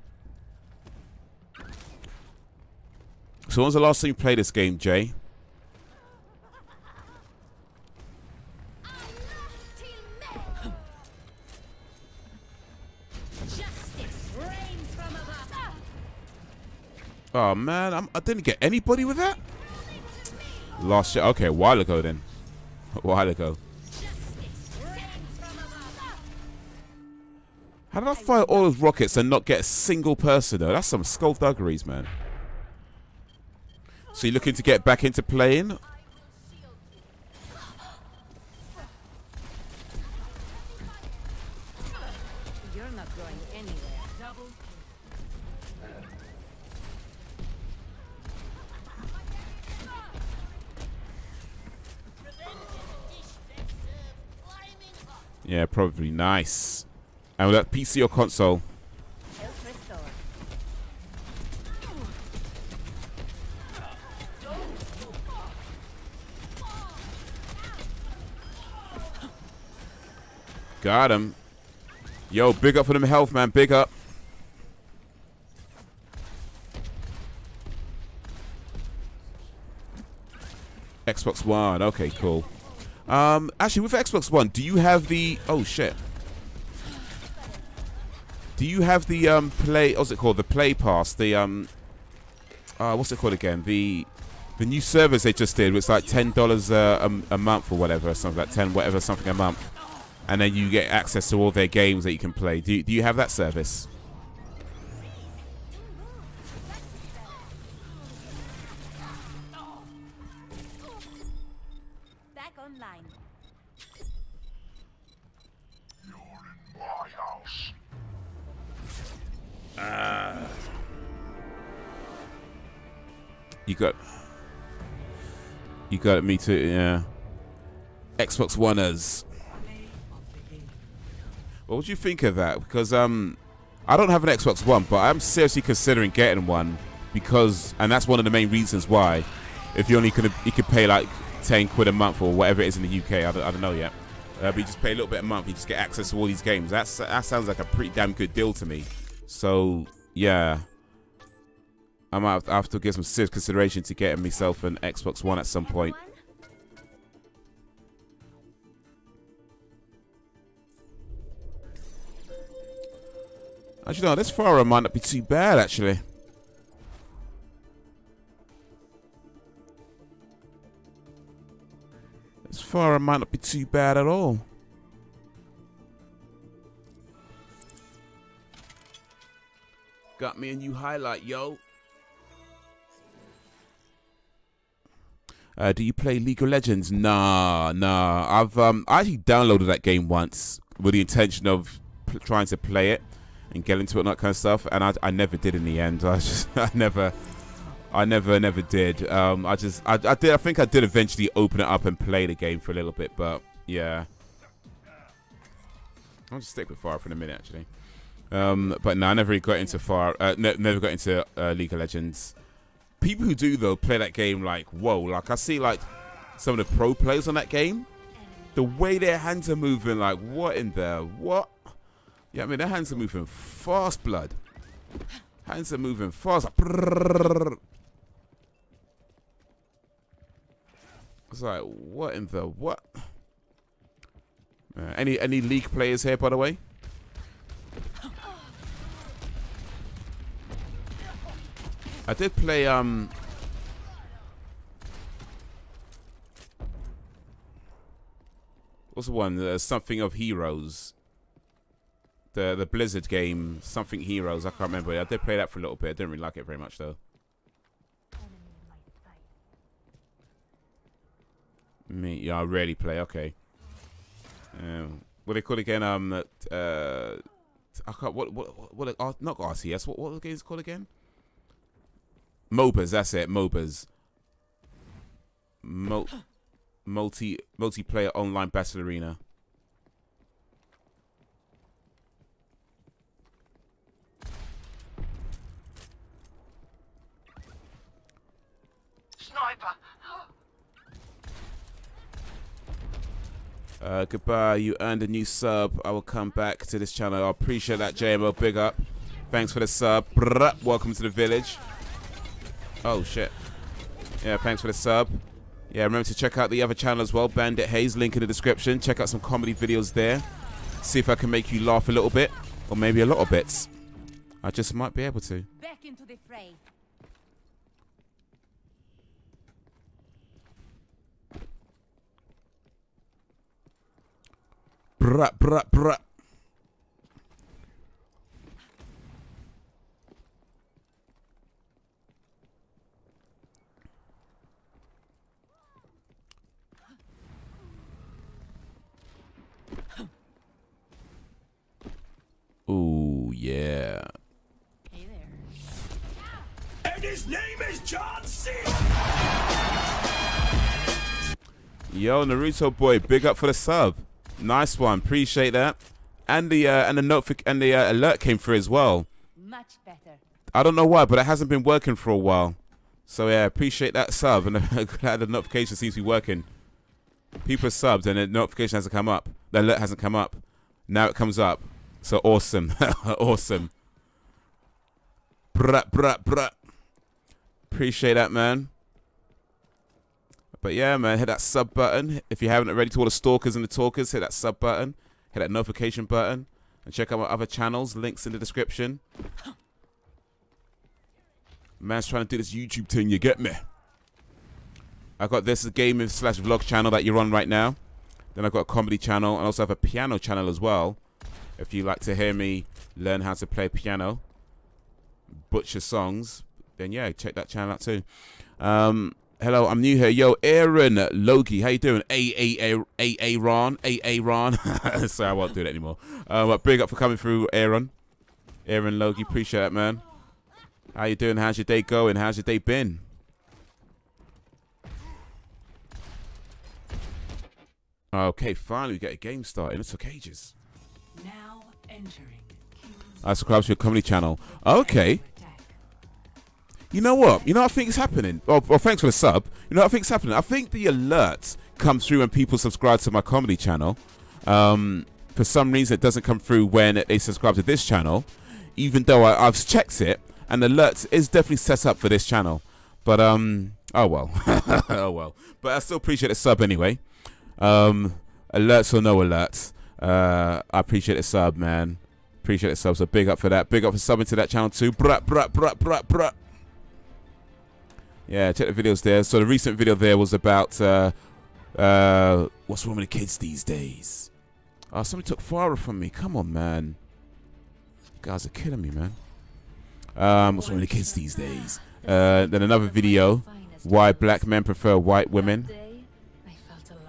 So when was the last time you played this game, Jay? Oh man, I didn't get anybody with that. Last year, okay, a while ago then. A while ago. How did I fire all those rockets and not get a single person though? That's some skullduggeries, man. So you're looking to get back into playing? You're not going anywhere. Double. Yeah, probably. Nice. And with that PC or console? Health restored. Got him. Yo, big up for them health, man. Big up. Xbox One. Okay, cool. Actually, with Xbox One, do you have the... Oh, shit. Do you have the, Play... What's it called? The Play Pass. The, what's it called again? The new service they just did. It's like $10 a month or whatever. Or something like 10 whatever, something a month. And then you get access to all their games that you can play. Do you have that service? Back online. You're in my house. You got me too, yeah. Xbox Oneers. What would you think of that? Because I don't have an Xbox One, but I'm seriously considering getting one because, and that's one of the main reasons why. If you could pay like 10 quid a month or whatever it is in the UK, I don't know yet. But you just pay a little bit a month, you just get access to all these games. That sounds like a pretty damn good deal to me. So yeah, I might have to give some serious consideration to getting myself an Xbox One at some point. Actually, no, this far might not be too bad, actually. This far might not be too bad at all. Got me a new highlight, yo. Do you play League of Legends? Nah. I've I actually downloaded that game once with the intention of trying to play it and get into it and that kind of stuff, and I never did in the end. I never did. I think I did eventually open it up and play the game for a little bit, but yeah. I'll just stick with Fire for a minute, actually. But no, I never got into never got into League of Legends. People who do though play that game like whoa. Like I see like some of the pro players on that game, the way their hands are moving, like what in the what? Yeah, I mean their hands are moving fast, blood. Hands are moving fast. Like, it's like what in the what? Any League players here, by the way? I did play what's the one? Something of Heroes. The Blizzard game, Something Heroes. I can't remember. I did play that for a little bit. I didn't really like it very much though. Me, yeah, I rarely play. Okay. What they call again? I can't. What? Not RTS. What the game's called again? MOBAs, that's it, MOBAs. Multiplayer online battle arena. Sniper. Goodbye, you earned a new sub. I will come back to this channel. I appreciate that, JMO. Big up. Thanks for the sub. Welcome to the village. Oh shit. Yeah, thanks for the sub. Yeah, remember to check out the other channel as well, Bandit Haze, link in the description. Check out some comedy videos there. See if I can make you laugh a little bit, or maybe a lot of bits. I just might be able to. Back into the fray. Bruh. Ooh, yeah. Hey there. And his name is John C. Yo, Naruto boy, big up for the sub. Nice one. Appreciate that. And the alert came through as well. Much better. I don't know why, but it hasn't been working for a while. So yeah, appreciate that sub, and glad the notification seems to be working. People are subbed and the notification hasn't come up. The alert hasn't come up. Now it comes up. So awesome. Awesome. Bruh, bruh, bruh. Appreciate that, man. But yeah, man, hit that sub button. If you haven't already, to all the stalkers and the talkers, hit that sub button. Hit that notification button. And check out my other channels. Links in the description. Man's trying to do this YouTube thing, you get me? I got this gaming / vlog channel that you're on right now. Then I've got a comedy channel and also have a piano channel as well. If you like to hear me learn how to play piano, butcher songs, then yeah, check that channel out too. Hello, I'm new here. Yo, Aaron Logie, how you doing? Ron. Sorry, I won't do that anymore. But big up for coming through, Aaron. Aaron Logie, appreciate that, man. How you doing? How's your day going? How's your day been? Okay, finally we get a game started. It took ages. Now entering. I subscribe to your comedy channel. Okay. You know what? You know what I think is happening? Well, thanks for the sub. You know what I think is happening? I think the alerts come through when people subscribe to my comedy channel. For some reason, it doesn't come through when they subscribe to this channel, even though I've checked it, and the alerts is definitely set up for this channel. But, oh well. Oh well. But I still appreciate the sub anyway. Alerts or no alerts. I appreciate the sub, man. Appreciate the sub. So big up for that. Big up for subbing to that channel too. Bruh. Yeah, check the videos there. So the recent video there was about what's wrong with the kids these days. Oh, somebody took Farah from me. Come on, man. You guys are killing me, man. What's wrong with the kids these days? Then another video, why black men prefer white women.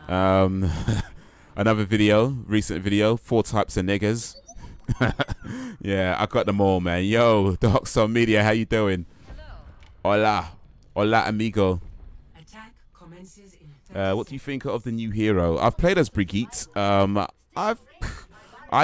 Another video, recent video, 4 types of niggers. Yeah, I got them all, man. Yo, the Hoxon Media, how you doing? Hola. Hola, amigo. What do you think of the new hero? I've played as Brigitte. I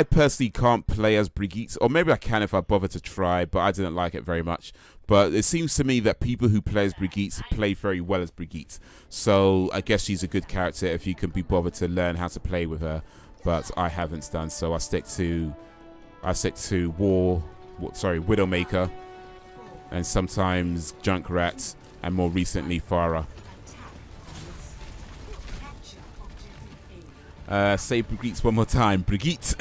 personally can't play as Brigitte, or maybe I can if I bother to try, but I didn't like it very much. But it seems to me that people who play as Brigitte play very well as Brigitte. So I guess she's a good character if you can be bothered to learn how to play with her. But I haven't done so. I stick to Widowmaker, and sometimes Junkrat, and more recently Farah. Say Brigitte one more time. Brigitte.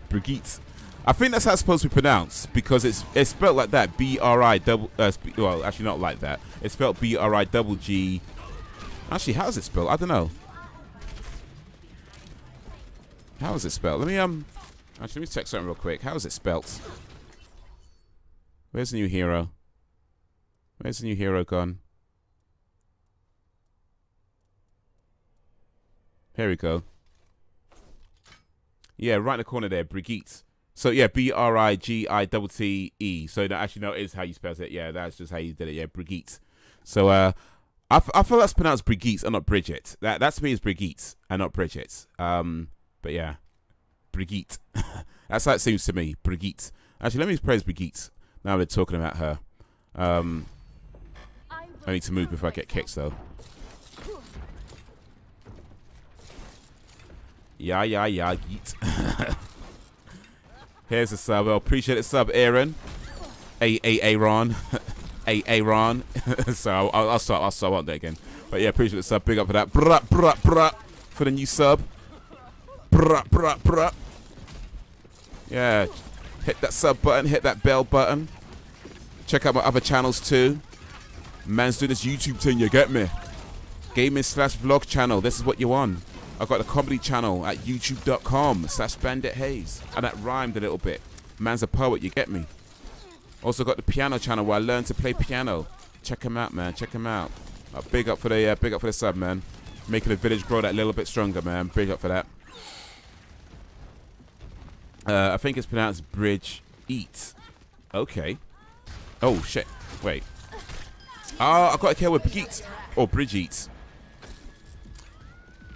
Brigitte. I think that's how it's supposed to be pronounced, because it's spelled like that. B-R-I double. Well, actually not like that. It's spelled B-R-I-double-G. Actually, how is it spelled? I don't know. How is it spelled? Let me actually let me check something real quick. How is it spelled? Where's the new hero? Where's the new hero gone? Here we go. Yeah, right in the corner there, Brigitte. So yeah, B-R-I-G-I-T-T-E. So no, actually, no, it is how you spell it. Yeah, that's just how you did it. Yeah, Brigitte. So I feel that's pronounced Brigitte and not Bridget. That's me as Brigitte and not Bridget. But yeah, Brigitte. That's how it seems to me, Brigitte. Actually, let me praise Brigitte. Now we're talking about her. I need to move before I get kicked, though. Yeah, yeet. Here's a sub. Well, appreciate it, sub, Aaron. Aaron. Aaron. So I'll stop. I won't do it again. But yeah, appreciate the sub. Big up for that. Bruh. For the new sub. Bruh. Yeah. Hit that sub button. Hit that bell button. Check out my other channels too. Man's doing this YouTube thing, you get me? Gaming / vlog channel. This is what you want. I've got a comedy channel at youtube.com/BanditHaze. And that rhymed a little bit. Man's a poet, you get me? Also got the piano channel where I learn to play piano. Check him out, man. Check him out. Big up for the sub, man. Making the village grow that little bit stronger, man. Big up for that. I think it's pronounced Bridge Eat. Okay. Oh shit. Wait. Oh, I got to kill with Brigitte or Brigitte.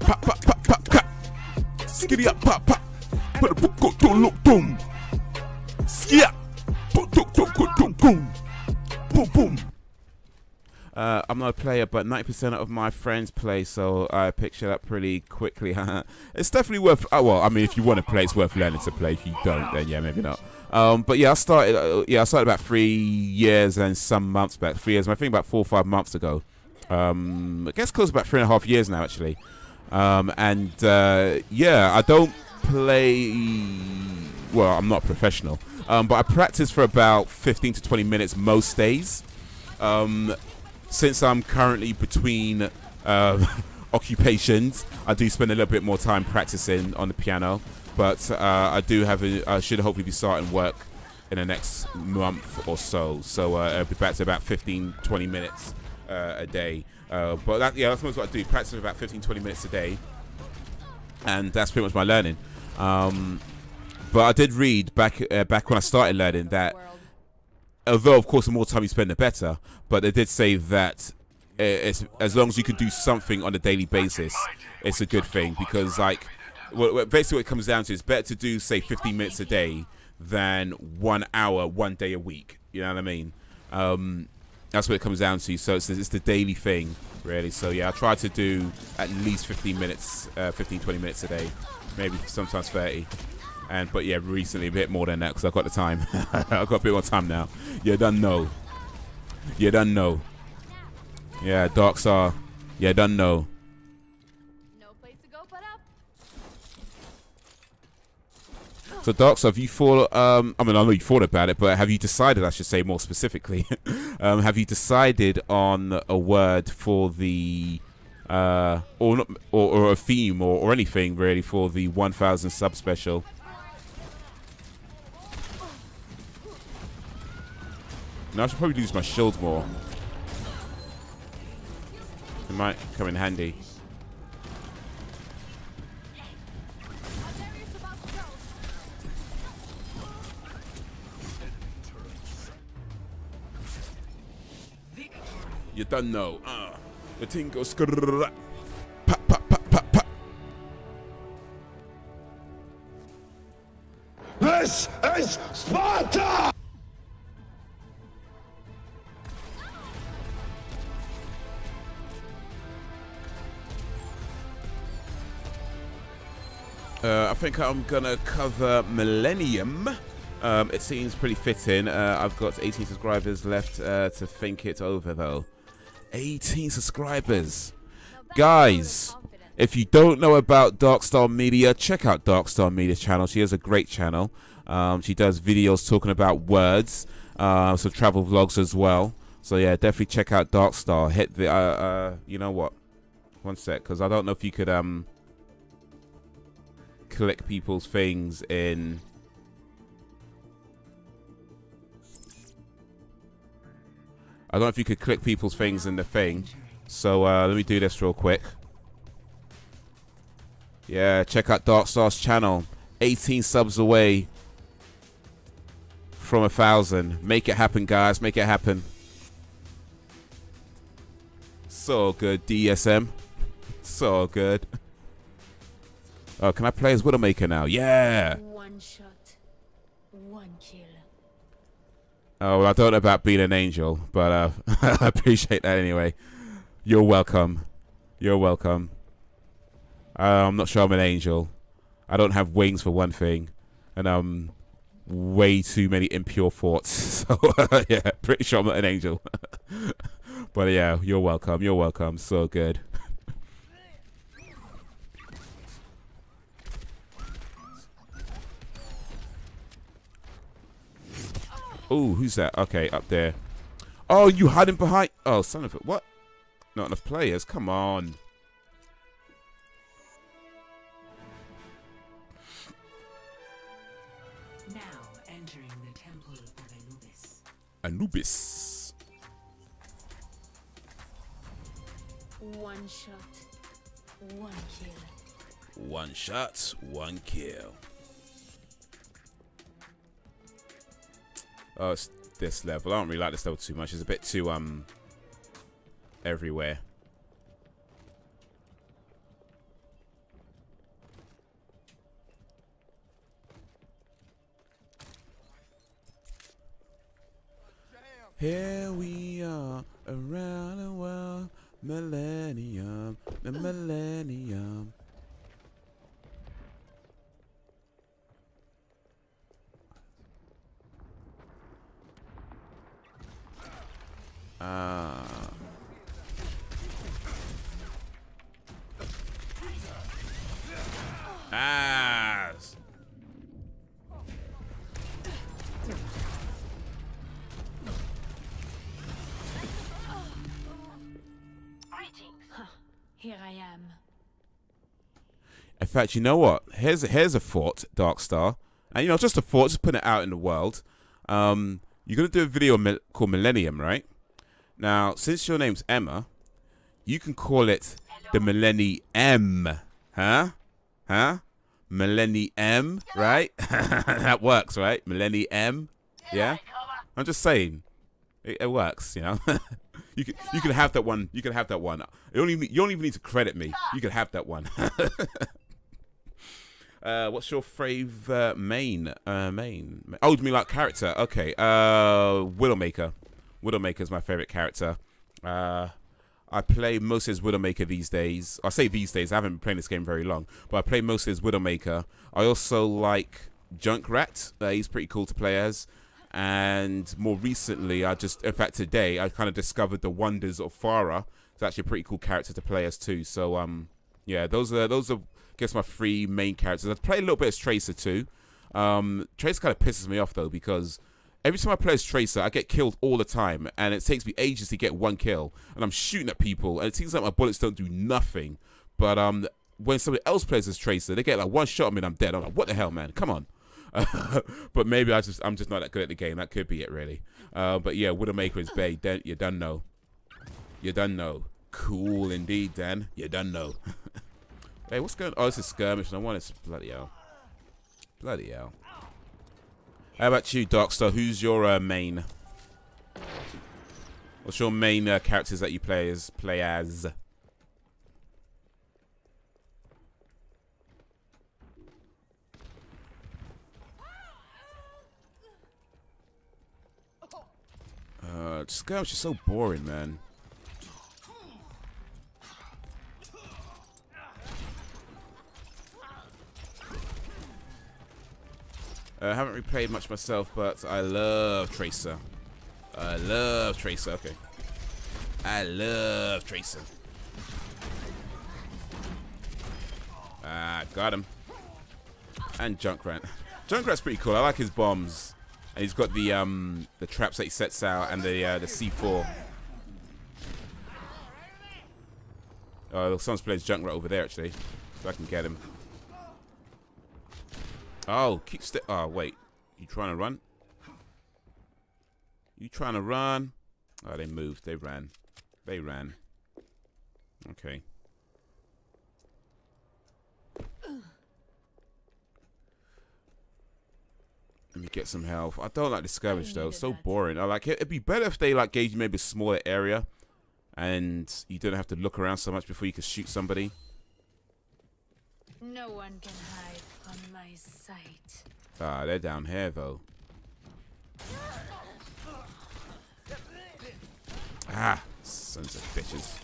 Pop, pop, pop, pop, pop. Skitty up, pop, pop. Put a book, go, look, boom. Ski up. Boom, boom, boom. Boom, boom. I'm not a player, but 90% of my friends play, so I picked it up pretty quickly. It's definitely worth. Well, I mean, if you want to play, it's worth learning to play. If you don't, then yeah, maybe not. But yeah, I started about 3 years and some months back. 3 years, I think about 4 or 5 months ago. I guess close to about 3.5 years now, actually. Yeah, I don't play. Well, I'm not a professional, but I practice for about 15 to 20 minutes most days. Since I'm currently between occupations, I do spend a little bit more time practicing on the piano. But I should hopefully be starting work in the next month or so. So I'll be back to about 15-20 minutes a day. But that's most what I do. Practice for about 15-20 minutes a day, and that's pretty much my learning. But I did read back when I started learning that, although of course the more time you spend, the better. But they did say that it's, as long as you can do something on a daily basis, it's a good thing, because like. Well, basically what it comes down to is better to do, say, 15 minutes a day than 1 hour, 1 day a week. You know what I mean? That's what it comes down to. So it's the daily thing, really. So yeah, I try to do at least 15 minutes, 15-20 minutes a day, maybe sometimes 30. But yeah, recently a bit more than that because I've got the time. I've got a bit more time now. You don't know. You don't know. Yeah, Darks are. You don't know. So, Darks, have you thought? I mean, I know you thought about it, but have you decided? I should say more specifically. Have you decided on a word for the, or a theme or anything really for the 1,000 sub special? No, I should probably use my shield more. It might come in handy. You don't know. The thing goes skrrr. Pop, pop, pop, pop, pop. This is Sparta! I think I'm gonna cover Millennium. It seems pretty fitting. I've got 18 subscribers left to think it over, though. 18 subscribers. Guys, if you don't know about Darkstar Media, check out Darkstar Media's channel. She has a great channel. She does videos talking about words, some travel vlogs as well. So yeah, definitely check out Darkstar. Hit the you know what? One sec, because I don't know if you could click people's things in. I don't know if you could click people's things in the thing. So let me do this real quick. Yeah, check out Darkstar's channel. 18 subs away from 1,000. Make it happen, guys. Make it happen. So good, DSM. So good. Oh, can I play as Widowmaker now? Yeah. One shot, one kill. Oh, well, I don't know about being an angel, but I appreciate that anyway. You're welcome. You're welcome. I'm not sure I'm an angel. I don't have wings for one thing, and way too many impure thoughts. So yeah, pretty sure I'm not an angel. But yeah, you're welcome. You're welcome. So good. Oh, who's that? Okay, up there. Oh, you hiding behind? Oh, son of a what? Not enough players. Come on. Now entering the temple of Anubis. Anubis. One shot, one kill. One shot, one kill. Oh, it's this level. I don't really like this level too much. It's a bit too everywhere. Here we are around the world, millennium, the millennium. Ass. Here I am. In fact, you know what? Here's a thought, Darkstar, and you know, just a thought, just putting it out in the world. You're gonna do a video called Millennium, right? Now, since your name's Emma, you can call it the Millennium, huh? Huh? Millennium, right? That works, right? Millennium, yeah. I'm just saying, it works, you know. you can have that one. You can have that one. You don't even need to credit me. You can have that one. What's your favorite main? Oh, you mean like character? Okay. Widowmaker. Widowmaker is my favorite character. I play most as Widowmaker these days. I say these days. I haven't been playing this game very long, but I play most as Widowmaker. I also like Junkrat. He's pretty cool to play as. And more recently, in fact, today, I kind of discovered the wonders of Farah. It's actually a pretty cool character to play as too. So, yeah, those are, I guess, my three main characters. I play a little bit as Tracer too. Tracer kind of pisses me off though, because every time I play as Tracer, I get killed all the time, and it takes me ages to get one kill. And I'm shooting at people, and it seems like my bullets don't do nothing. But when somebody else plays as Tracer, they get like one shot at me and I'm dead. I'm like, what the hell, man? Come on. But maybe I'm just not that good at the game. That could be it, really. But yeah, Widowmaker is bae. You done know. You done know. Cool indeed, Dan. You done know. Hey, what's going on? Oh, this is skirmish, and I want it. Bloody hell. Bloody hell. How about you, Darkstar? Who's your main? What's your main characters that you play as? This girl's just so boring, man. I haven't replayed much myself, but I love Tracer. I love Tracer. Okay. I love Tracer. Ah, got him. And Junkrat. Junkrat's pretty cool. I like his bombs. And he's got the traps that he sets out and the C4. Oh, someone's playing Junkrat over there actually. So I can get him. Oh, keep still. Oh, wait. You trying to run? You trying to run? Oh, they moved. They ran. They ran. Okay. Let me get some health. I don't like the skirmish though. It's so boring. I like it. It'd be better if they like gave you maybe a smaller area, and you didn't have to look around so much before you could shoot somebody. No one can hide from my sight. Ah, they're down here though. Ah, sons of bitches.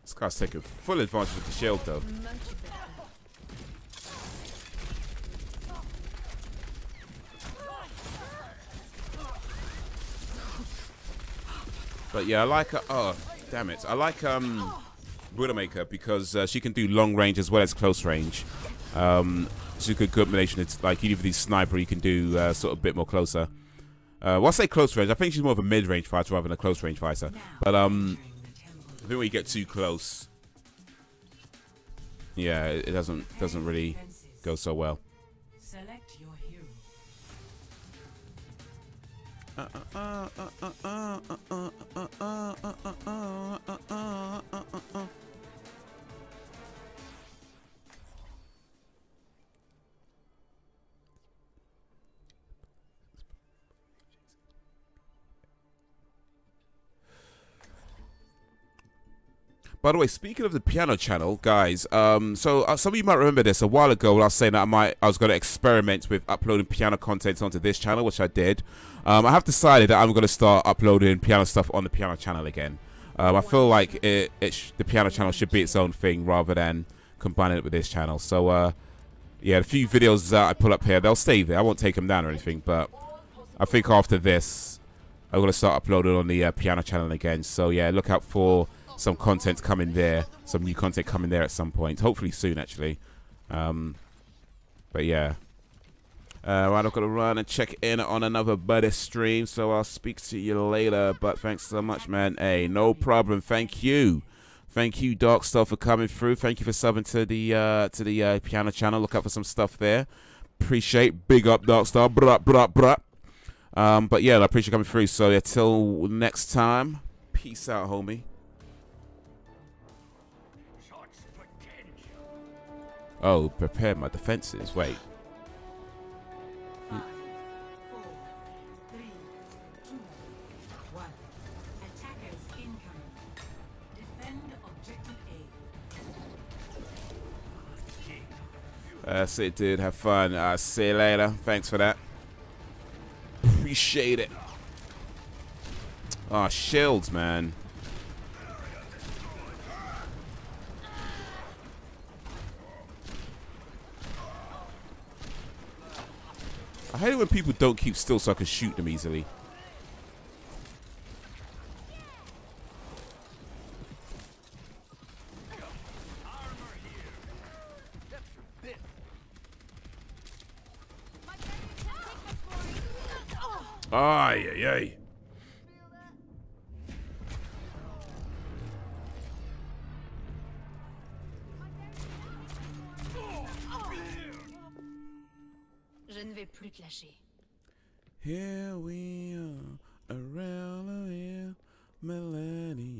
This guy's taking full advantage of the shield though. But yeah, I like her. Oh, damn it. I like Widowmaker because she can do long range as well as close range. It's a good combination. It's like either these sniper, you can do sort of a bit more closer. Well, I say close range. I think she's more of a mid range fighter rather than a close range fighter. But I think when you get too close, yeah, it doesn't really go so well. Select your hero. By the way, speaking of the piano channel, guys, so some of you might remember this a while ago when I was saying that I was going to experiment with uploading piano content onto this channel, which I did. I have decided that I'm going to start uploading piano stuff on the piano channel again. I feel like the piano channel should be its own thing rather than combining it with this channel. So, yeah, the few videos that I pull up here, they'll stay there. I won't take them down or anything, but I think after this, I'm going to start uploading on the piano channel again. So, yeah, look out for some content coming there, some new content coming there at some point, hopefully soon actually. But yeah, right, I've got to run and check in on another buddy stream, so I'll speak to you later. But thanks so much, man. Hey, no problem. Thank you, Darkstar, for coming through. Thank you for subbing to the piano channel. Look out for some stuff there. Appreciate. Big up, Darkstar. But yeah, I appreciate you coming through. So yeah, till next time, peace out, homie. Oh, prepare my defenses. Wait. 5, 4, 3, 2, 1. Attackers incoming. Defend objective A. That's it, dude. Have fun. I'll see you later. Thanks for that. Appreciate it. Oh, shields, man. I hate it when people don't keep still so I can shoot them easily. Ay, ay, ay. Je ne vais plus te lâcher. Here we are around the millennium.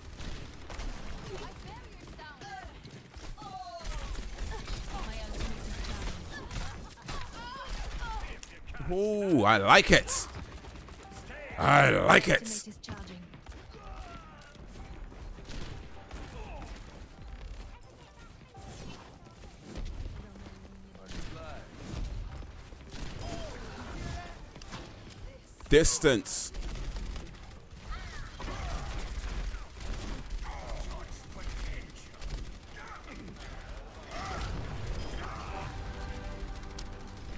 Ooh, I like it. I like it. Ultimate is charging. Distance.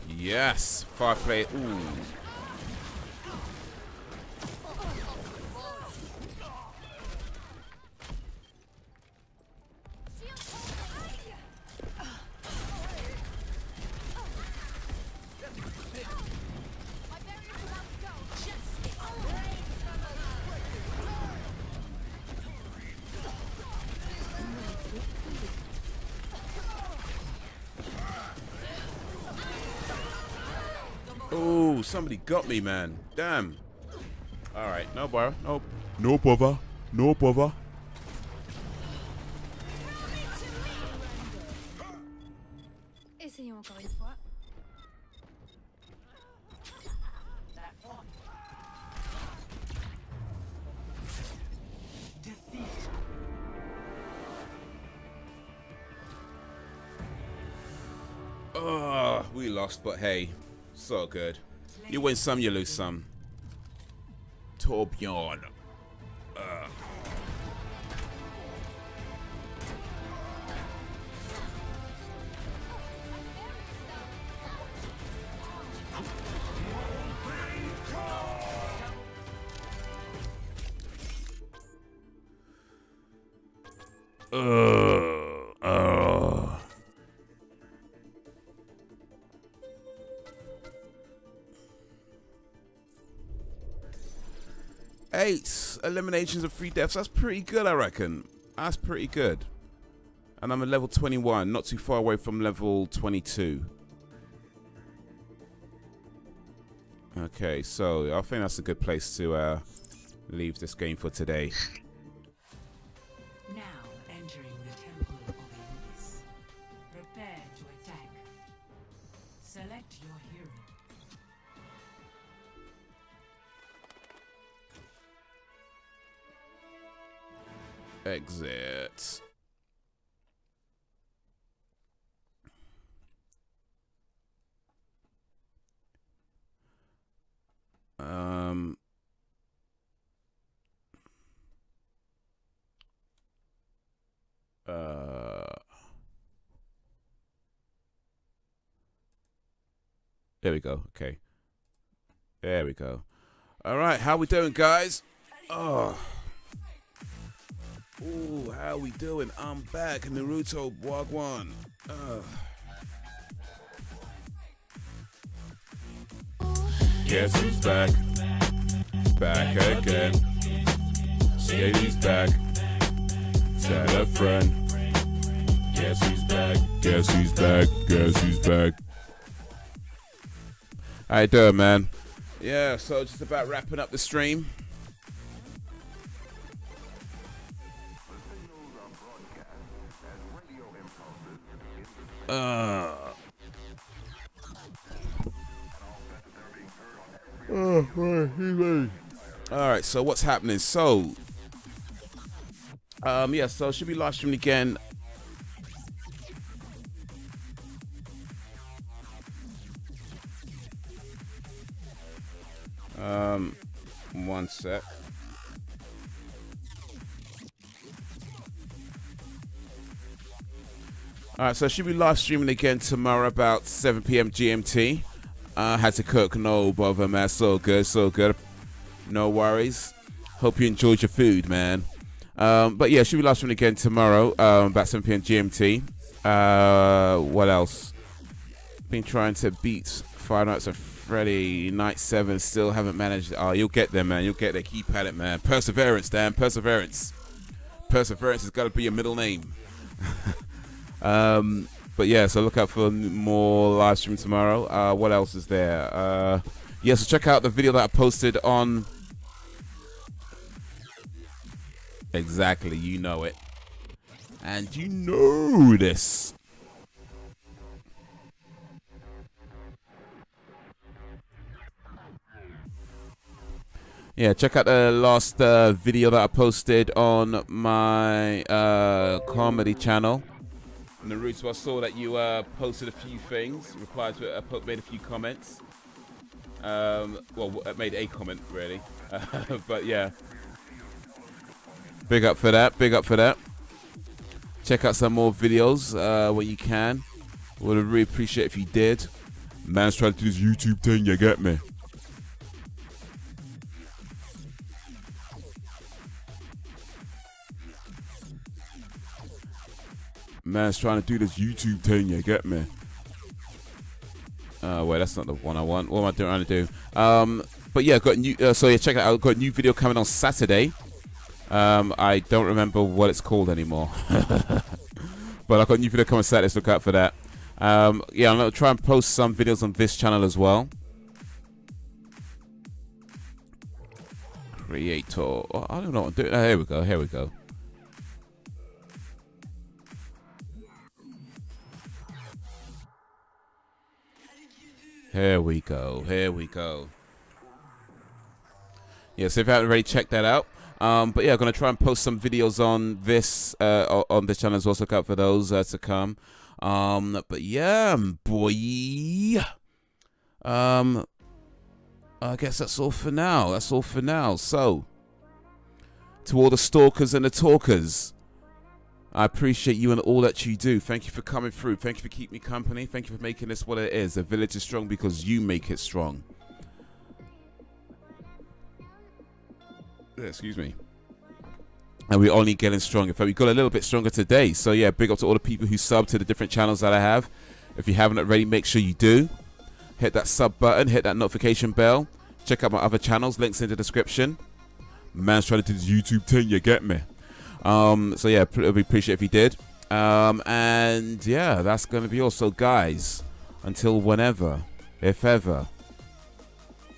Yes, fireplay. Ooh. Oh, somebody got me, man. Damn. All right, no bother. No, no bother. No bother. Essayons encore une fois. Oh, we lost, but hey, so good. You win some, you lose some. Torbjorn. Eight eliminations of 3 deaths. That's pretty good, I reckon. That's pretty good. And I'm at level 21, not too far away from level 22. Okay, so I think that's a good place to leave this game for today. Now entering the Temple of Anubis. Prepare to attack. Select your hero. Exit. There we go. Okay. There we go. All right, how we doing, guys? Oh. Ooh, how we doing? I'm back. Naruto Wagwan. Guess who's back? Back again. Shady's back. Tell a friend. Guess who's back? Guess who's back? Guess who's back? How you doing, man? Yeah, so just about wrapping up the stream. Alright, so what's happening? So yeah, so should be live streaming again. One sec. Alright, so I should be live streaming again tomorrow about 7 p.m. GMT. Had to cook, no bother, man. So good, so good. No worries. Hope you enjoyed your food, man. But yeah, should be live streaming again tomorrow about 7 p.m. GMT. What else? Been trying to beat Five Nights at Freddy Night 7. Still haven't managed. Oh, you'll get there, man. You'll get there. Keep at it, man. Perseverance, Dan. Perseverance. Perseverance has got to be your middle name. But yeah, so look out for more live stream tomorrow. What else is there? Yeah, so check out the video that I posted on. Exactly, you know it. And you know this. Yeah, check out the last video that I posted on my comedy channel. Naruto, I saw that you posted a few things, replied to it, made a few comments. Well, made a comment, really. But yeah. Big up for that, big up for that. Check out some more videos when you can. Would really appreciate if you did. Man's trying to do this YouTube thing, you get me? Man's trying to do this YouTube thing, you get me? Wait, that's not the one I want. What am I trying to do? But yeah, got a new. So yeah, check it out. I've got a new video coming on Saturday. I don't remember what it's called anymore. But I've got a new video coming Saturday, so look out for that. Yeah, I'm gonna try and post some videos on this channel as well. Creator. Oh, I don't know what I'm doing. Oh, here we go. Here we go. Here we go. Here we go. Yeah, so if you haven't already checked that out. But yeah, I'm going to try and post some videos on this channel as well. So look out for those to come. But yeah, boy. I guess that's all for now. That's all for now. So, to all the stalkers and the talkers, I appreciate you and all that you do. Thank you for coming through. Thank you for keeping me company. Thank you for making this what it is. The village is strong because you make it strong. Excuse me. And we're only getting stronger. In fact, we got a little bit stronger today. So yeah, big up to all the people who sub to the different channels that I have. If you haven't already, make sure you do. Hit that sub button. Hit that notification bell. Check out my other channels. Links in the description. Man's trying to do this YouTube thing. You get me? So yeah, we appreciate if you did. And yeah, that's going to be all. So guys, until whenever, if ever,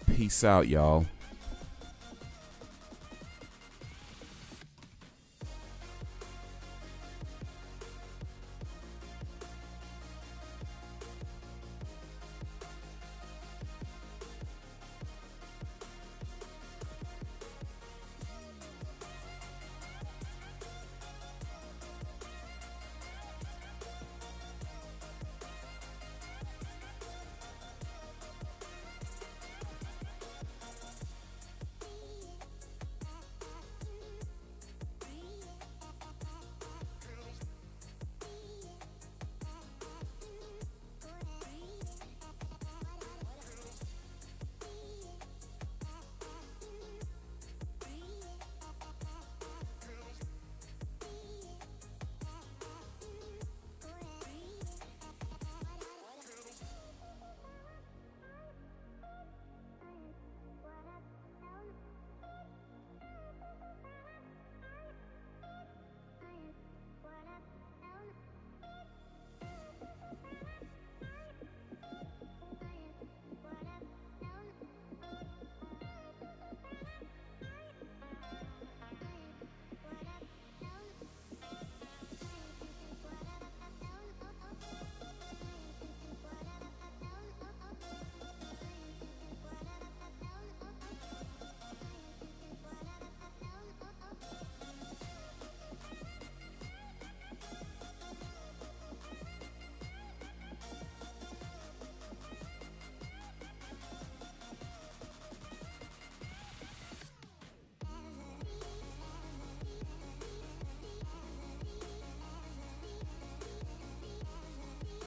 peace out, y'all.